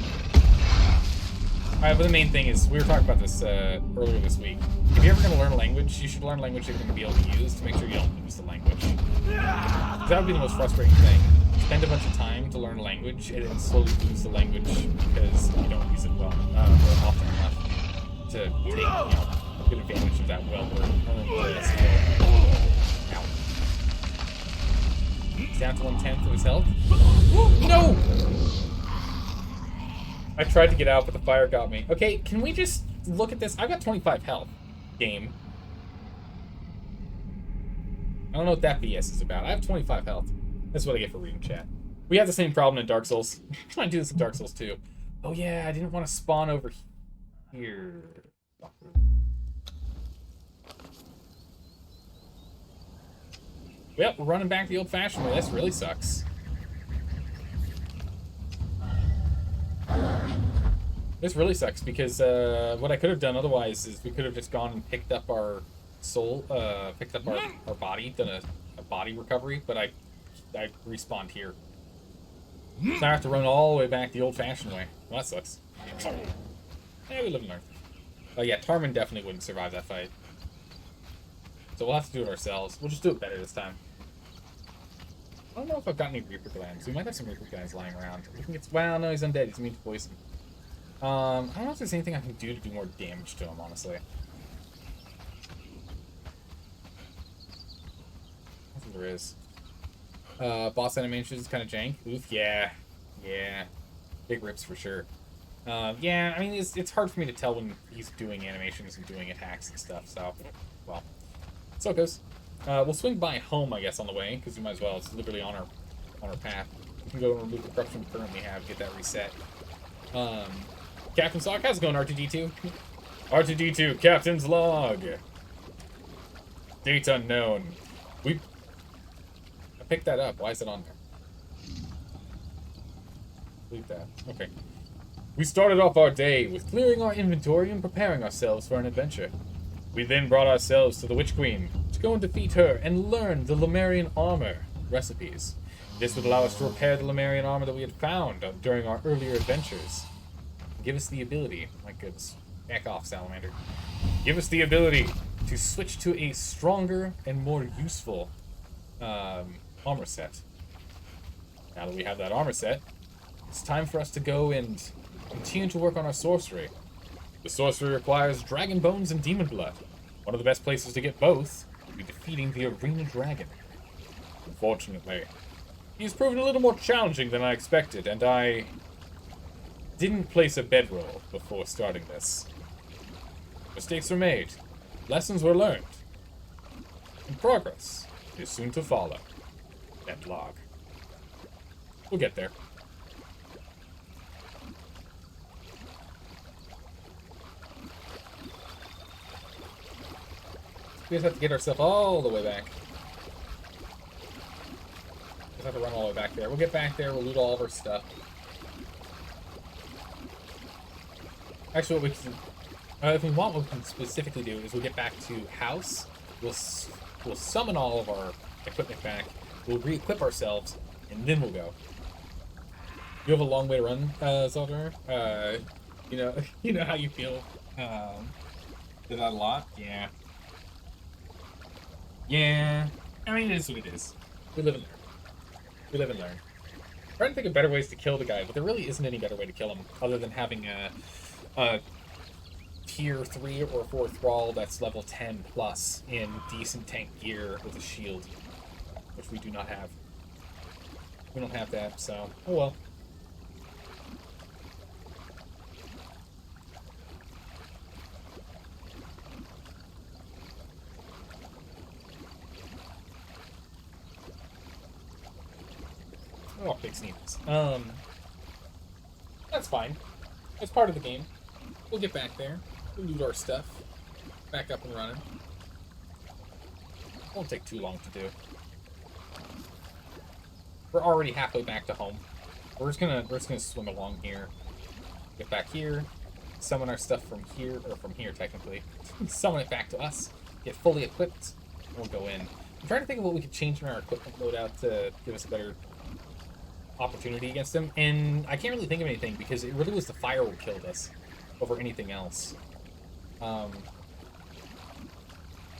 Alright, but the main thing is, we were talking about this earlier this week. If you're ever going to learn a language, you should learn language you're going to be able to use to make sure you don't lose the language. That would be the most frustrating thing. Spend a bunch of time to learn a language, and then slowly lose the language because you don't use it well, or often enough to take, good advantage of that well-earned skill. Ow. He's down to 1/10 of his health. No! I tried to get out, but the fire got me. Okay, can we just look at this? I've got 25 health. Game. I don't know what that BS is about. I have 25 health. That's what I get for reading chat. We have the same problem in Dark Souls. I'm trying to do this in Dark Souls too. Oh yeah, I didn't want to spawn over here. Yep, we're running back the old-fashioned way. This really sucks. This really sucks because what I could have done otherwise is we could have just gone and picked up our soul, picked up our body, done a body recovery, but I respawned here. So I have to run all the way back the old-fashioned way. Well, that sucks. Yeah, we live and learn. Oh yeah, Tarman definitely wouldn't survive that fight. So we'll have to do it ourselves. We'll just do it better this time. I don't know if I've got any Reaper Glands. We might have some Reaper Glands lying around. We can get, well, no, he's undead. He's immune to poison. I don't know if there's anything I can do to do more damage to him, honestly. I think there is. Boss animation is kind of jank. Oof, yeah. Yeah. Big rips for sure. Yeah, I mean, it's hard for me to tell when he's doing animations and doing attacks and stuff, so, well. So it goes. We'll swing by home, I guess, on the way, because we might as well. It's literally on our path. We can go and remove the corruption we currently have, get that reset. Captain's log, how's it going, R2D2? R2D2, Captain's log. Date unknown. I picked that up. Why is it on there? Delete that. Okay. We started off our day with clearing our inventory and preparing ourselves for an adventure. We then brought ourselves to the Witch Queen to go and defeat her and learn the Lemurian armor recipes. This would allow us to repair the Lemurian armor that we had found during our earlier adventures. Give us the ability, my goodness, back off, Salamander. Give us the ability to switch to a stronger and more useful armor set. Now that we have that armor set, it's time for us to go and continue to work on our sorcery. The sorcery requires dragon bones and demon blood. One of the best places to get both would be defeating the arena dragon. Unfortunately, he's proven a little more challenging than I expected, and I didn't place a bedroll before starting this. Mistakes were made. Lessons were learned. And progress is soon to follow. That log. We'll get there. We just have to get ourselves all the way back. Just have to run all the way back there. We'll get back there, we'll loot all of our stuff. Actually, what we can, if we want, what we can specifically do is we'll get back to house, we'll summon all of our equipment back, we'll re-equip ourselves, and then we'll go. You have a long way to run, Zaldar. You know how you feel. Did that a lot? Yeah. Yeah. I mean, it is what it is. We live and learn. We live and learn. I'm trying to think of better ways to kill the guy, but there really isn't any better way to kill him other than having a tier 3 or 4 thrall that's level 10 plus in decent tank gear with a shield, which we do not have. We don't have that, so oh well. Oh, big sneezes. That's fine. That's part of the game. We'll get back there. We'll loot our stuff. Back up and running. Won't take too long to do. We're already halfway back to home. We're just gonna swim along here. Get back here. summon our stuff from here, or from here technically. Summon it back to us. Get fully equipped. We'll go in. I'm trying to think of what we could change in our equipment loadout to give us a better opportunity against him, and I can't really think of anything because it really was the fire that killed us over anything else. I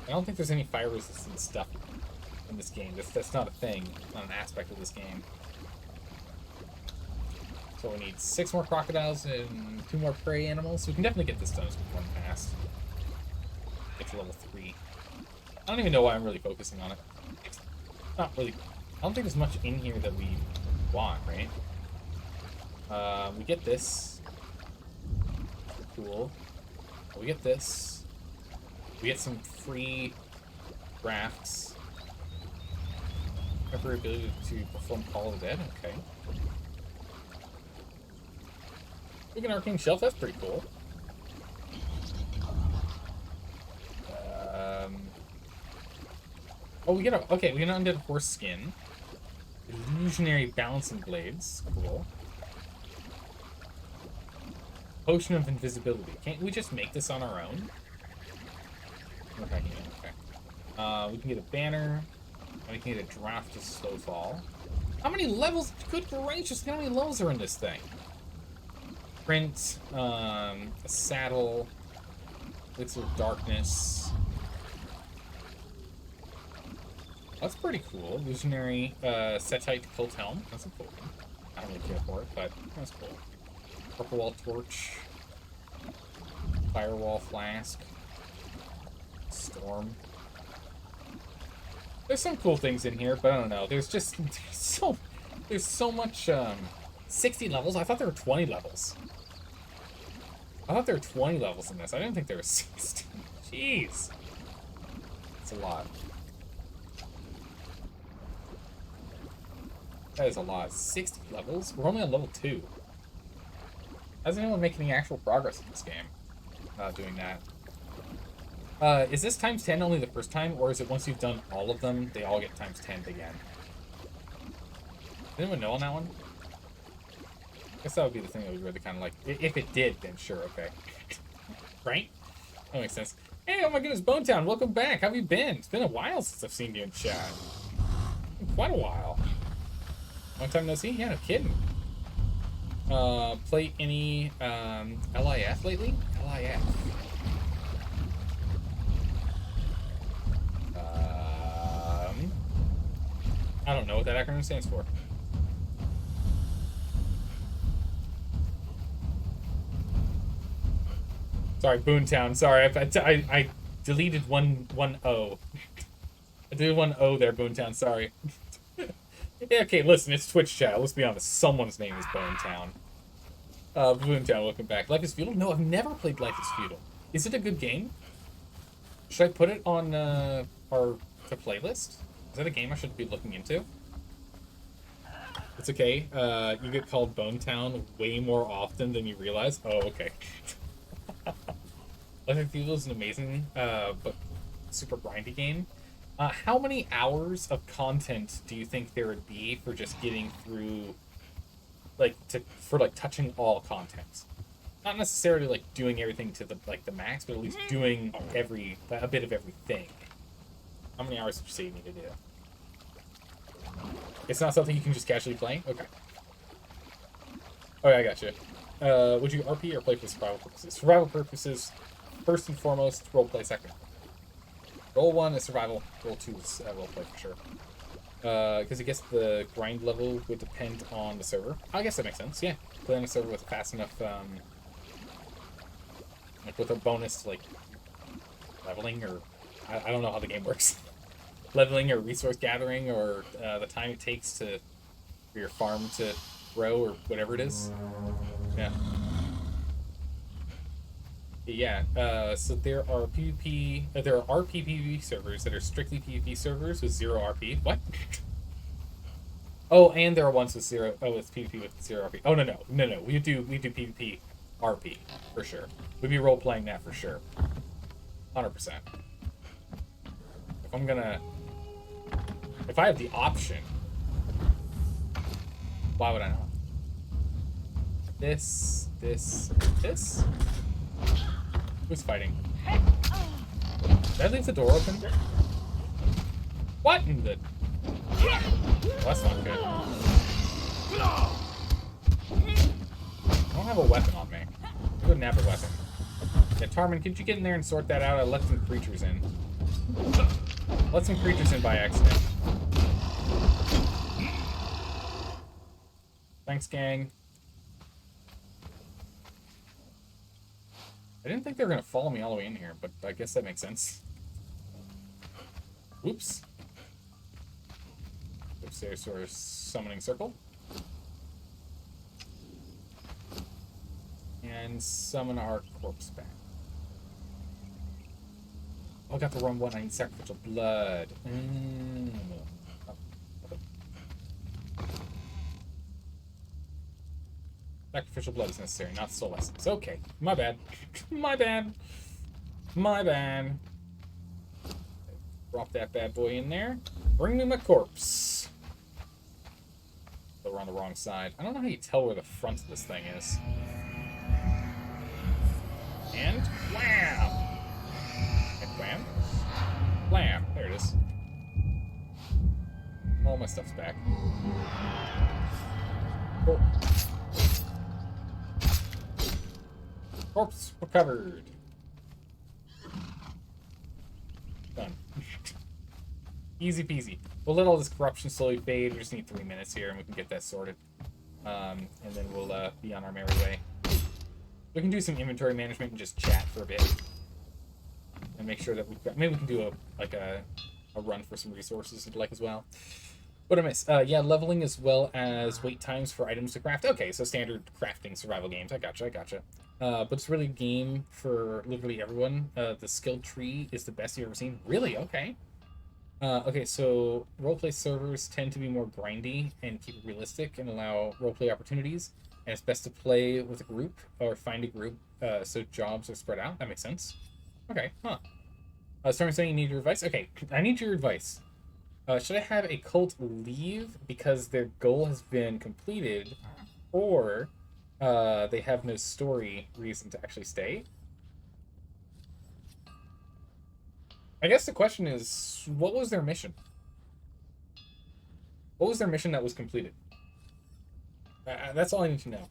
don't think there's any fire resistant stuff in this game. That's not a thing, not an aspect of this game. So we need 6 more crocodiles and 2 more prey animals. We can definitely get this done as we run past. Get to level 3. I don't even know why I'm really focusing on it. Not really. I don't think there's much in here that we want, right? We get this. Cool. We get this. We get some free rafts. Temporary ability to perform Call of the Dead. Okay. We get an arcane shelf. That's pretty cool. Oh, we get a... Okay, we get an undead horse skin. Illusionary balancing blades. Cool. Potion of invisibility. Can't we just make this on our own? Okay, okay. We can get a banner. And we can get a draft of slow fall. How many levels? Good gracious, how many levels are in this thing? Print, a saddle, elixir of darkness. That's pretty cool. Illusionary Setite Cult Helm. That's a cool one. I don't really care for it, but that's cool. Purple Wall Torch. Firewall Flask. Storm. There's some cool things in here, but I don't know. There's so much 60 levels. I thought there were 20 levels. I thought there were 20 levels in this. I didn't think there were 60. Jeez. That's a lot. That is a lot. 60 levels? We're only on level 2. How does anyone make any actual progress in this game? Doing that. Is this times 10 only the first time, or is it once you've done all of them, they all get times 10 again? Does anyone know on that one? I guess that would be the thing that would really kind of like... If it did, then sure, okay. Right? That makes sense. Hey, oh my goodness, Bonetown, welcome back. How have you been? It's been a while since I've seen you in chat. Quite a while. Long time no see? Yeah, no kidding. Play any LIF lately? LIF. I don't know what that acronym stands for. Sorry, Boontown. Sorry, I deleted one O. I deleted one O there, Boontown. Sorry. Yeah, okay, listen, it's Twitch chat. Let's be honest. Someone's name is Bonetown. Boontown, welcome back. Life is Feudal? No, I've never played Life is Feudal. Is it a good game? Should I put it on our playlist? Is that a game I should be looking into? It's okay. You get called Bonetown way more often than you realize. Oh, okay. Life is Feudal is an amazing, but super grindy game. How many hours of content do you think there would be for just getting through, for touching all content? Not necessarily like doing everything to the max, but at least doing a bit of everything. How many hours would you say you need to do? It's not something you can just casually play? Okay. Okay, I got you. Would you RP or play for survival purposes? Survival purposes, first and foremost, roleplay second. Roll 1 is survival, roll 2 is roleplay for sure. Because I guess the grind level would depend on the server. I guess that makes sense, yeah. Play on a server with fast enough, with a bonus to, leveling, or... I don't know how the game works. Leveling or resource gathering, or the time it takes for your farm to grow, or whatever it is. Yeah. Yeah, so there are RP PvP servers that are strictly PvP servers with 0 RP. What? Oh, and there are ones with with PvP with 0 RP. Oh, no. We do PvP RP, for sure. We'd be role-playing that for sure. 100%. If I have the option, why would I not? This. Who's fighting? Did I leave the door open? What in the... Well, that's not good. I don't have a weapon on me. I couldn't have a weapon. Yeah, Tarman, could you get in there and sort that out? I let some creatures in. Let some creatures in by accident. Thanks, gang. I didn't think they were going to follow me all the way in here, but I guess that makes sense. Oops. Oops, there's sort of summoning circle. And summon our corpse back. Oh, I got the wrong one. I need sacrificial blood. Sacrificial blood is necessary, not soul essence. Okay, my bad. My bad. My bad. Drop that bad boy in there. Bring me my corpse. So we're on the wrong side. I don't know how you tell where the front of this thing is. And wham! And wham. Blam. There it is. All my stuff's back. Cool. Corpse recovered. Done. Easy peasy. We'll let all this corruption slowly fade. We just need 3 minutes here and we can get that sorted. And then we'll be on our merry way. We can do some inventory management and just chat for a bit. And make sure that we've got... Maybe we can do a run for some resources if you'd like as well. What I miss? Yeah, leveling as well as wait times for items to craft. Okay, so standard crafting survival games. I gotcha. But it's really a game for literally everyone. The skill tree is the best you've ever seen. Really? Okay. Okay, so roleplay servers tend to be more grindy and keep it realistic and allow roleplay opportunities. And it's best to play with a group or find a group so jobs are spread out. That makes sense. Okay, huh. Storm saying you need your advice? Okay, I need your advice. Should I have a cult leave because their goal has been completed, or they have no story reason to actually stay? I guess the question is, what was their mission? What was their mission that was completed? That's all I need to know.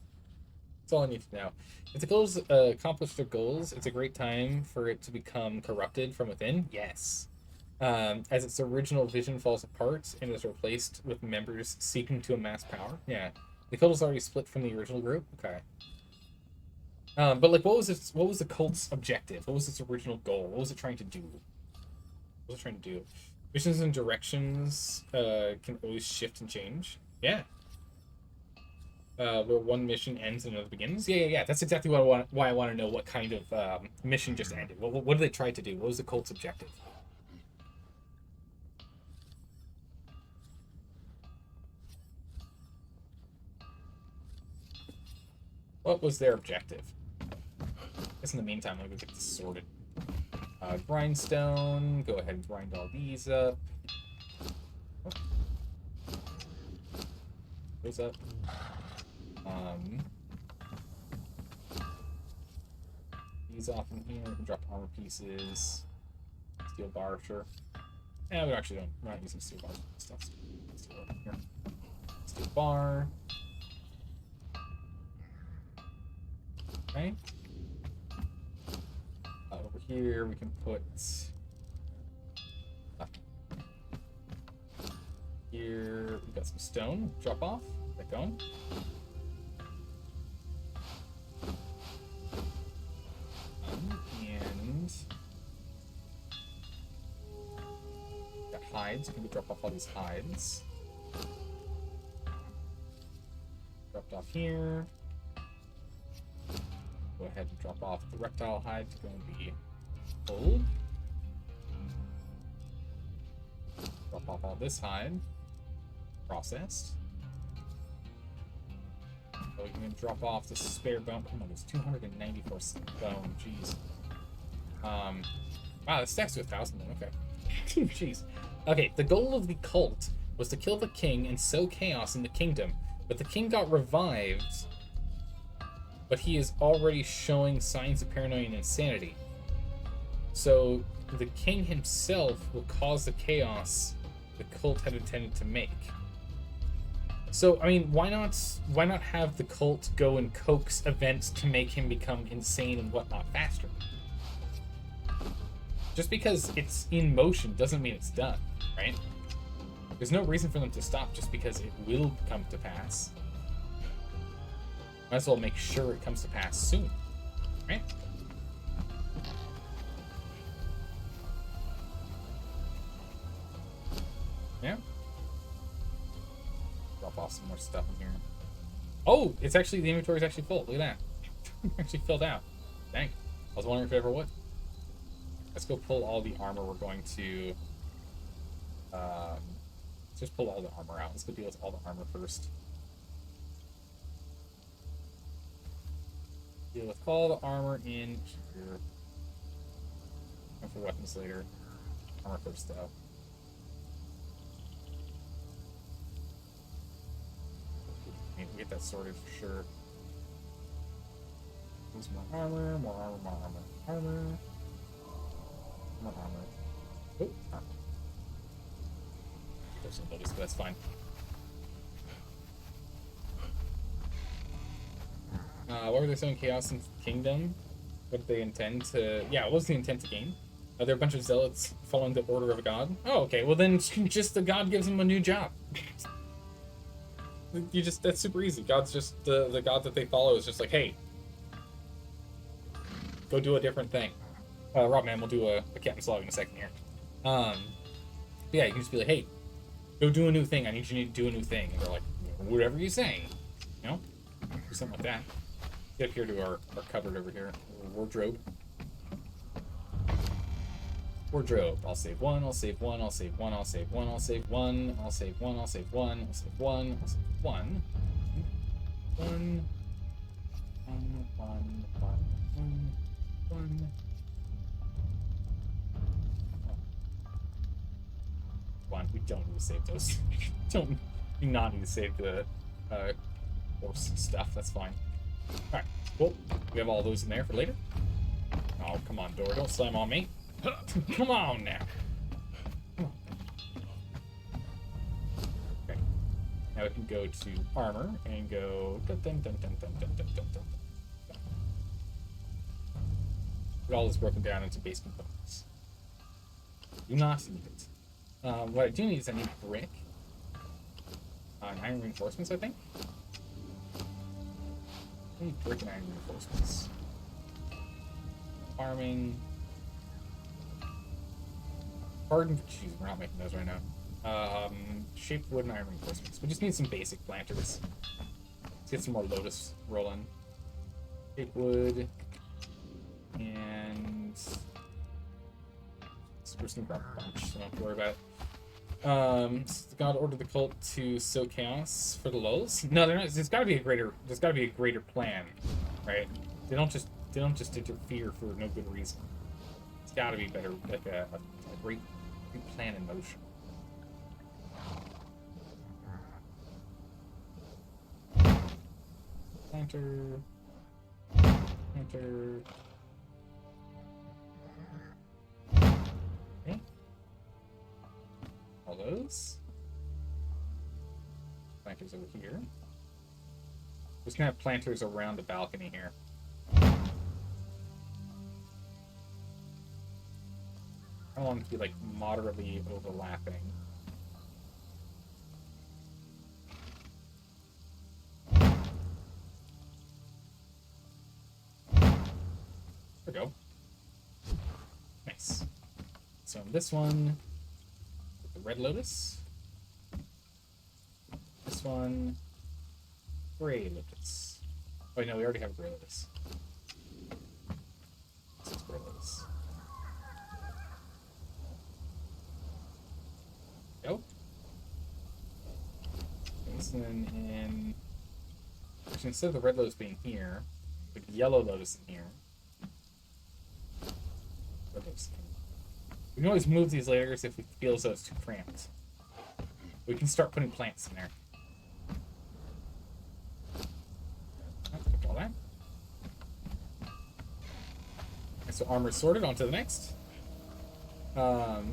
That's all I need to know. If the goals accomplish their goals, it's a great time for it to become corrupted from within. Yes. As its original vision falls apart and is replaced with members seeking to amass power. Yeah. The cult is already split from the original group. Okay. But like, what was the cult's objective? What was its original goal? What was it trying to do? What was it trying to do? Missions and directions can always shift and change. Yeah. Where one mission ends and another begins. Yeah. That's exactly what why I want to know what kind of mission just ended. What did they try to do? What was the cult's objective? What was their objective? I guess in the meantime, let me get this sorted. Grindstone. Go ahead and grind all these up. Oh. Those up. These off in here. We can drop armor pieces. Steel bar, sure. Yeah, we actually don't. We're not using steel bars. Stuff. Steel over here. Steel bar. Okay. Over here we can put here we got some stone. Drop off. Get going. And got hides. Can we drop off all these hides? Dropped off here. Go ahead and drop off the reptile hide to go and be gold. Drop off all this hide. Processed. So we can drop off the spare bone. Come on, there's 294 bone. Jeez. Wow, that stacks to 1,000 then. Okay. Jeez. Okay, the goal of the cult was to kill the king and sow chaos in the kingdom, but the king got revived. but he is already showing signs of paranoia and insanity. So the king himself will cause the chaos the cult had intended to make. So, I mean, why not have the cult go and coax events to make him become insane and whatnot faster? Just because it's in motion doesn't mean it's done, right? There's no reason for them to stop just because it will come to pass. Might as well make sure it comes to pass soon, right? Yeah. Drop off some more stuff in here. Oh, it's actually, the inventory is actually full. Look at that. Actually filled out. Dang. I was wondering if it ever would. Let's go pull all the armor. We're going to let's just pull all the armor out. Let's go deal with all the armor first. Deal with all the armor in here. Go for weapons later. Armor first, though. We get that sorted for sure. There's more armor, more armor, more armor, armor. More armor. Oh, armor. There's some notice, but that's fine. What were they saying? Chaos and Kingdom? What did they intend to... Yeah, what was the intent to gain? Are there a bunch of zealots following the order of a god? Oh, okay. Well, then just the god gives him a new job. That's super easy. God's just... The god that they follow is just like, hey, go do a different thing. Rob, man, we'll do a Captain Slog in a second here. Yeah, you can just be like, hey, go do a new thing. I need you to do a new thing. And they're like, whatever you're saying. You know? Do something like that. Get up here to our cupboard over here. Wardrobe. Wardrobe. I'll save one, I'll save one, I'll save one, I'll save one, I'll save one, I'll save one, I'll save one, I'll save one, I'll save one. One. We don't need to save those. Do not need to save the horse stuff. That's fine. Alright, cool. We have all those in there for later. Oh, come on, door. Don't slam on me. Come on now. Come on. Okay. Now we can go to armor and go... Get all this broken down into base components. Do not need it. What I do need is I need brick. And iron reinforcements, I think. I need brick and iron reinforcements. Farming. Pardon for cheese, we're not making those right now. Shaped wood and iron reinforcements. We just need some basic planters. Let's get some more lotus rolling. Shaped wood. And... we're just gonna grab a bunch, so don't have to worry about it. The god ordered the cult to sow chaos for the lulz. No, they're not. There's got to be a greater plan, right? They don't just interfere for no good reason. It's got to be better, like a great plan in motion. Planter. Okay. All those. Planters over here. We're just gonna have planters around the balcony here. I want them to be like moderately overlapping. There we go. Nice. So on this one, the red lotus. This one, gray lotus. Oh wait, no, we already have gray lotus. This is gray lotus. Go. This then in. Actually, instead of the red lotus being here, put yellow lotus in here. Red lotus in here. We can always move these layers if we feel as though it's too cramped. We can start putting plants in there. Pick all that. So armor sorted, on to the next. We'll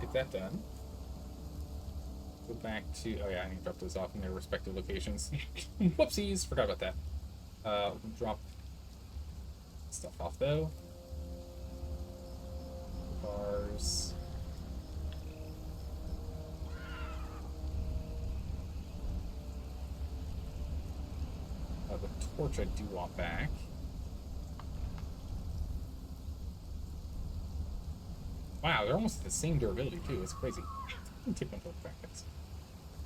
get that done. Go back to, oh yeah, I need to drop those off in their respective locations. Whoopsies, forgot about that. We'll drop stuff off though. Bars. The torch I do want back. Wow, they're almost the same durability too. It's crazy. Take one torch back.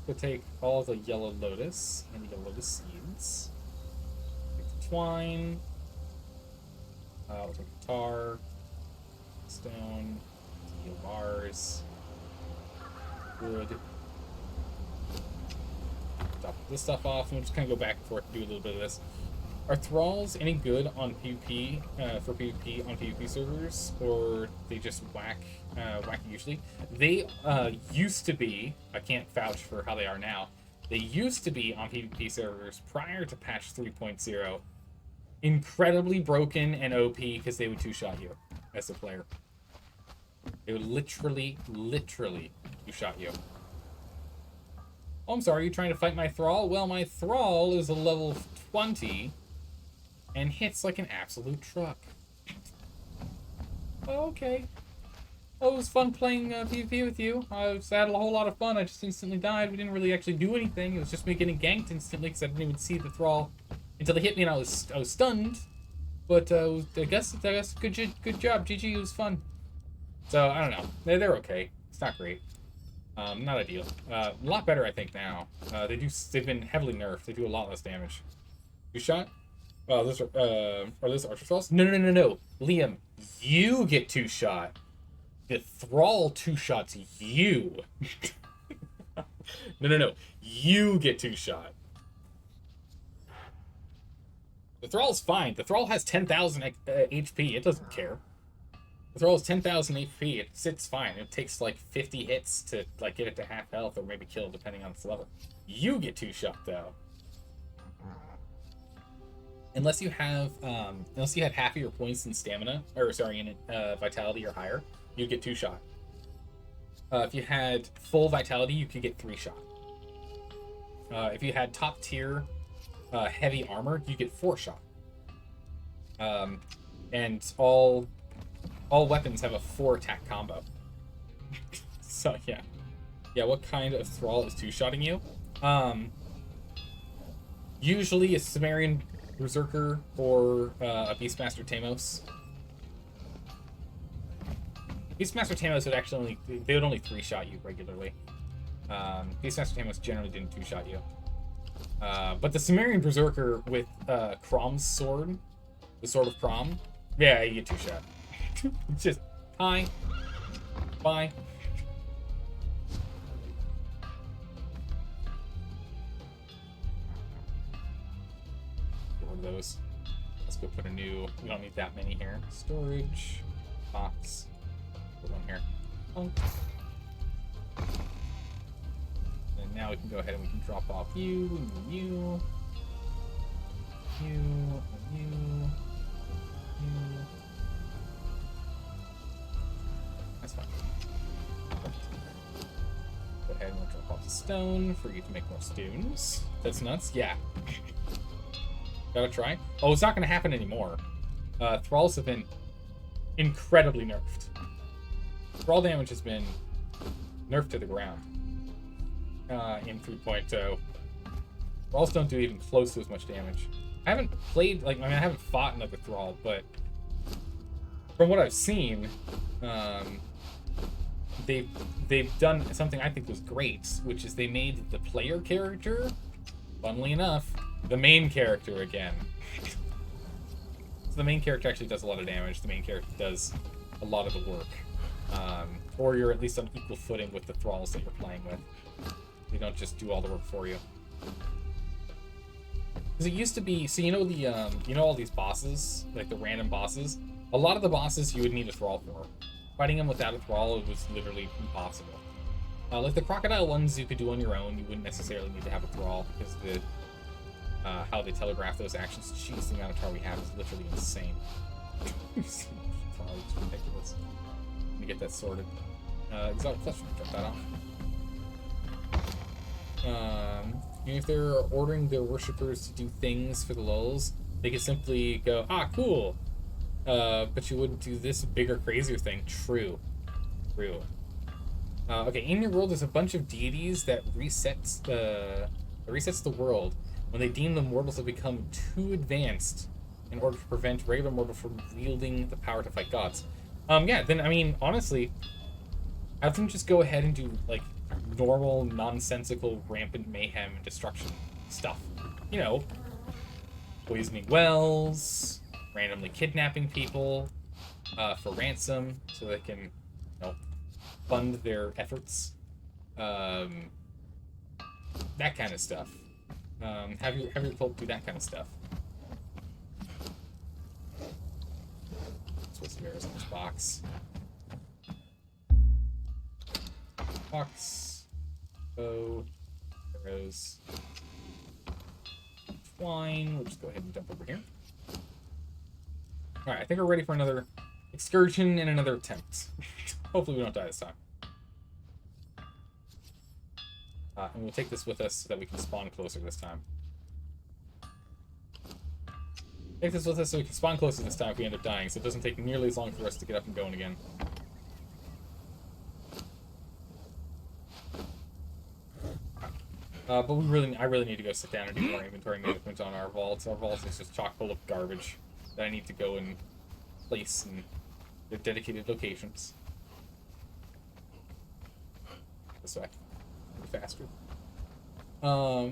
We'll take all the yellow lotus and the yellow lotus seeds. Take the twine. We'll take the tar, stone, steel bars, wood. Drop this stuff off, and we'll just kind of go back and forth and do a little bit of this. Are thralls any good on PvP, for PvP on PvP servers, or they just whack usually? They used to be, I can't vouch for how they are now, they used to be on PvP servers prior to patch 3.0, incredibly broken and OP because they would two-shot you as a player. They would literally two-shot you. Oh, I'm sorry, you're trying to fight my thrall? Well, my thrall is a level 20 and hits like an absolute truck. Oh, okay. Oh, it was fun playing PvP with you. I had a whole lot of fun. I just instantly died. We didn't really actually do anything. It was just me getting ganked instantly because I didn't even see the thrall until they hit me and I was stunned. But I guess good job, GG. It was fun. So I don't know. They're okay. It's not great. Not ideal. A lot better, I think, now. They've been heavily nerfed. They do a lot less damage. You shot? Are those archer thralls? No. Liam, you get two-shot. The thrall two-shots you. No. You get two-shot. The thrall's fine. The thrall has 10,000 HP. It doesn't care. The thrall has 10,000 HP. It sits fine. It takes like 50 hits to like get it to half health or maybe kill depending on its level. You get two-shot though. Unless you had half of your points in stamina, or sorry, in vitality or higher, you'd get two-shot. If you had full vitality, you could get three-shot. If you had top tier heavy armor, you get four-shot. And all weapons have a 4-attack combo. So yeah. What kind of thrall is two-shotting you? Usually a Sumerian Berserker or a Beastmaster Tamos. Beastmaster Tamos would only 3-shot you regularly. Beastmaster Tamos generally didn't 2-shot you. But the Sumerian Berserker with Crom's sword, the Sword of Crom, yeah, you get 2-shot. It's just, hi, bye. Those. Let's go put a new, we don't need that many here. Storage, box, put one here. Oh. And now we can go ahead and we can drop off you, you. That's fine. Go ahead and we'll drop off the stone for you to make more stones. That's nuts, yeah. Gotta try. Oh, it's not going to happen anymore. Thralls have been incredibly nerfed. Thrall damage has been nerfed to the ground in 3.0. Thralls don't do even close to as much damage. I haven't played, I haven't fought another Thrall, but from what I've seen, they've done something I think was great, which is they made the player character, funnily enough, the main character again. So the main character actually does a lot of damage. The main character does a lot of the work. Or you're at least on equal footing with the thralls that you're playing with. They don't just do all the work for you. Because it used to be, so you know all these bosses, like the random bosses? A lot of the bosses you would need a thrall for. Fighting them without a thrall, it was literally impossible. Like the crocodile ones you could do on your own, you wouldn't necessarily need to have a thrall because how they telegraph those actions. Jeez, the amount of tar we have is literally insane. It's ridiculous. Let me get that sorted. Exiled Clutch, drop that off. If they're ordering their worshippers to do things for the lulz, they could simply go, ah, cool. But you wouldn't do this bigger, crazier thing. True. Okay, in your world, there's a bunch of deities that resets the world when they deem the mortals have become too advanced in order to prevent regular mortals from wielding the power to fight gods. Yeah, then, I mean, honestly, have them just go ahead and do, like, normal, nonsensical, rampant mayhem and destruction stuff. You know, poisoning wells, randomly kidnapping people for ransom so they can, you know, fund their efforts. That kind of stuff. Have your cult do that kind of stuff. Let's put some arrows in this box. Box. Bow. Arrows. Twine. We'll just go ahead and dump over here. Alright, I think we're ready for another excursion and another attempt. Hopefully we don't die this time. And we'll take this with us so that we can spawn closer this time. Take this with us so we can spawn closer this time if we end up dying, so it doesn't take nearly as long for us to get up and going again. But I really need to go sit down and do more inventory management on our vaults. Our vaults is just chock full of garbage that I need to go and place in their dedicated locations. This way. Faster. So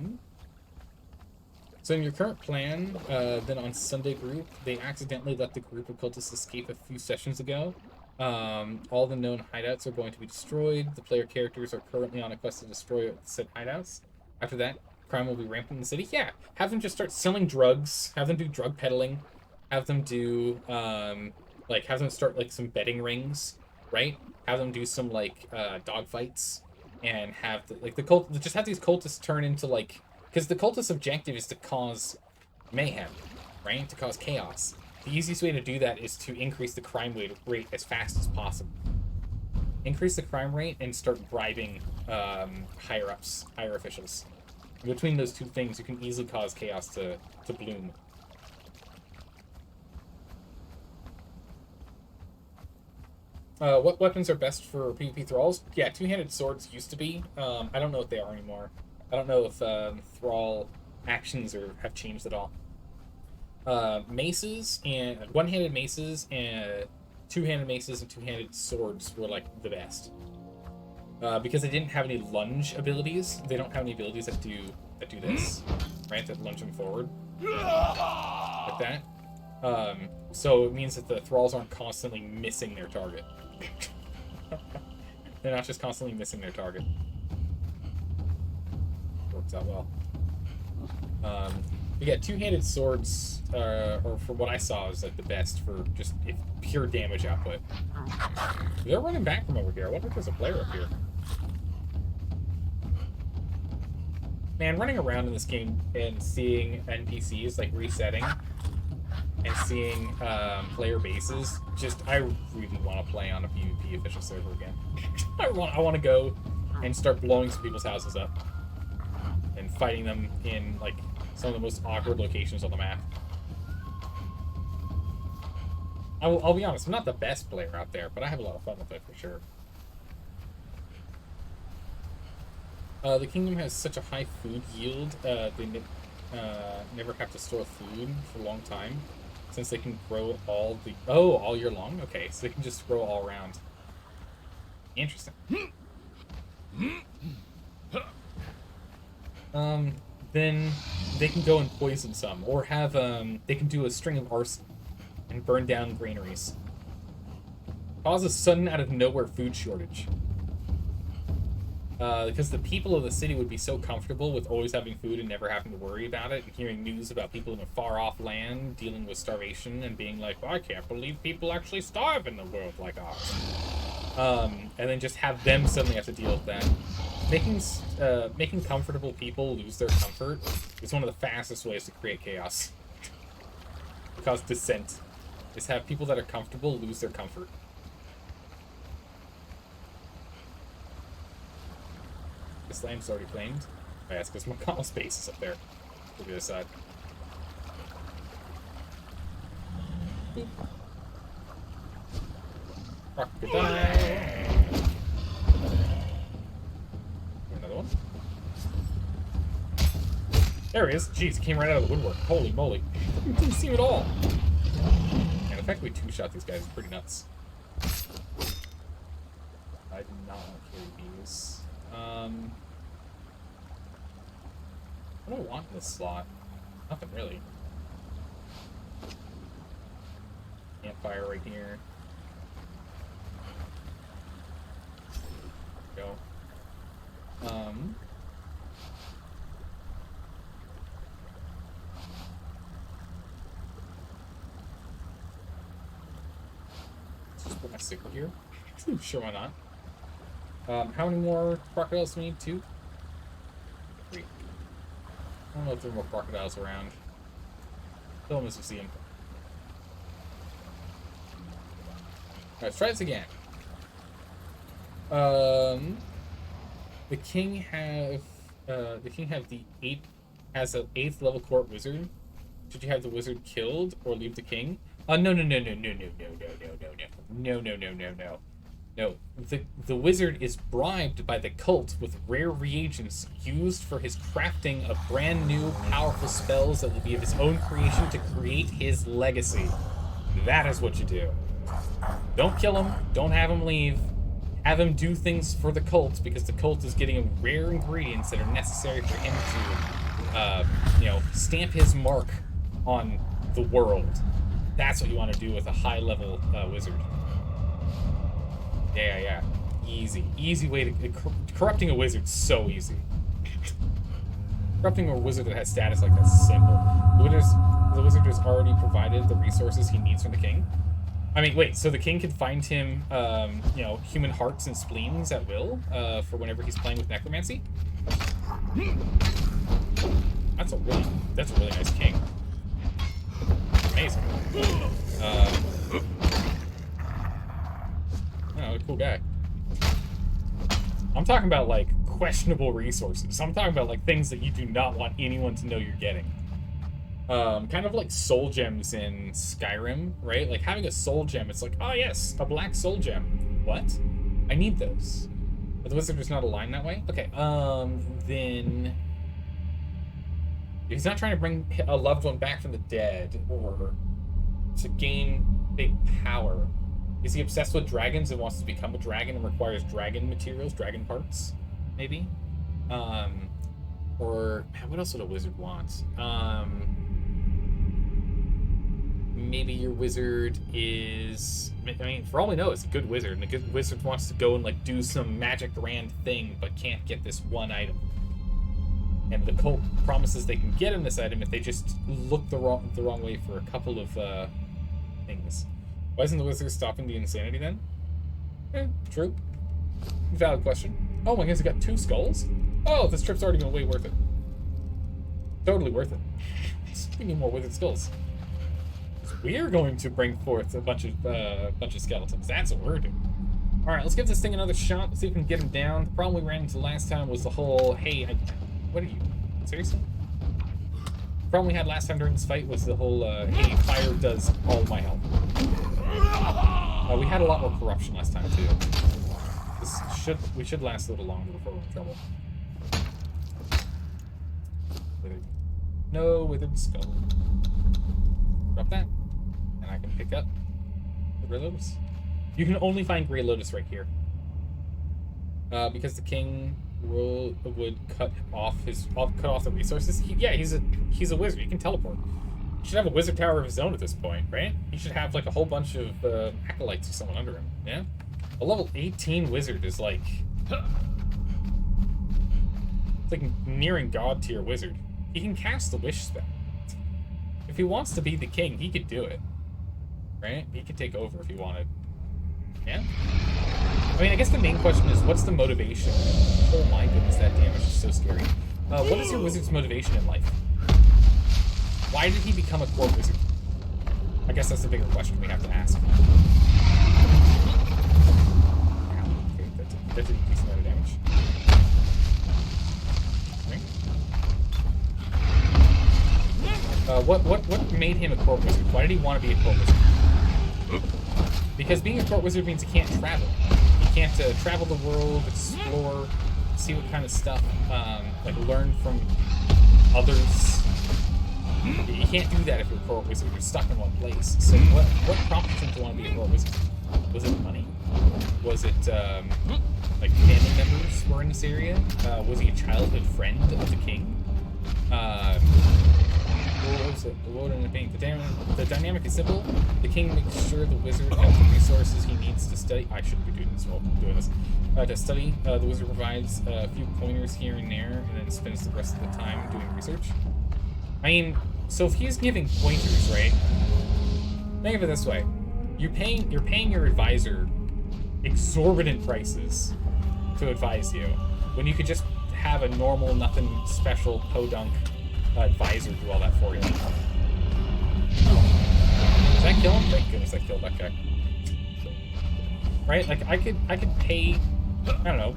in your current plan, then on Sunday group, they accidentally let the group of cultists escape a few sessions ago. All the known hideouts are going to be destroyed. The player characters are currently on a quest to destroy said hideouts. After that, crime will be rampant in the city. Yeah, have them just start selling drugs. Have them do drug peddling. Have them do, have them start, like, some betting rings, right? Have them do some, like, dog fights. And have, just have these cultists turn into, like... Because the cultist objective is to cause mayhem, right? To cause chaos. The easiest way to do that is to increase the crime rate as fast as possible. Increase the crime rate and start bribing higher officials. Between those two things, you can easily cause chaos to bloom. What weapons are best for PvP thralls? Yeah, two-handed swords used to be. I don't know what they are anymore. I don't know if thrall actions have changed at all. Maces and one-handed maces and two-handed maces and two-handed swords were like the best. Because they didn't have any lunge abilities. They don't have any abilities that do this, right? That lunge them forward like that. So it means that the thralls aren't constantly missing their target. They're not just constantly missing their target. Works out well. Yeah, two-handed swords, or from what I saw, is like the best for just pure damage output. They're running back from over here. I wonder if there's a player up here. Man, running around in this game and seeing NPCs like resetting and seeing player bases, I really want to play on a PvP official server again. I want to go and start blowing some people's houses up and fighting them in like some of the most awkward locations on the map. I'll be honest, I'm not the best player out there, but I have a lot of fun with it for sure. The kingdom has such a high food yield, they never have to store food for a long time, since they can grow all year long? Okay, so they can just grow all around. Interesting. Then they can go and poison some, or have, they can do a string of arson and burn down granaries. Cause a sudden out-of-nowhere food shortage. Because the people of the city would be so comfortable with always having food and never having to worry about it, and hearing news about people in a far-off land dealing with starvation and being like, well, I can't believe people actually starve in the world like ours. And then just have them suddenly have to deal with that. Making comfortable people lose their comfort is one of the fastest ways to create chaos. To cause dissent. Is have people that are comfortable lose their comfort. This land's already claimed. Oh, yeah, it's because McConnell's base is up there. To the other side. Boop. Crocodile. Another one. There he is. Jeez, he came right out of the woodwork. Holy moly. Didn't see him at all. And the fact we two-shot these guys is pretty nuts. I do not want to carry these. What do I want in this slot? Nothing really. Campfire right here. Go. Let's just put my sickle here. Sure, why not? How many more crocodiles do we need? 2? 3. I don't know if there are more crocodiles around. Kill them as you see them. Alright, let's try this again. The king have the 8th level court wizard. Should you have the wizard killed or leave the king? No. No, the wizard is bribed by the cult with rare reagents used for his crafting of brand new powerful spells that will be of his own creation to create his legacy. That is what you do. Don't kill him. Don't have him leave. Have him do things for the cult because the cult is getting rare ingredients that are necessary for him to, stamp his mark on the world. That's what you want to do with a high-level wizard. Yeah. Easy way to... Corrupting a wizard's so easy. Corrupting a wizard that has status like that's simple. The wizard has already provided the resources he needs from the king. I mean, wait, so the king can find him, human hearts and spleens at will, for whenever he's playing with necromancy? That's a really nice king. Amazing. Cool guy. I'm talking about, like, questionable resources. I'm talking about, like, things that you do not want anyone to know you're getting. Kind of like soul gems in Skyrim, right? Like, having a soul gem, it's like, oh, yes, a black soul gem. What? I need those. But the wizard is not aligned that way? Okay, then... He's not trying to bring a loved one back from the dead or to gain big power. Is he obsessed with dragons and wants to become a dragon and requires dragon materials, dragon parts, maybe? Or what else would a wizard want? Maybe your wizard is... I mean, for all we know, it's a good wizard, and a good wizard wants to go and, like, do some magic grand thing, but can't get this one item. And the cult promises they can get him this item if they just look the wrong way for a couple of things. Why isn't the wizard stopping the insanity then? True. Valid question. Oh my goodness, he got 2 skulls? Oh, this trip's already been way worth it. Totally worth it. We need more wizard skulls. We're going to bring forth a bunch of skeletons. That's what we're doing. All right, let's give this thing another shot. Let's see if we can get him down. The problem we ran into last time was the whole, hey, what are you? Seriously? The problem we had last time during this fight was the whole, hey, fire does all my health. We had a lot more corruption last time too. We should last a little longer before we're in trouble. No withered skull. Drop that, and I can pick up the Grey Lotus. You can only find Grey Lotus right here, because the king would cut off the resources. He's a wizard. He can teleport. He should have a wizard tower of his own at this point, right? He should have like a whole bunch of acolytes or someone under him. Yeah, a level 18 wizard is like it's like nearing god tier wizard. He can cast the wish spell. If he wants to be the king, he could do it, right? He could take over if he wanted. Yeah. I mean, I guess the main question is, what's the motivation? Oh my goodness, that damage is so scary. What is your wizard's motivation in life? Why did he become a core wizard? I guess that's the bigger question we have to ask. Okay, that did a decent amount of damage. Okay. What made him a court wizard? Why did he want to be a court wizard? Because being a court wizard means he can't travel. He can't travel the world, explore, see what kind of stuff, like learn from others. You can't do that if you're a court wizard. You're stuck in one place. So what prompted him to want to be a court wizard? Was it money? Was it like family members were in this area? Was he a childhood friend of the king? What was it? The world ended up being the dynamic is simple. The king makes sure the wizard has the resources he needs to study. I shouldn't be doing this while I'm doing this. To study, the wizard provides a few pointers here and there, and then spends the rest of the time doing research. I mean, so if he's giving pointers, right? Think of it this way: you're paying your advisor exorbitant prices to advise you, when you could just have a normal, nothing special podunk advisor do all that for you. Oh. Did that kill him? Thank goodness I killed that guy. Right? Like I could pay, I don't know,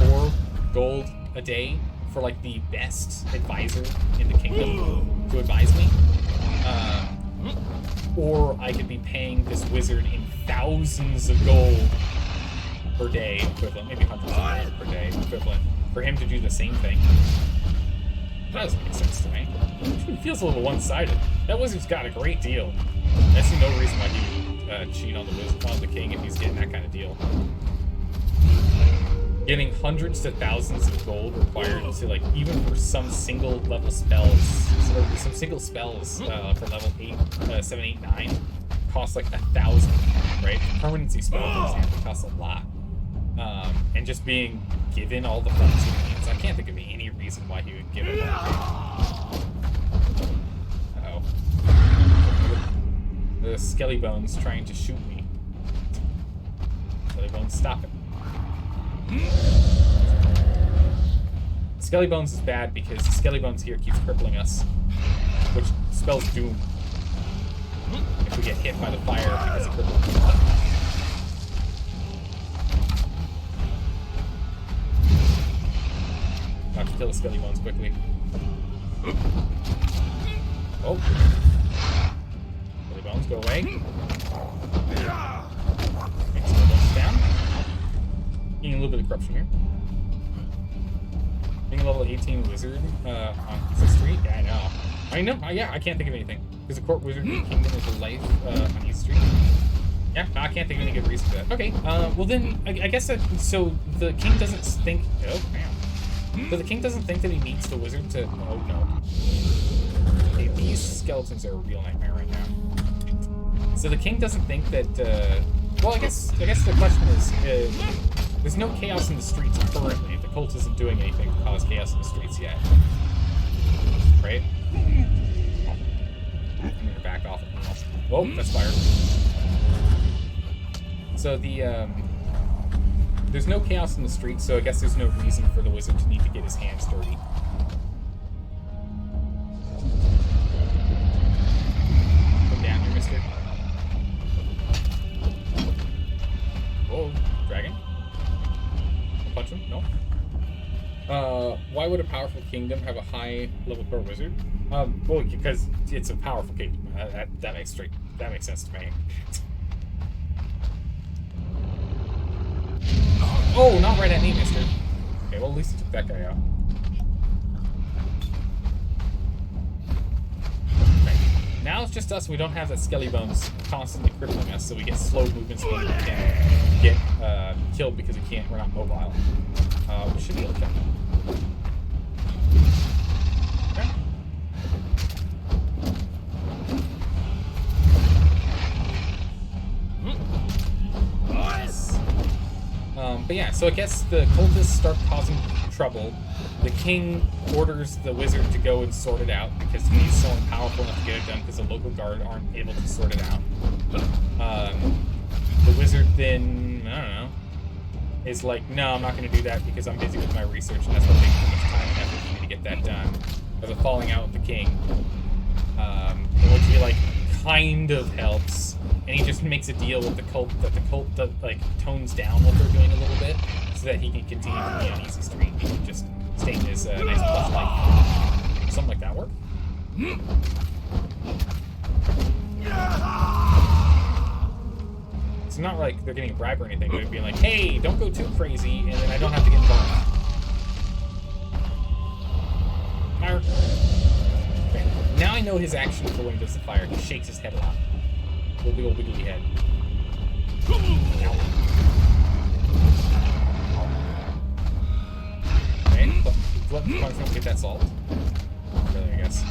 4 gold a day for like the best advisor in the kingdom to advise me. Or I could be paying this wizard in thousands of gold per day equivalent, maybe hundreds of gold per day equivalent, for him to do the same thing. That doesn't make sense to me. It feels a little one-sided. That wizard's got a great deal. I see no reason why he would cheat on the king if he's getting that kind of deal. Getting hundreds to thousands of gold required to, like, even for some single level spells, or some single spells for level 7, 8, 9, cost like 1,000, right? Permanency spell, for example, costs a lot. And just being given all the funds he needs, I can't think of any reason why he would give it all. Uh-oh. The Skelly Bones trying to shoot me. Skelly Bones, stop it. Skelly Bones is bad because Skelly Bones here keeps crippling us, which spells doom if we get hit by the fire because of crippling. I have to kill the Skelly Bones quickly. Oh. Skelly Bones, go away. Make Skelly Bones down. Getting a little bit of corruption here. Being a level 18 wizard on Easy Street? Yeah, I know. I know. Yeah, I can't think of anything. Because a court wizard in the kingdom is a life on Easy Street. Yeah, no, I can't think of any good reason for that. Okay, well then, I guess that, so the king doesn't think, oh, man. So the king doesn't think that he needs the wizard to, oh no. Okay, these skeletons are a real nightmare right now. So the king doesn't think that, well, I guess the question is, there's no chaos in the streets currently. The cult isn't doing anything to cause chaos in the streets yet. Right? I'm gonna back off. Oh, that's fire. So the, there's no chaos in the streets, so I guess there's no reason for the wizard to need to get his hands dirty. Come down here, mister. Whoa, dragon? Punch him? No. Why would a powerful kingdom have a high level core wizard? Well, because it's a powerful kingdom. That makes sense to me. Oh, not right at me, mister. Okay, well, at least he took that guy out. Okay. Now it's just us. We don't have that Skelly Bones constantly crippling us, so we get slow movement speed and we can't get killed because we're not mobile. We should be able to kill him. Okay. But yeah, so I guess the cultists start causing trouble. The king orders the wizard to go and sort it out because he's so powerful enough to get it done because the local guard aren't able to sort it out. The wizard then, I don't know, is like, no, I'm not going to do that because I'm busy with my research, and that's going to take too much time and effort for me to get that done. There's a falling out with the king, which he like kind of helps, and he just makes a deal with the cult that like tones down what they're doing a little bit, so that he can continue to be on easy street. He can just stay in his nice plush life. Something like that work. It's not like they're getting a bribe or anything. They're being like, hey, don't go too crazy, and then I don't have to get involved. Fire. Okay. Now I know his action for when he does the fire. He shakes his head a lot. Big old wiggly head. Ow. Okay, let me get that salt. Really, I guess.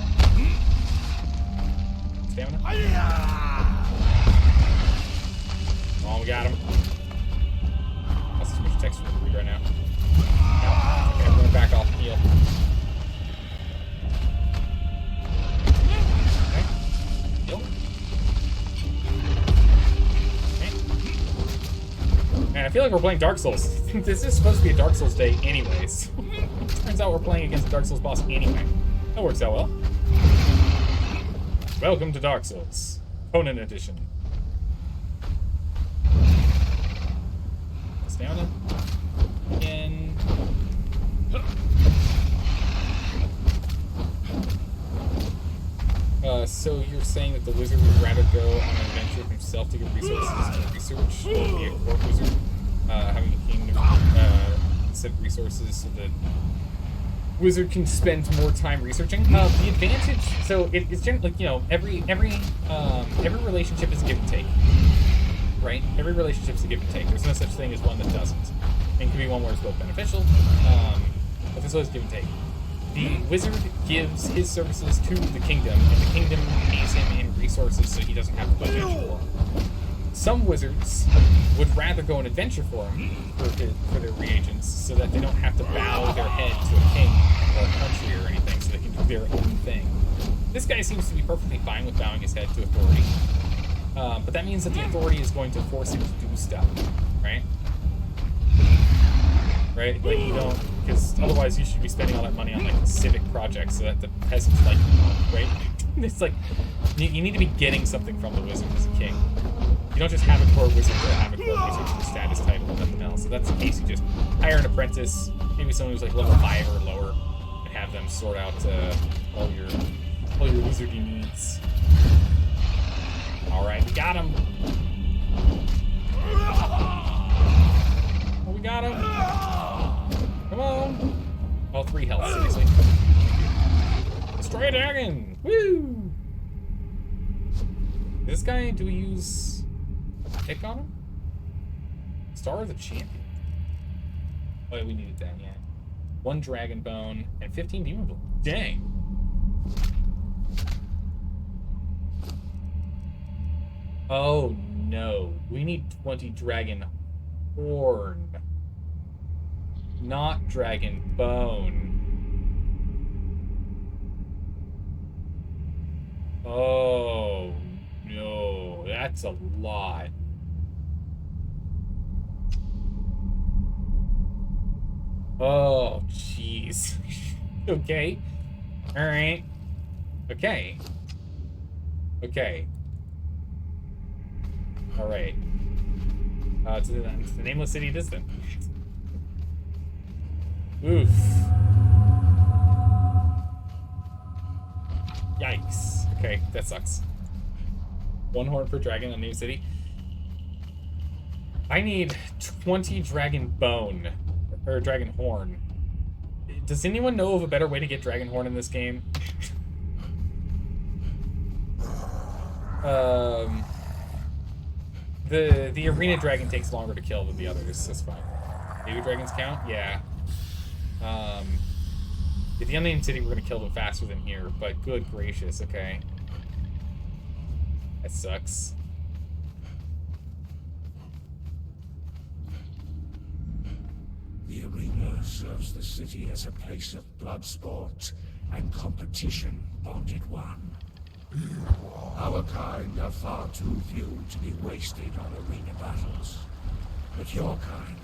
Stamina? Oh, we got him. That's too much text for me to read right now. Okay, I'm going back off and heal. Okay. Heal. Okay. Man, I feel like we're playing Dark Souls. This is supposed to be a Dark Souls day anyways. Turns out we're playing against a Dark Souls boss anyway. That works out well. Welcome to Dark Souls. Conan Edition. Stamina. Again. So you're saying that the wizard would rather go on an adventure himself to get resources and research, than be a court wizard, having a kingdom set resources so that wizard can spend more time researching. The advantage, so it's generally, you know, every relationship is a give and take, right? Every relationship is a give and take. There's no such thing as one that doesn't. It can be one where it's both beneficial, but there's always give and take. The wizard gives his services to the kingdom, and the kingdom pays him in resources so he doesn't have to budget for. Some wizards would rather go on adventure for him, for their reagents, so that they don't have to bow their head to a king or a country or anything, so they can do their own thing. This guy seems to be perfectly fine with bowing his head to authority. But that means that the authority is going to force him to do stuff, right? Right? Like, you don't... Because otherwise you should be spending all that money on, like, civic projects so that the peasants like you, right? It's like, you need to be getting something from the wizard as a king. You don't just have a core wizard to have a core wizard for status title and nothing else. So that's the case. You just hire an apprentice, maybe someone who's like level 5 or lower, and have them sort out all your wizardy needs. All right, we got him. Oh, we got him. Come on. Oh, 3 health, seriously. Destroy a dragon. Woo! This guy, do we use a pick on him? Star of the Champion. Oh, yeah, we needed that, yeah. 1 dragon bone and 15 demon bone. Dang. Oh no, we need 20 dragon horn, not dragon bone. Oh no, that's a lot. Oh jeez. Okay. All right. Okay. Okay. All right. To the nameless city distant. Oof. Yikes. Okay, that sucks. 1 horn per dragon on new city. I need 20 dragon bone or dragon horn. Does anyone know of a better way to get dragon horn in this game? The arena dragon takes longer to kill than the others. That's fine. Baby dragons count? Yeah. At the unnamed city, we're gonna kill them faster than here, but good gracious, okay. That sucks.
The arena serves the city as a place of blood sport and competition, Bonded One. Our kind are far too few to be wasted on arena battles. But your kind,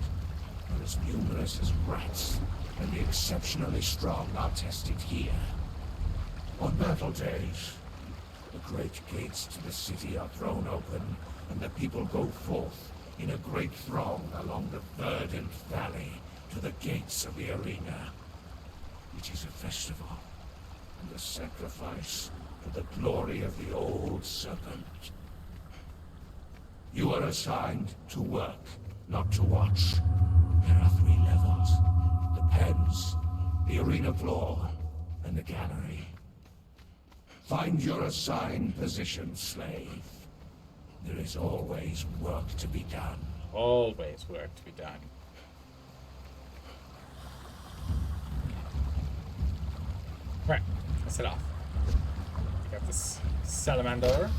are as numerous as rats, and the exceptionally strong are tested here. On battle days, the great gates to the city are thrown open, and the people go forth in a great throng along the verdant valley to the gates of the arena. It is a festival, and a sacrifice to the glory of the old serpent. You are assigned to work, not to watch. There are 3 levels: the pens, the arena floor, and the gallery. Find your assigned position, slave. There is always work to be done.
Always work to be done. Right, let's head off. We got this salamander.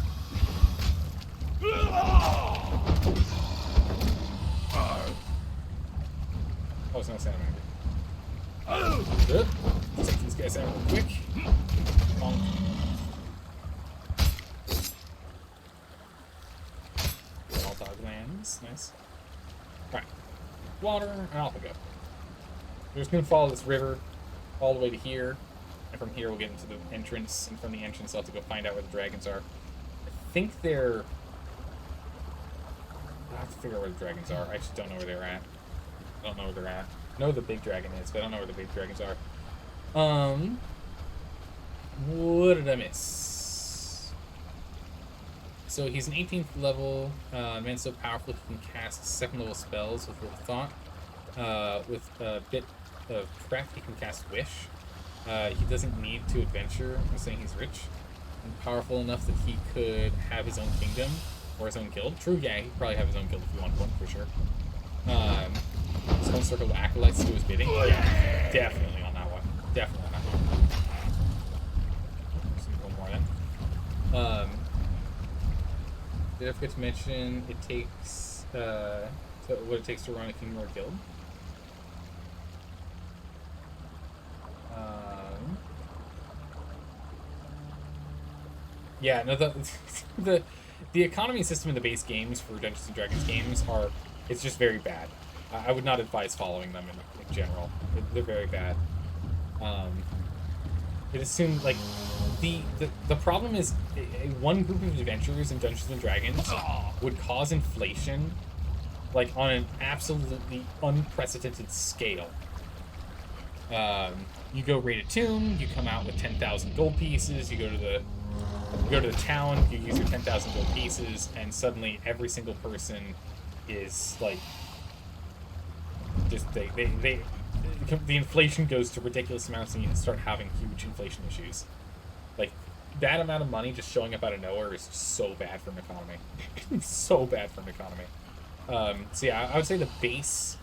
Oh, it's not salamander. Good. Let's take these guys out real quick. Bonk. All dog lands. Nice. Right. Water, and off we go. We're just gonna follow this river all the way to here. And from here we'll get into the entrance. And from the entrance I'll have to go find out where the dragons are. I think they're... I have to figure out where the dragons are. I just don't know where they're at. I don't know where they're at. I know where the big dragon is, but I don't know where the big dragons are. What did I miss? So he's an 18th level man, so powerful he can cast 2nd level spells with Little Thought. With a bit of prep, he can cast Wish. He doesn't need to adventure. I'm saying he's rich and powerful enough that he could have his own kingdom or his own guild. True, yeah, he could probably have his own guild if he wanted one, for sure. His own circle of acolytes to do his bidding. Yeah, definitely on that one. Definitely on that one. Just one more then. Did I forget to mention it takes what it takes to run a kingdom or guild? Yeah, no, the economy system in the base games for Dungeons and Dragons games it's just very bad. I would not advise following them in general. They're very bad. It assumed, like, the problem is one group of adventurers in Dungeons and Dragons would cause inflation, like, on an absolutely unprecedented scale. You go raid a tomb, you come out with 10,000 gold pieces, you go to the town, you use your 10,000 gold pieces, and suddenly every single person is, like, just, the inflation goes to ridiculous amounts, and you start having huge inflation issues. Like, that amount of money just showing up out of nowhere is so bad for an economy. So bad for an economy. So yeah, I would say the base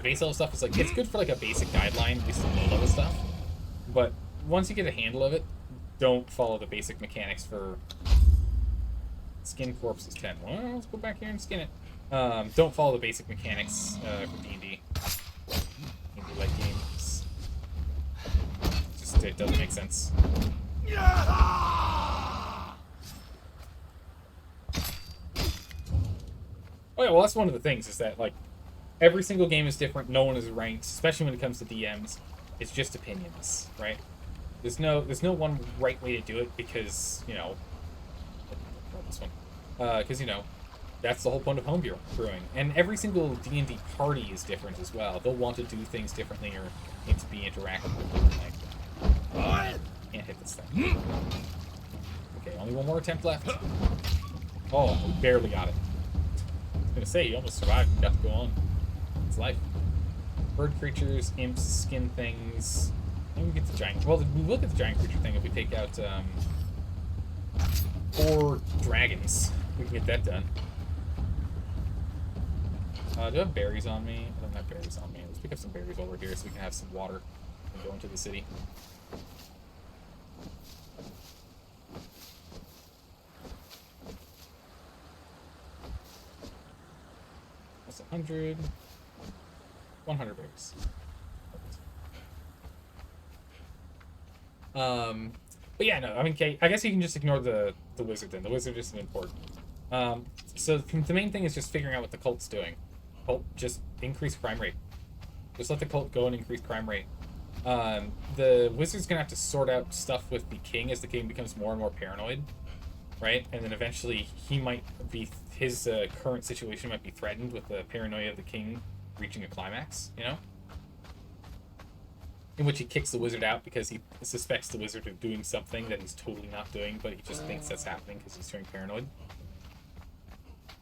level stuff is, like, it's good for, like, a basic guideline, at least the low level stuff. But once you get a handle of it, don't follow the basic mechanics for skin corpses 10. Well, let's go back here and skin it. Don't follow the basic mechanics for D&D. D&D-like games. Just, it doesn't make sense. Oh yeah, well that's one of the things, is that, like, every single game is different, no one is ranked, especially when it comes to DMs. It's just opinions, right? There's no one right way to do it, because, you know, this one, because, you know, that's the whole point of homebrewing. And every single D&D party is different as well. They'll want to do things differently or need to be interactive with differently. Can't hit this thing. Okay, only one more attempt left. Oh, we barely got it. I was gonna say, you almost survived and got to go on. It's life. Bird creatures, imps, skin things. Maybe we get the giant. Well, we will get the giant creature thing if we take out 4 dragons. We can get that done. Do I have berries on me? I don't have berries on me. Let's pick up some berries while we're here so we can have some water and go into the city. That's 100. 100 berries. But yeah, no, I mean, I guess you can just ignore the wizard then. The wizard isn't important. So the main thing is just figuring out what the cult's doing. Cult just increase crime rate. Just let the cult go and increase crime rate. The wizard's gonna have to sort out stuff with the king as the king becomes more and more paranoid, right? And then eventually he might be, his current situation might be threatened with the paranoia of the king reaching a climax, you know? In which he kicks the wizard out because he suspects the wizard of doing something that he's totally not doing, but he just thinks that's happening because he's turning paranoid.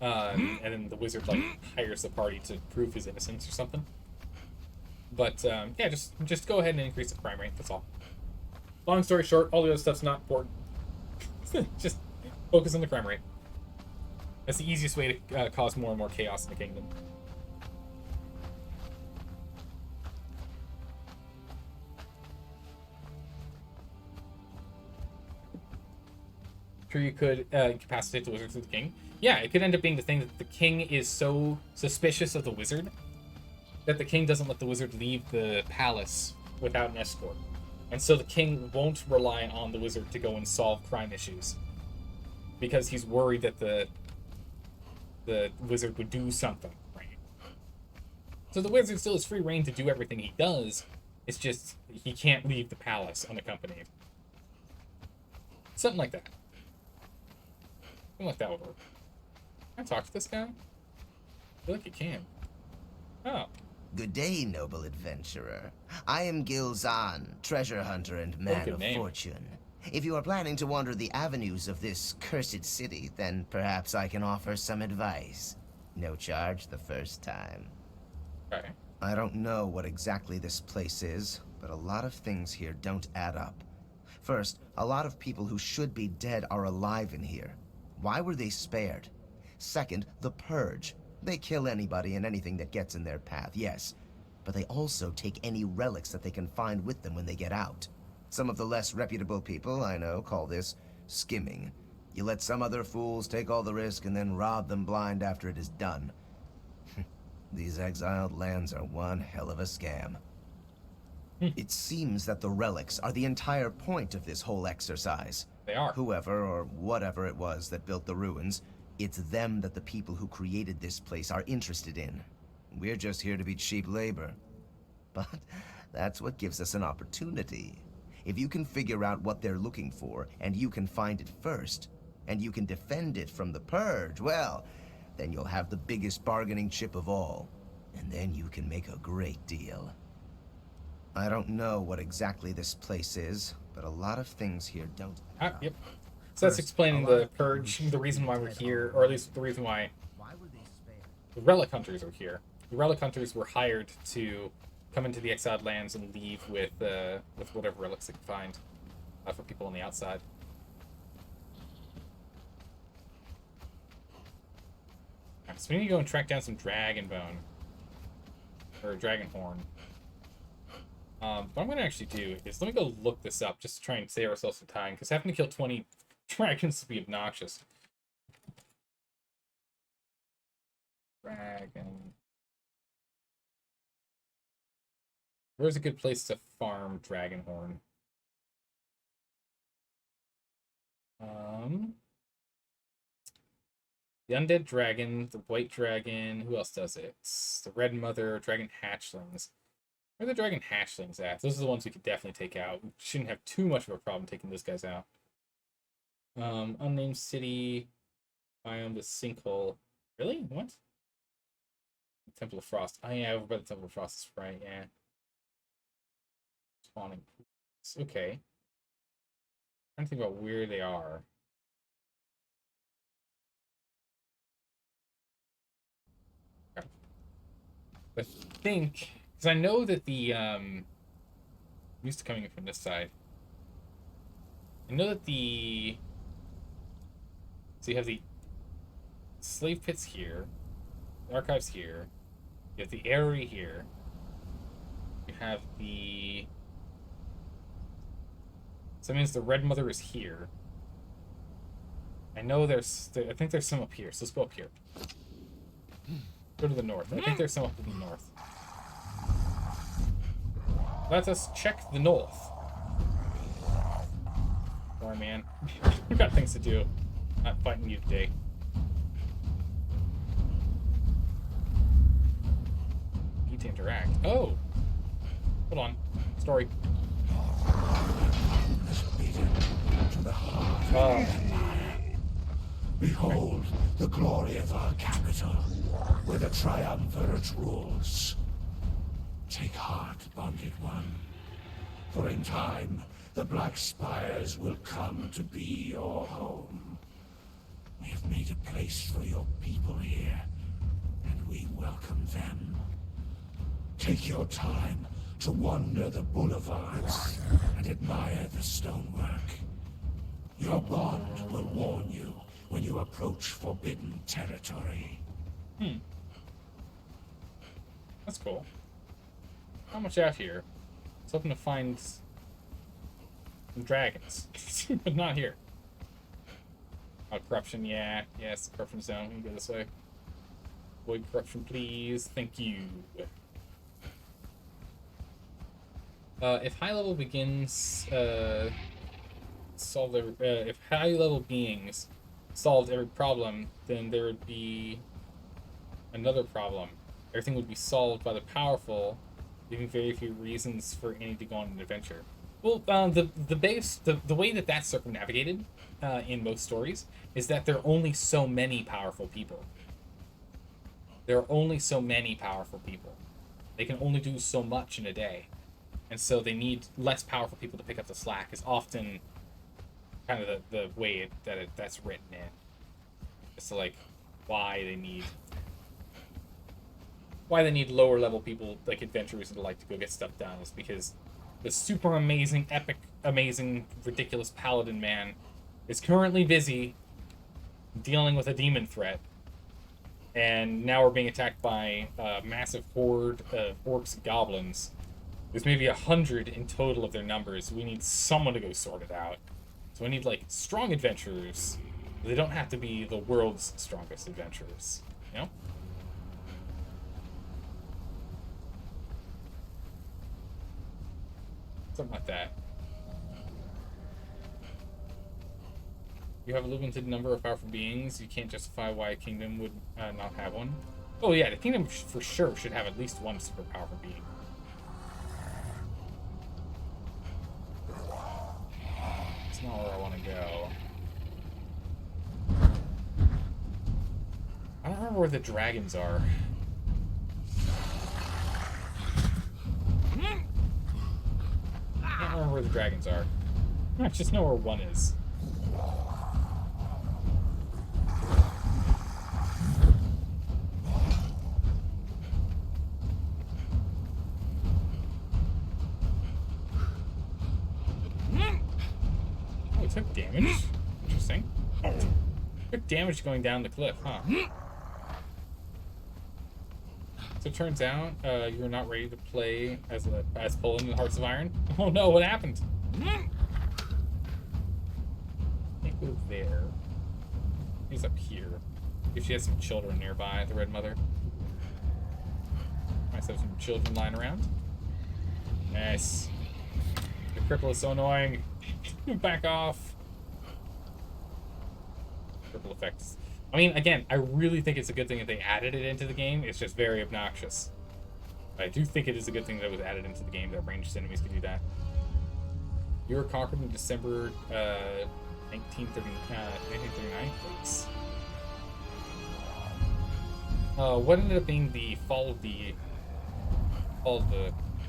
And then the wizard like hires the party to prove his innocence or something. But yeah, just go ahead and increase the crime rate. That's all. Long story short, all the other stuff's not important. Just focus on the crime rate. That's the easiest way to cause more and more chaos in the kingdom. Sure, you could incapacitate the wizard through the king. Yeah, it could end up being the thing that the king is so suspicious of the wizard that the king doesn't let the wizard leave the palace without an escort. And so the king won't rely on the wizard to go and solve crime issues because he's worried that the wizard would do something, right? So the wizard still has free reign to do everything he does. It's just he can't leave the palace unaccompanied. Something like that. Something like that would work. Can I talk to this guy? I feel like you can. Oh.
Good day, noble adventurer. I am Gilzan, treasure hunter and man of fortune. If you are planning to wander the avenues of this cursed city, then perhaps I can offer some advice. No charge the first time.
Okay.
I don't know what exactly this place is, but a lot of things here don't add up. First, a lot of people who should be dead are alive in here. Why were they spared? Second, the Purge. They kill anybody and anything that gets in their path, yes. But they also take any relics that they can find with them when they get out. Some of the less reputable people, I know, call this skimming. You let some other fools take all the risk and then rob them blind after it is done. These Exiled Lands are one hell of a scam. It seems that the relics are the entire point of this whole exercise.
They are.
Whoever or whatever it was that built the ruins, it's them that the people who created this place are interested in. We're just here to be cheap labor. But that's what gives us an opportunity. If you can figure out what they're looking for, and you can find it first, and you can defend it from the Purge, well, then you'll have the biggest bargaining chip of all. And then you can make a great deal. I don't know what exactly this place is, but a lot of things here don't.
Yep. So that's explaining the Purge, the reason why we're here, or at least the reason why the Relic Hunters are here. The Relic Hunters were hired to come into the Exiled Lands and leave with whatever relics they can find for people on the outside. Right, so we need to go and track down some Dragon Bone. Or Dragon Horn. What I'm going to actually do is, let me go look this up just to try and save ourselves some time, because having to kill 20 dragons would be obnoxious. Dragon. Where's a good place to farm Dragonhorn? The Undead Dragon, the White Dragon, who else does it? The Red Mother, Dragon Hatchlings. Where are the Dragon Hatchlings at? Those are the ones we could definitely take out. We shouldn't have too much of a problem taking those guys out. Unnamed City, Biome, the Sinkhole. Really? What? Temple of Frost. Oh yeah, over by the Temple of Frost is right, yeah. Spawning. Okay. I'm trying to think about where they are. Okay. I think, because I know that the I'm used to coming in from this side. I know that the, so you have the slave pits here, the archives here, you have the Airy here, you have the, so that means the Red Mother is here. I know I think there's some up here, so let's go up here. Go to the north. I think there's some up to the north. Let us check the north. Sorry, man. We've got things to do. Not fighting you today. to interact. Oh! Hold on. Story. Oh.
Behold the glory of our capital, where the triumvirate rules. Take heart, bonded one, for in time the Black Spires will come to be your home. We have made a place for your people here, and we welcome them. Take your time to wander the boulevards and admire the stonework. Your bond will warn you when you approach forbidden territory.
That's cool. Not much out here. I was hoping to find some dragons, but not here. Oh, corruption, yeah. Yes, corruption zone. We can go this way. Avoid corruption, please. Thank you. If high level begins, solve every, if high level beings solved every problem, then there would be another problem. Everything would be solved by the powerful, leaving very few reasons for any to go on an adventure. Well, the way that that's circumnavigated in most stories is that there are only so many powerful people. There are only so many powerful people. They can only do so much in a day. And so they need less powerful people to pick up the slack is often kind of the way that's written in. It's like why they need lower level people like adventurers that like to go get stuff done is because the super amazing, epic, amazing, ridiculous paladin man is currently busy dealing with a demon threat. And now we're being attacked by a massive horde of orcs and goblins. There's maybe 100 in total of their numbers. We need someone to go sort it out. So we need, like, strong adventurers. They don't have to be the world's strongest adventurers. You know? Something like that. You have a limited number of powerful beings. You can't justify why a kingdom would not have one. Oh yeah, the kingdom for sure should have at least one super powerful being. It's not where I want to go. I don't remember where the dragons are. I don't remember where the dragons are. I just know where one is. Oh, it took damage? Interesting. Took damage going down the cliff, huh? So it turns out you're not ready to play as Poland in the Hearts of Iron. Oh no, what happened? Can't go there. He's up here. If she has some children nearby, the Red Mother. Might have some children lying around. Nice. The cripple is so annoying. Back off. Cripple effects. I mean, again, I really think it's a good thing that they added it into the game. It's just very obnoxious. But I do think it is a good thing that it was added into the game that ranged enemies could do that. You were conquered in December 1939, please. What ended up being the fall of the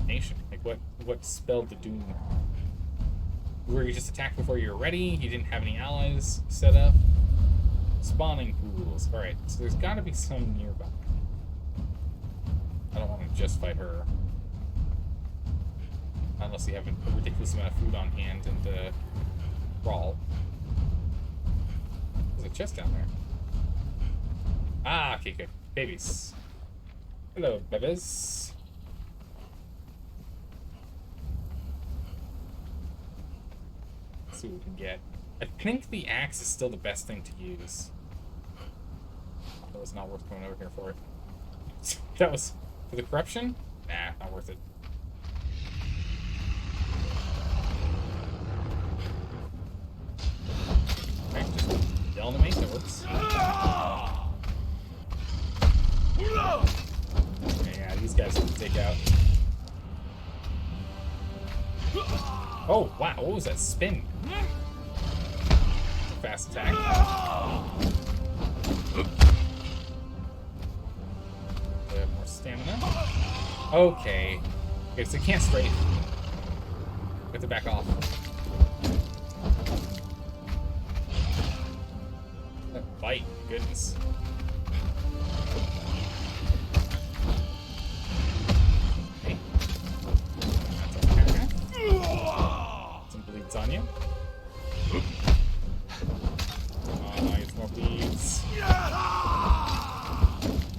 nation? Like, what spelled the doom? Were you just attacked before you were ready? You didn't have any allies set up? Spawning pools. Alright, so there's gotta be some nearby. I don't want to just fight her. Unless you have a ridiculous amount of food on hand and crawl. There's a chest down there. Ah, okay, good. Babies. Hello, babies. Let's see what we can get. I think the axe is still the best thing to use. That was not worth coming over here for it. That was for the corruption? Nah, not worth it. Right, just yelling at me, that works. Yeah, these guys can take Oh, wow, what was that spin? Fast attack. We have more stamina. Okay. Okay, so it can't strafe. We have to back off. That bite, goodness. Okay. Some bleeds on you. Get more beads.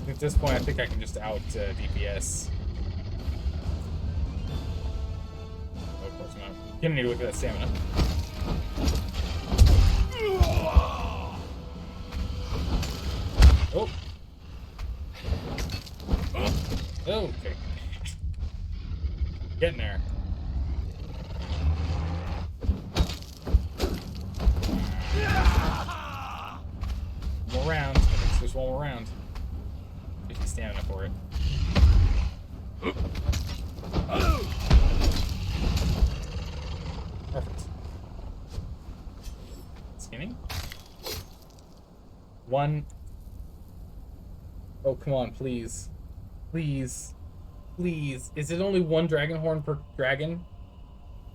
At this point, I think I can just out DPS. Oh, of course not. Gonna need to look at that stamina. Oh. Okay. Getting there. One more round. I think there's one more round. 50 stamina for it. Perfect. Skinning. One. Oh, come on, please. Please. Please. Is it only one dragon horn per dragon?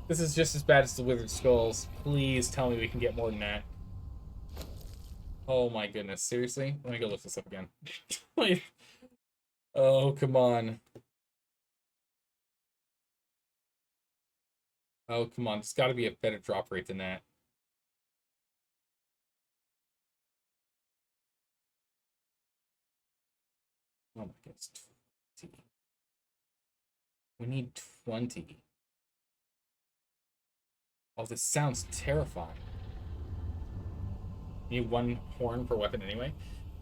This is just as bad as the Withered Skulls. Please tell me we can get more than that. Oh my goodness. Seriously? Let me go look this up again. Wait. Oh, come on. Oh, come on. There's got to be a better drop rate than that. Oh my goodness. 20. We need 20. Oh, this sounds terrifying. You need one horn per weapon anyway?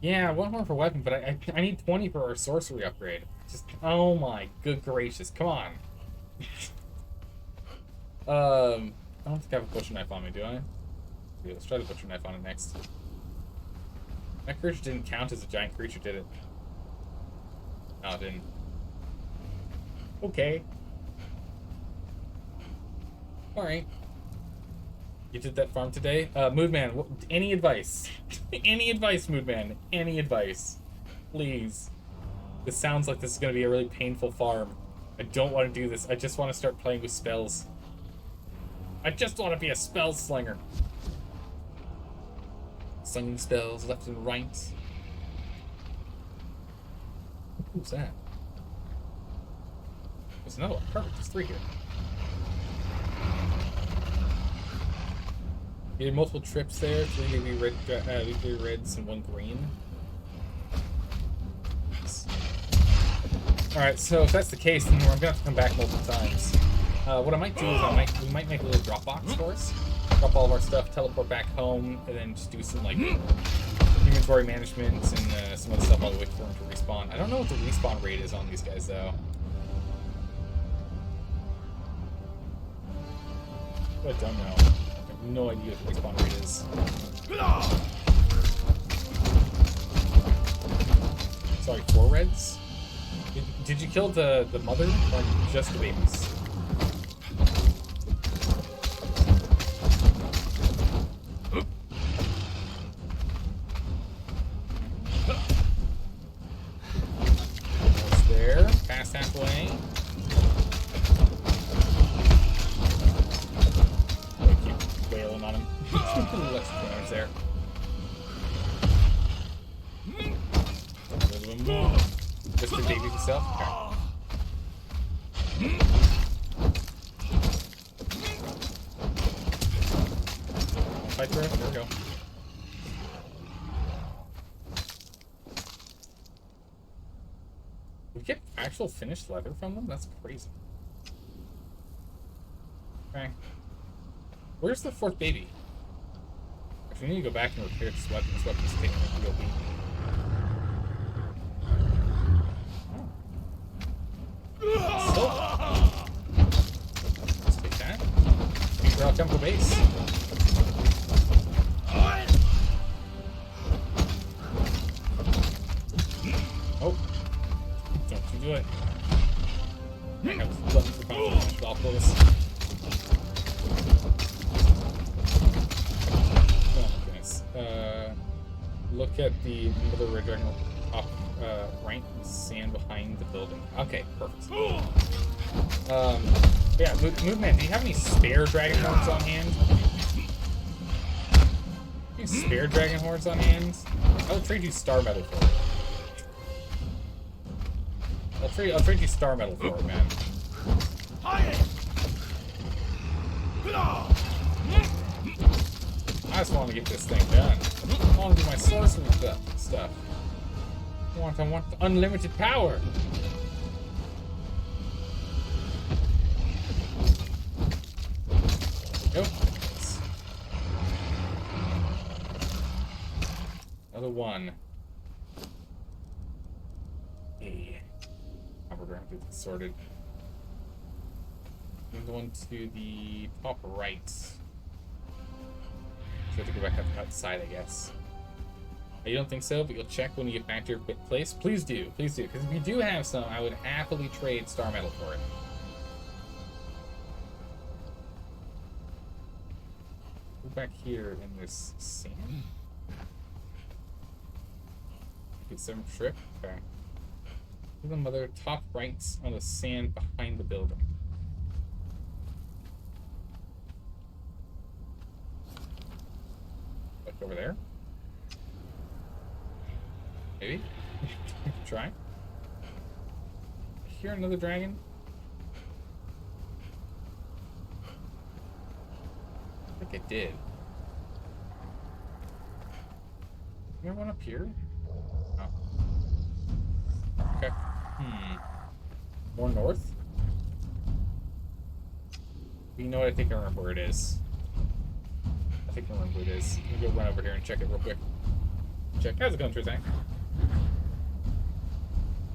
Yeah, one horn per weapon, but I need 20 for our sorcery upgrade. Just, oh my good gracious, come on. I don't think I have a butcher knife on me, do I? Yeah, let's try the butcher knife on it next. That creature didn't count as a giant creature, did it? No, it didn't. Okay. Alright. You did that farm today? Moodman, any advice? Any advice, Moodman? Any advice? Please. This sounds like this is going to be a really painful farm. I don't want to do this. I just want to start playing with spells. I just want to be a spell slinger. Slinging spells left and right. Who's that? There's another one. Perfect. There's 3 here. You did multiple trips there. 3 red, reds and 1 green. Alright, so if that's the case, then I'm gonna have to come back multiple times. What I might do is we might make a little drop box for us. Drop all of our stuff, teleport back home, and then just do some like inventory management and some other stuff while we wait for them to respawn. I don't know what the respawn rate is on these guys though. I don't know. I have no idea what the respawn rate is. Sorry, 4 reds? Did you kill the mother or just the babies? Almost there. Past halfway. Keep wailing on him. Let's put there. A little bit more. Just the baby itself? Okay. Fight through it? There we go. We get actual finished leather from them? That's crazy. Okay. Where's the 4th baby? Actually, we need to go back and repair this weapon. This weapon's taking a real beat. Let's take that. We're out temple base. Oh. Don't you do it. I was looking for confidence golf course. Look at the middle red dragon up, right in the sand behind the building. Okay, perfect. Yeah, Moonman, do you have any spare dragon horns on hand? Any spare dragon horns on hand? I'll trade you star metal for it. I'll trade you star metal for it, man. I just want to get this thing done. I want to do my sorcery stuff. I want unlimited power. Nope. Another one. Hey. We're going to get this sorted. Move the one to the top right. So I have to go back up outside, I guess. You don't think so, but you'll check when you get back to your place. Please do, because if you do have some, I would happily trade star metal for it. Go back here in this sand. Get some trip. Okay. The mother top right on the sand behind the building. Look over there. Maybe? Try. I hear another dragon? I think I did. Is there one up here? Oh. Okay. More north? You know what? I think I remember where it is. I think I remember where it is. Let me go run over here and check it real quick. Check. How's it going, Trizang?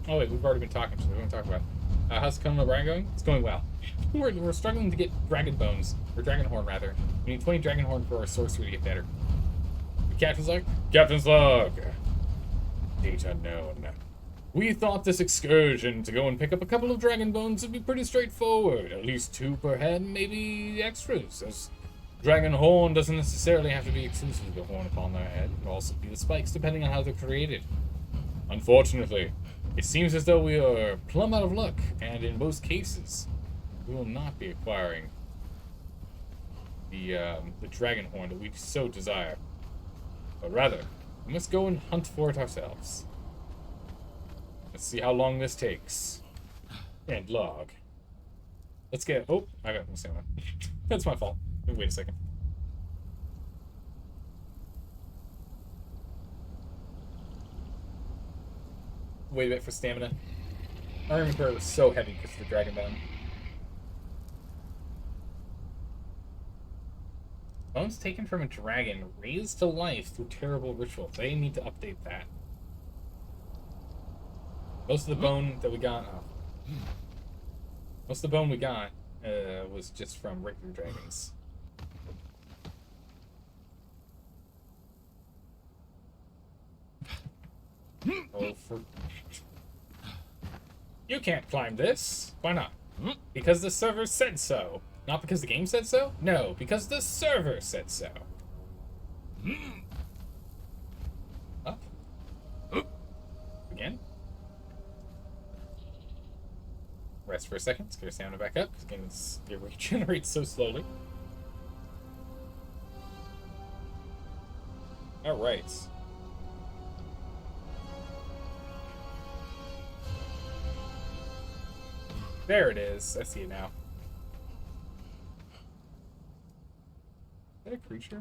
Oh wait, we've already been talking, so we're going to talk about it. How's Conan O'Brien going? It's going well. We're struggling to get dragon bones, or dragon horn rather. We need 20 dragon horn for our sorcery to get better. The captain's like, Captain's log. Date unknown. We thought this excursion to go and pick up a couple of dragon bones would be pretty straightforward. At least 2 per head, maybe extras. As dragon horn doesn't necessarily have to be exclusively the horn upon their head. It can also be the spikes, depending on how they're created. Unfortunately, it seems as though we are plumb out of luck, and in most cases, we will not be acquiring the dragon horn that we so desire. But rather, we must go and hunt for it ourselves. Let's see how long this takes. And log. Let's get... Oh, I got the one. That's my fault. Wait a second. Wait a bit for stamina. I remember it was so heavy because of the dragon bone. Bones taken from a dragon, raised to life through terrible ritual. They need to update that. Most of the bone that we got... Oh. Most of the bone we got was just from regular dragons. Oh, for... You can't climb this. Why not? Because the server said so. Not because the game said so? No, because the server said so. Up. Again. Rest for a second. Let's get our stamina back up, because it regenerates so slowly. Alright. There it is. I see it now. Is that a creature?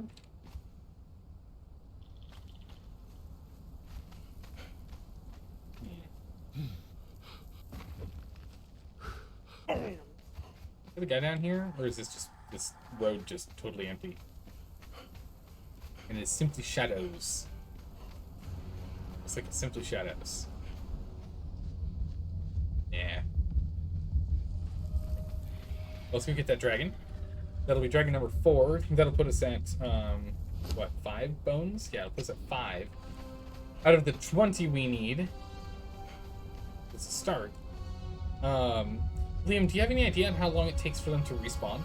Is there a guy down here? Or is this road just totally empty? And it's simply shadows. Looks like it's simply shadows. Yeah. Let's go get that dragon. That'll be dragon number 4. I think that'll put us at, what, 5 bones? Yeah, it'll put us at 5. Out of the 20 we need. It's a start. Liam, do you have any idea on how long it takes for them to respawn?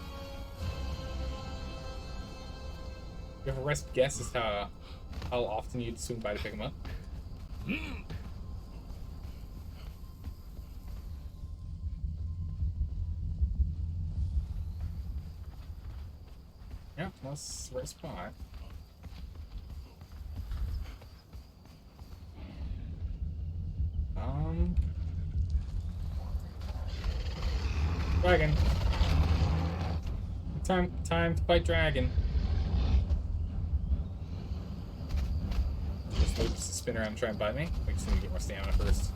You have a rest guess as to how often you'd swing by to pick him up? Yeah, that's the right spot. Dragon. Time to fight dragon. Just wait to spin around and try and bite me. I just need to get more stamina first.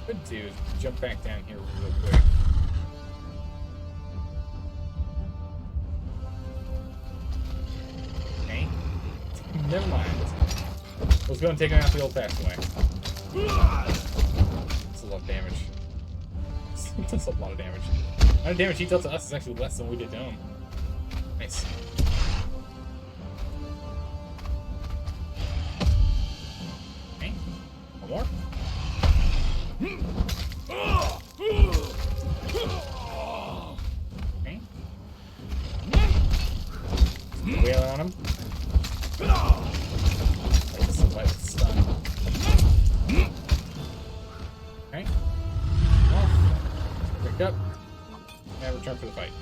Good dude. Jump back down here real quick. Okay. Never mind. I was going to take him out the old-fashioned way. That's a lot of damage. That's a lot of damage. The amount of damage he dealt to us is actually less than we did to him. Nice. Okay. One more. Okay. Wheel on him. Okay. Off. Pick up. And return for the fight.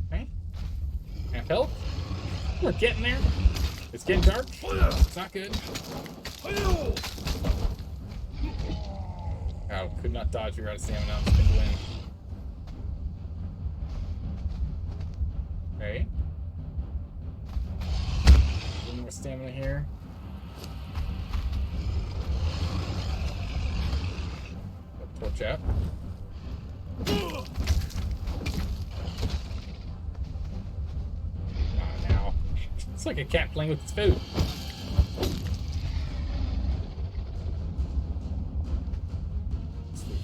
Okay. Half health. We're getting there. It's getting dark. It's not good. Oh, could not dodge. You're out of stamina. I'm just gonna win. Okay. A little more stamina here. Torch out. Now. It's like a cat playing with its food.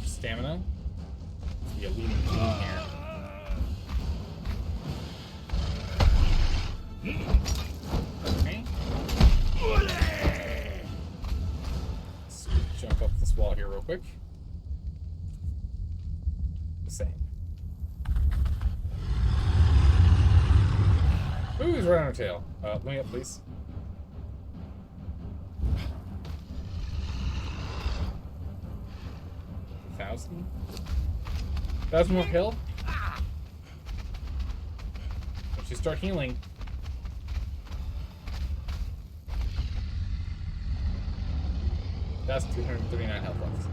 Stamina. Be a leading team here. Okay. Let's jump up this wall here real quick. The same. Ooh, he's right on our tail. Let me up, please. $1,000 more health. Once you start healing. That's 239 health left.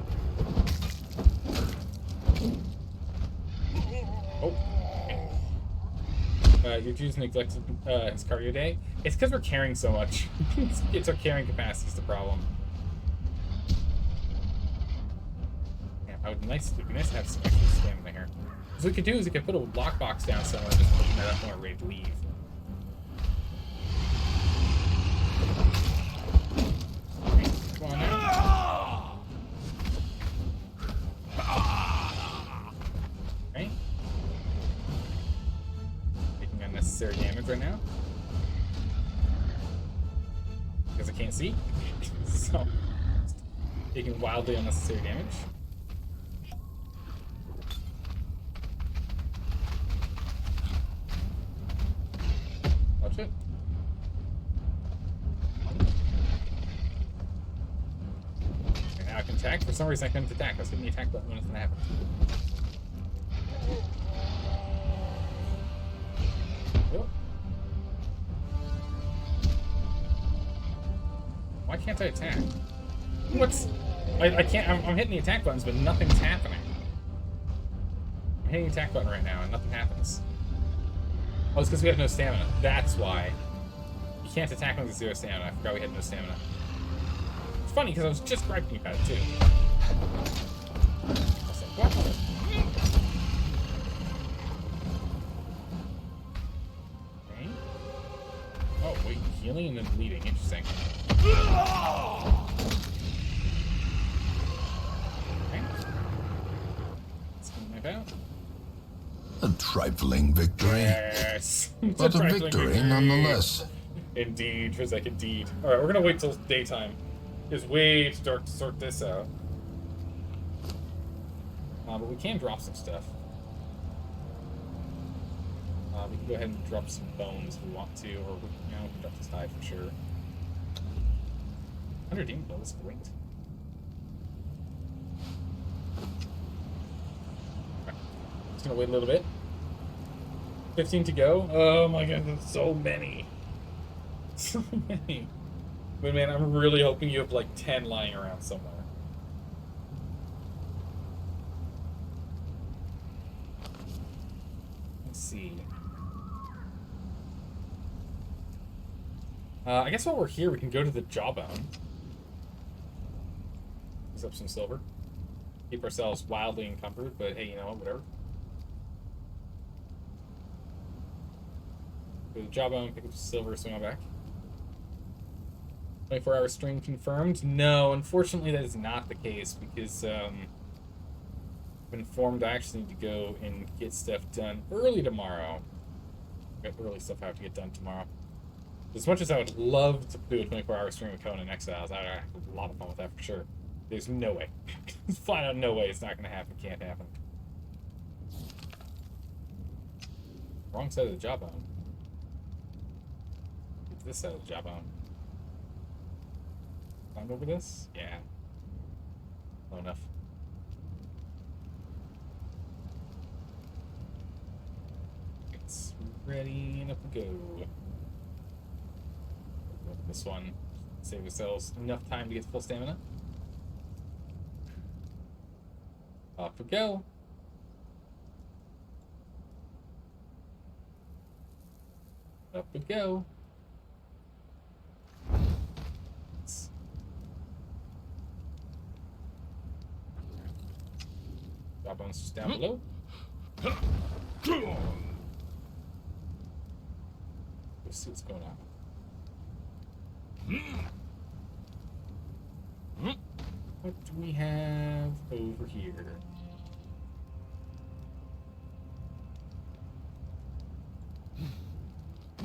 Oh. Okay. Your Jews neglected his cardio day. It's because we're carrying so much. It's our carrying capacity is the problem. Yeah, it'd be nice to have some extra stamina here. What we could do is we could put a lockbox down somewhere and just open that up when we're ready to leave. Okay, come on now. Okay. Taking unnecessary damage right now. Because I can't see. So, taking wildly unnecessary damage. Watch it. Okay, now I can attack. For some reason I couldn't attack. I was hitting the attack button when it's gonna happen. Oh. Why can't I attack? What's... I can't... I'm hitting the attack buttons, but nothing's happening. I'm hitting the attack button right now, and nothing happens. Oh, it's because we have no stamina. That's why. You can't attack with 0 stamina. I forgot we had no stamina. It's funny, because I was just griping about it, too. I was like, what? Okay. Oh, wait. Healing and then bleeding. Interesting. Okay. Let's move out.
A trifling victory.
Yes.
But a victory nonetheless.
Indeed, Trizek, indeed. Alright, we're gonna wait till daytime. It's way too dark to sort this out. But we can drop some stuff. We can go ahead and drop some bones if we want to, or we can drop this high for sure. 100 demon bones, great. Okay. Just gonna wait a little bit. 15 to go. Oh my god, there's so many. So many. But man, I'm really hoping you have like 10 lying around somewhere. Let's see. I guess while we're here, we can go to the Jawbone. Use up some silver. Keep ourselves wildly encumbered, but hey, you know what, whatever. Go to the Jawbone, pick up some silver, swing on back. 24-hour stream confirmed? No, unfortunately that is not the case, because I'm informed I actually need to go and get stuff done early tomorrow. I've got early stuff I have to get done tomorrow. As much as I would love to do a 24-hour stream with Conan Exiles, I'd have a lot of fun with that for sure. There's no way. There's flat out no way it's not going to happen. Can't happen. Wrong side of the Jawbone. It's this side of the Jawbone. Climb over this? Yeah. Low enough. It's ready and up we go. This one. Save ourselves enough time to get to full stamina. Off we go. Up we go. Jawbone's just down below. Let's see what's going on. What do we have over here?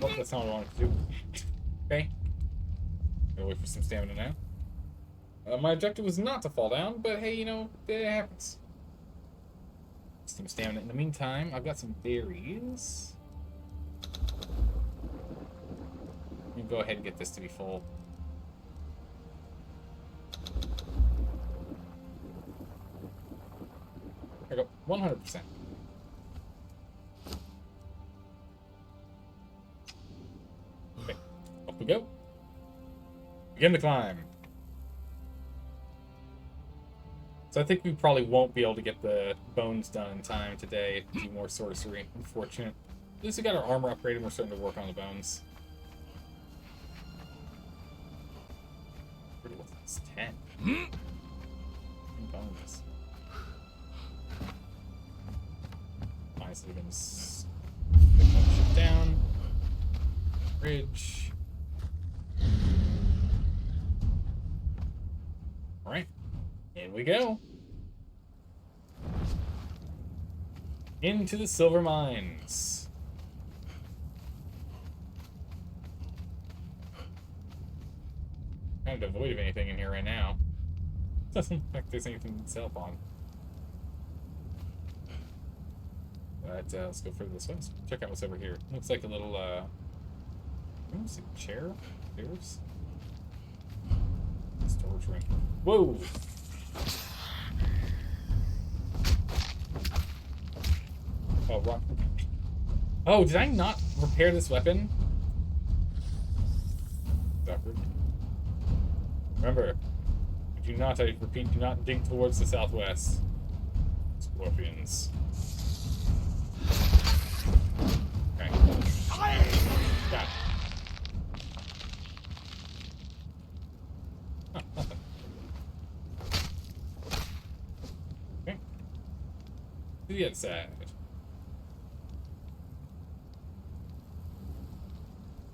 Well, that's not what I wanted to do. Okay. Gotta wait for some stamina now. My objective was not to fall down, but hey, you know, it happens. Some stamina. In the meantime, I've got some berries. Let me go ahead and get this to be full. There we go. 100%. Okay. Up we go. Begin the climb. So I think we probably won't be able to get the bones done in time today to do more sorcery. Unfortunate. At least we got our armor upgraded and we're starting to work on the bones. It's 10. 10 bones. Nice, we can pick that shit down. Bridge. Alright. In we go. Into the silver mines. Kind of devoid of anything in here right now. Doesn't look like there's anything to sell upon. But let's go further this way. Let's check out what's over here. Looks like a little let me see, chair? Stairs? Storage room. Whoa! Oh, rock. Oh, did I not repair this weapon? Awkward. Remember, do not, I repeat, do not dig towards the southwest. Scorpions. Okay. Got it. Oh, nothing. Okay. To the other side.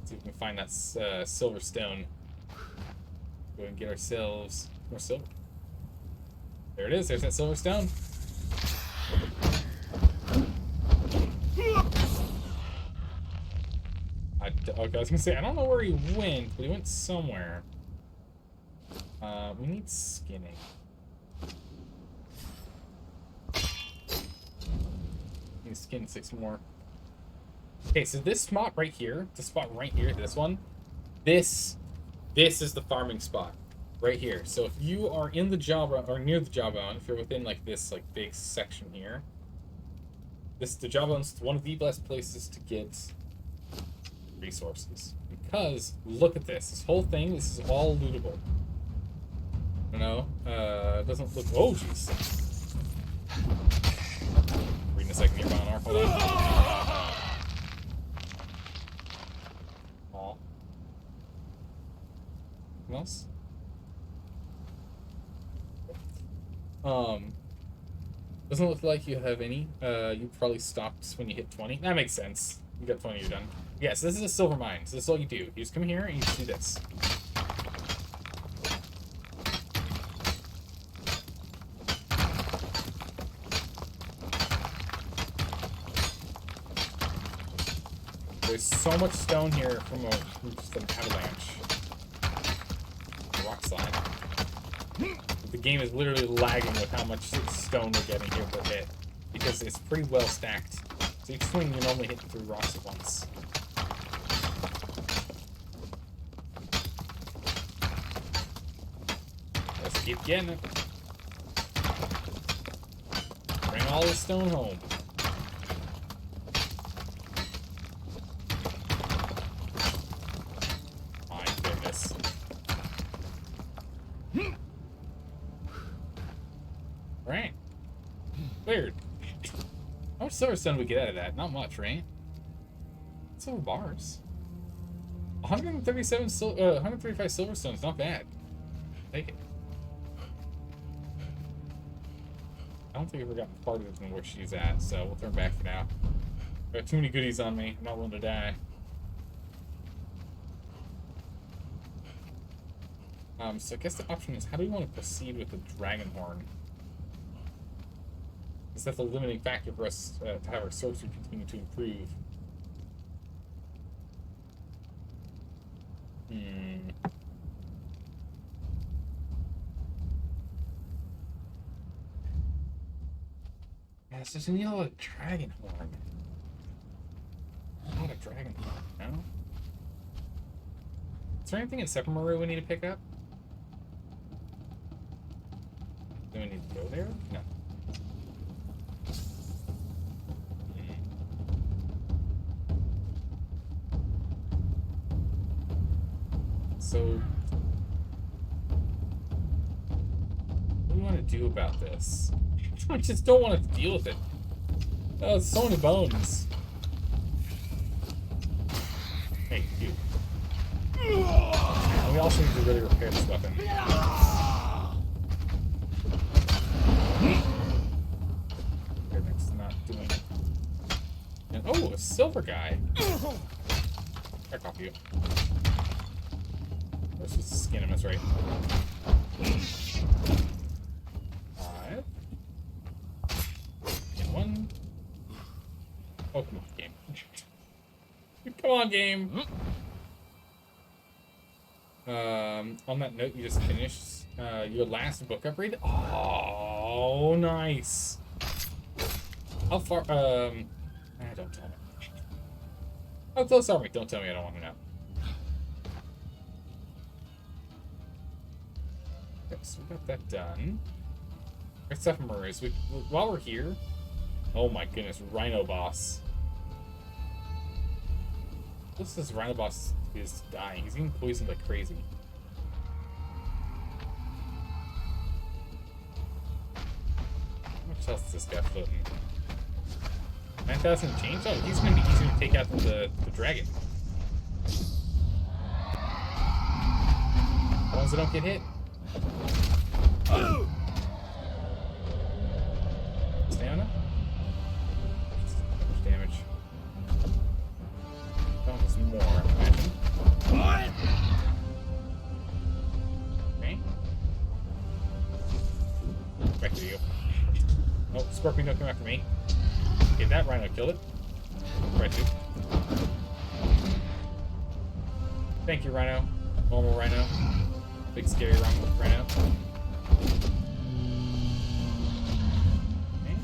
See if we can find that silver stone. Go and get ourselves more silver. There it is. There's that silver stone. Okay, I was gonna say I don't know where he went, but he went somewhere. We need skinning. Need to skin 6 more. Okay, so this spot right here, this one, this is the farming spot right here. So if you are in the Jawbone or near the Jawbone, if you're within like this like big section here, the Jawbone's one of the best places to get resources. Because look at this. This whole thing, this is all lootable. You know? It doesn't look. Oh jeez. Reading a second here, Bonar. Hold on. Aw. Anything else? Doesn't look like you have any. You probably stopped when you hit 20. That makes sense. You got 20, you're done. Yes, this is a silver mine. So this is all you do. You just come here and you just do this. There's so much stone here from just an avalanche. Rock slide. The game is literally lagging with how much stone we're getting here per hit. Because it's pretty well stacked. So each swing you're normally hitting 3 rocks at once. Let's keep getting it. Bring all this stone home. My goodness. Right. Weird. How much silver stone do we get out of that? Not much, right? Silver bars. 135 silver stones, not bad. Take it. I don't think I've ever gotten farther than where she's at, so we'll turn back for now. I've got too many goodies on me. I'm not willing to die. So I guess the option is, how do we want to proceed with the dragon horn? Is that the limiting factor for us to have our sorcery continue to improve? Yeah, it's just a yellow dragon horn. Not a dragon horn, no? Is there anything in Sephiroth we need to pick up? Do we need to go there? No. So, what do we want to do about this? I just don't want to deal with it. Oh, it's so many bones. Hey, you. And we also need to really repair this weapon. It's not doing it. And, oh, a silver guy. Back off you. Let's just skin him, that's right. 5. And 1. Oh, come on, game. Come on, game. On that note, you just finished your last book upgrade. Oh, nice. How far? Don't tell me. How close are we? Don't tell me. I don't want to know. Okay, so we got that done. Where's Sephiroth? While we're here. Oh my goodness, Rhino boss. This Rhino boss is dying. He's getting poisoned like crazy. How much else is this guy floating? 9,000 change? Oh, he's gonna be easier to take out than the dragon. The ones that don't get hit. Stamina? How much damage? Almost more, imagine. Okay. Back to you. Oh, Scorpion, don't come after me. Okay, that rhino killed it. Right, dude. Thank you, Rhino. Normal Rhino. Big scary Rhino. Okay.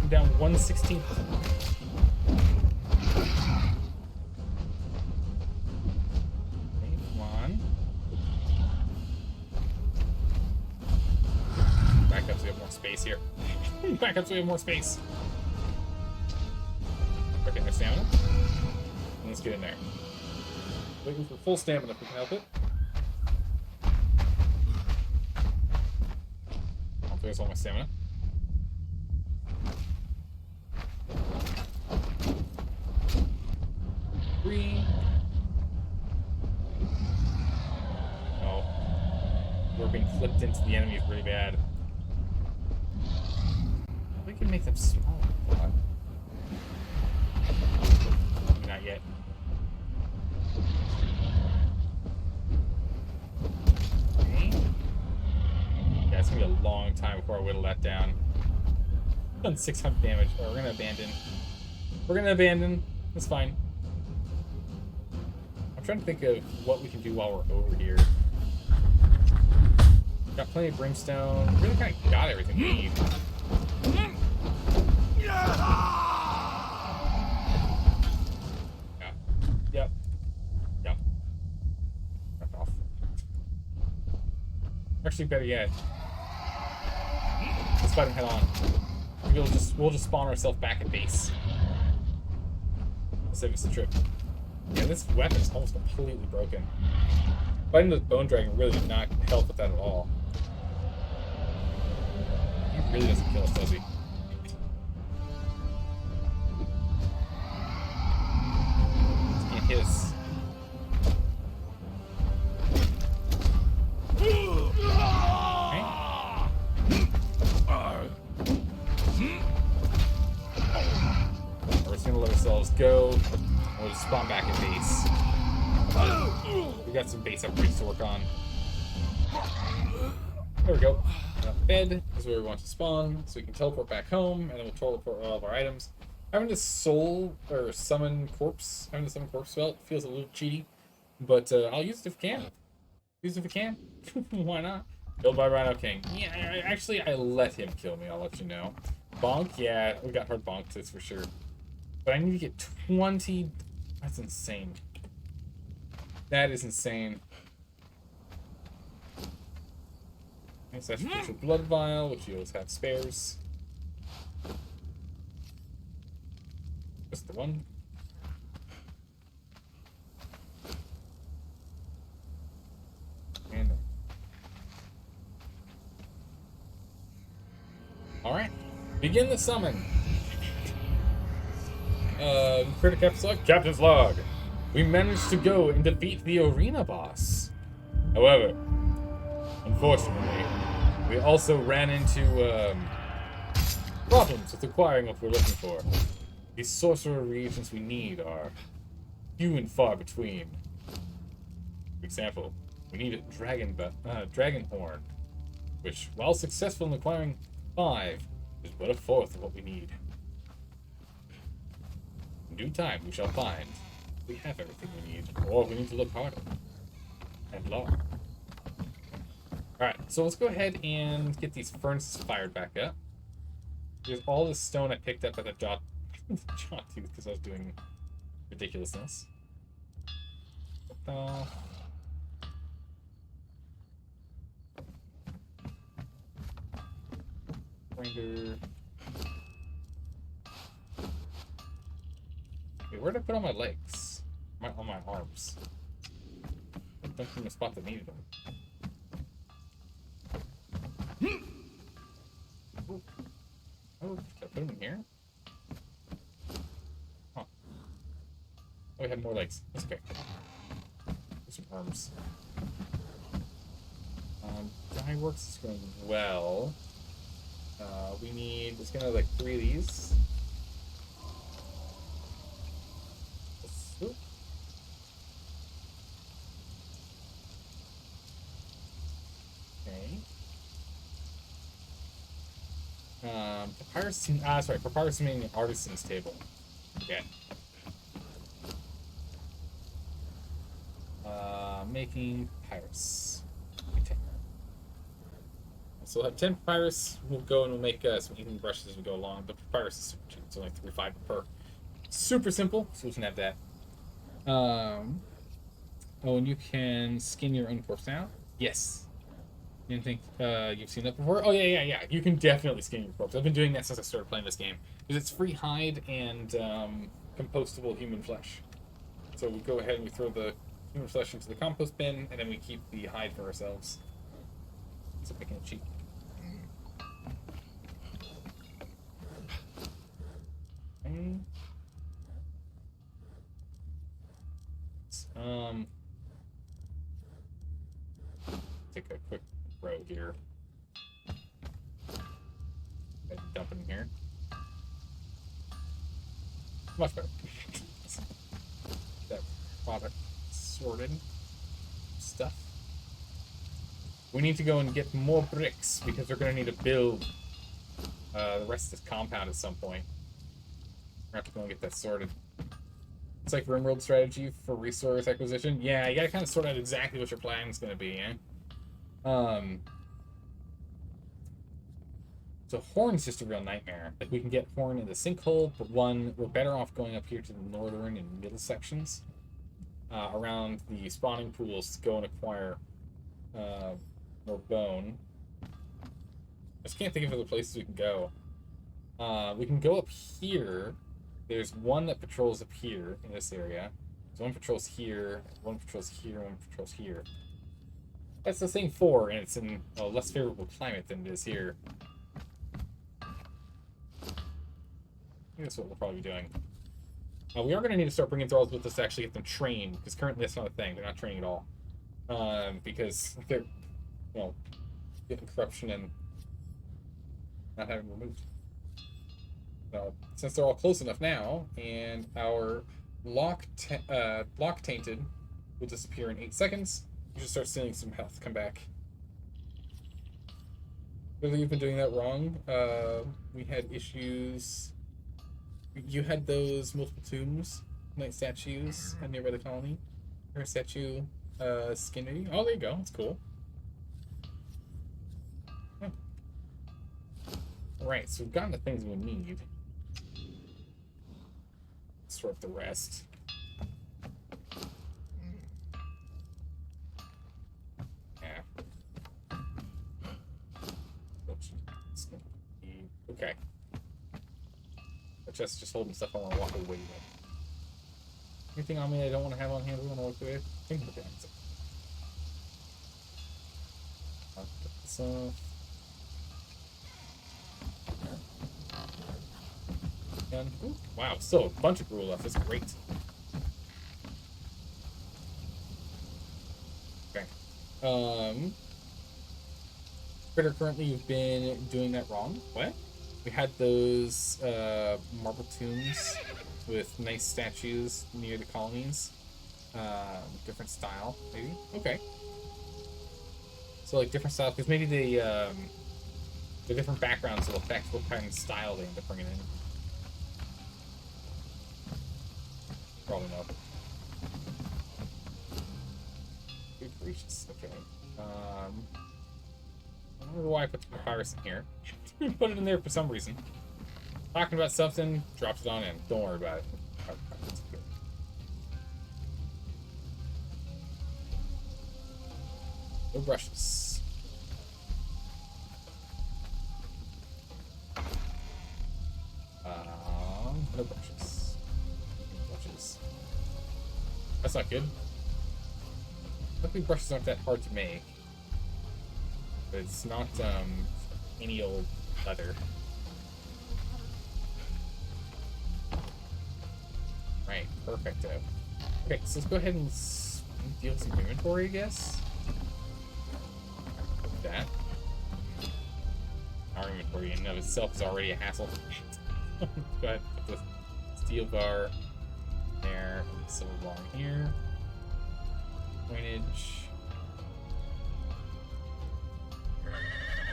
I'm down 1/16. Okay, come on. Back up so we have more space here. Back up so we have more space. Okay, there's stamina. Let's get in there. Waiting for full stamina if we can help it. I'll focus all my stamina. Three. Oh. We're being flipped into the enemies really bad. We can make them smaller. Not yet. Okay. Yeah, it's gonna be a long time before I whittle that down. Done 600 damage. Oh, we're gonna abandon. We're gonna abandon. That's fine. I'm trying to think of what we can do while we're over here. Got plenty of brimstone. Really kind of got everything we need. Yeah. Yep. Back off. Actually, better yet, let's fight him head on. We'll just spawn ourselves back at base. Save us the trip. Yeah, this weapon is almost completely broken. Fighting the bone dragon really did not help with that at all. He really doesn't kill us, does he? Can't hit us. We're just gonna let ourselves go. We'll just spawn back at base. We got some base upgrades to work on. There we go. Bed is where we want to spawn, so we can teleport back home, and then we'll teleport all of our items. Having to soul or summon corpse, having to summon corpse spell feels a little cheaty, but I'll use it if I can. Use it if I can. Why not? Killed by Rhino King. Yeah, actually, I let him kill me. I'll let you know. Bonk, yeah, we got hard bonked, that's for sure. But I need to get 20. That's insane. That is insane. So that's for blood vial, which you always have spares. Just the one. And alright. Begin the summon. Captain's log. We managed to go and defeat the arena boss. However, unfortunately, we also ran into problems with acquiring what we're looking for. These sorcerer reagents we need are few and far between. For example, we need a dragon horn, which, while successful in acquiring 5, is but a fourth of what we need. In due time, we shall find we have everything we need, or we need to look harder and long. Alright, so let's go ahead and get these furnaces fired back up. There's all this stone I picked up at the jawtooth because I was doing ridiculousness. Grinder. Wait, where did I put all my legs? On my arms. I don't think the spot that needed them. Oh, did I put them in here? Huh. Oh, we have more legs. That's okay. There's some arms. Dye works is going well. We need, it's gonna like 3 of these. Papyrus, sorry, papyrus meaning artisan's table. Okay. Making papyrus. Okay. So we'll have 10 papyrus. We'll go and we'll make some evening brushes as we go along. The papyrus is super cheap. It's only 3.5 per. Super simple, so we can have that. Oh, and you can skin your own corpse now? Yes. You didn't think you've seen that before? Oh, yeah. You can definitely skin your corpse. I've been doing that since I started playing this game. Because it's free hide and compostable human flesh. So we go ahead and we throw the human flesh into the compost bin, and then we keep the hide for ourselves. So picking it cheap. Okay. Take a quick row here. Dump it in here. Much better. That product sorted stuff. We need to go and get more bricks because we're going to need to build the rest of this compound at some point. We're going to have to go and get that sorted. It's like RimWorld strategy for resource acquisition. Yeah, you gotta kind of sort out exactly what your plan is gonna be, So Horn's just a real nightmare. Like, we can get Horn in the sinkhole, but we're better off going up here to the northern and middle sections around the spawning pools to go and acquire more bone. I just can't think of other places we can go. We can go up here. There's one that patrols up here in this area. So one patrols here, one patrols here, one patrols here. That's the same 4, and it's in a less favorable climate than it is here. I think that's what we'll probably be doing. We are going to need to start bringing thralls with us to actually get them trained, because currently that's not a thing. They're not training at all. Because they're, getting corruption and not having removed. So, since they're all close enough now, and our block tainted will disappear in 8 seconds, you should start stealing some health. Come back. Clearly you've been doing that wrong. We had issues. You had those multiple tombs, night statues, nearby the colony. Her statue, skinny. Oh, there you go. That's cool. Oh. Alright, so we've gotten the things we need. Sort the rest. Yeah. Okay. The chest's just holding stuff I want to walk away with. Anything on me I don't want to have on hand? I want to walk away. Think of the things. I'll get this off. Ooh, wow, still a bunch of gruel left. That's great. Okay. Critter, currently you've been doing that wrong. What? We had those marble tombs with nice statues near the colonies. Different style, maybe? Okay. So like different style, because maybe the different backgrounds will affect what kind of style they end up bringing in. Probably not. Good gracious. Okay. I don't know why I put the papyrus in here. Put it in there for some reason. Talking about something, drops it on in. Don't worry about it. No brushes. No brushes. That's not good. Luckily brushes aren't that hard to make. But it's not any old leather. Right, perfecto. Okay, so let's go ahead and deal with some inventory, I guess. Like that. Our inventory in and of itself is already a hassle. Go ahead, put the steel bar there, and silver bar in here. Coinage.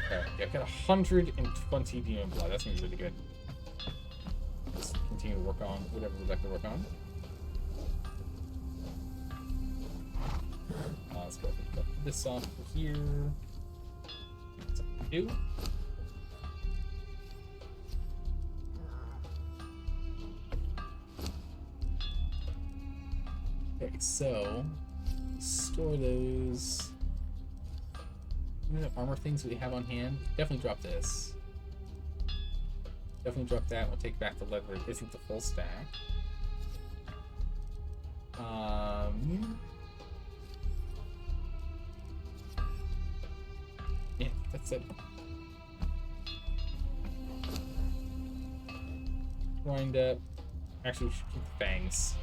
Okay, yeah, I've got 120 demon blood. That's gonna be really good. Let's continue to work on whatever we'd like to work on. Let's go cut this off here. 2. Okay, so store those. Armor things we have on hand. Definitely drop this. Definitely drop that. We'll take back the leather. It isn't the full stack. Yeah, that's it. Wind up. Actually, we should keep the fangs.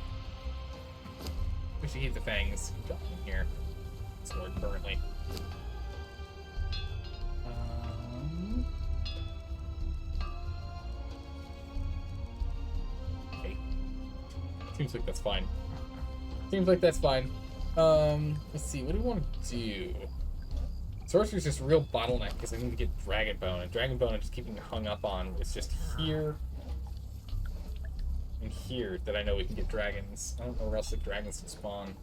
We should keep the fangs. Drop them here. Sword currently. Okay. Seems like that's fine. Seems like that's fine. Let's see. What do we want to do? Sorcery's just a real bottleneck because I need to get Dragonbone, and Dragonbone I'm just keeping hung up on. It's just here and here that I know we can get dragons. I don't know where else the dragons can spawn.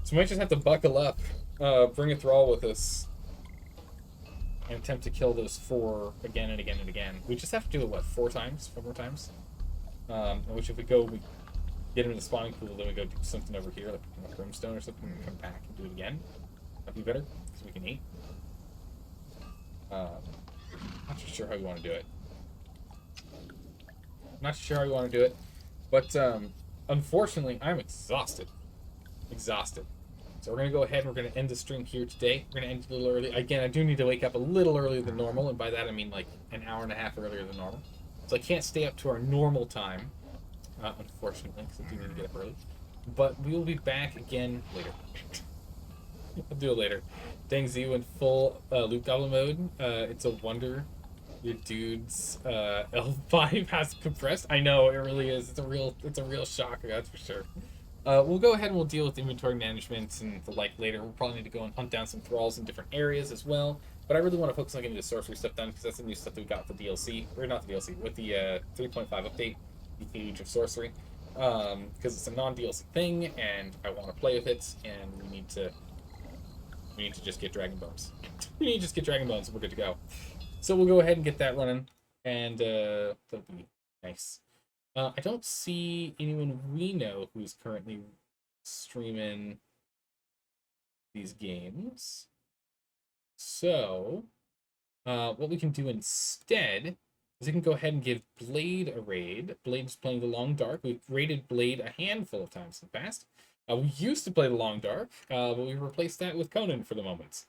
So we might just have to buckle up, bring a thrall with us, and attempt to kill those 4 again and again and again. We just have to do it, what, 4 times? 4 more times? Which if we go, we get into the spawning pool, then we go do something over here, like a brimstone or something, and come back and do it again. That'd be better, because we can eat. Not too sure how we want to do it. Not sure how we want to do it, but unfortunately, I'm exhausted. Exhausted. So we're going to go ahead and we're going to end the stream here today. We're going to end a little early. Again, I do need to wake up a little earlier than normal, and by that I mean like an hour and a half earlier than normal. So I can't stay up to our normal time, unfortunately, because I do need to get up early. But we will be back again later. I'll do it later. Dang Zoo in full Loot Goblin mode. It's a wonder your dude's L5 has compressed. I know, it really is. It's a real shock, that's for sure. We'll go ahead and we'll deal with inventory management and the like later. We'll probably need to go and hunt down some thralls in different areas as well. But I really want to focus on getting the sorcery stuff done because that's the new stuff that we got with the DLC. Or not the DLC, with the 3.5 update, the Age of Sorcery. Because it's a non-DLC thing, and I want to play with it, and we need to just get Dragon Bones. We need to just get Dragon Bones and we're good to go. So we'll go ahead and get that running, and that'll be nice. I don't see anyone we know who's currently streaming these games. So, what we can do instead is we can go ahead and give Blade a raid. Blade's playing the Long Dark. We've raided Blade a handful of times in the past. We used to play the Long Dark, but we replaced that with Conan for the moment.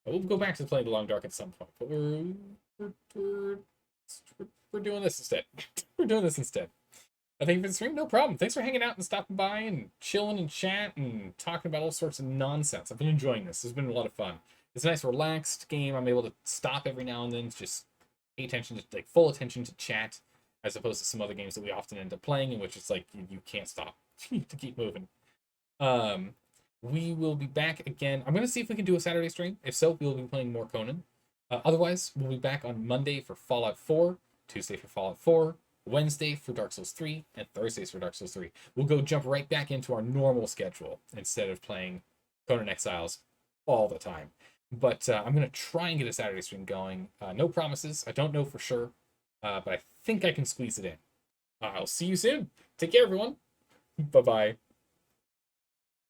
We'll go back to playing the Long Dark at some point, but we're doing this instead. We're doing this instead. I think for the stream, no problem. Thanks for hanging out and stopping by and chilling and chat and talking about all sorts of nonsense. I've been enjoying this. It's been a lot of fun. It's a nice, relaxed game. I'm able to stop every now and then to just pay attention to, like, full attention to chat, as opposed to some other games that we often end up playing, in which it's like you can't stop. You need to keep moving. We will be back again. I'm going to see if we can do a Saturday stream. If so, we will be playing more Conan. Otherwise, we'll be back on Monday for Fallout 4, Tuesday for Fallout 4, Wednesday for Dark Souls 3, and Thursdays for Dark Souls 3. We'll go jump right back into our normal schedule instead of playing Conan Exiles all the time. But I'm going to try and get a Saturday stream going. No promises. I don't know for sure, but I think I can squeeze it in. I'll see you soon. Take care, everyone. Bye-bye.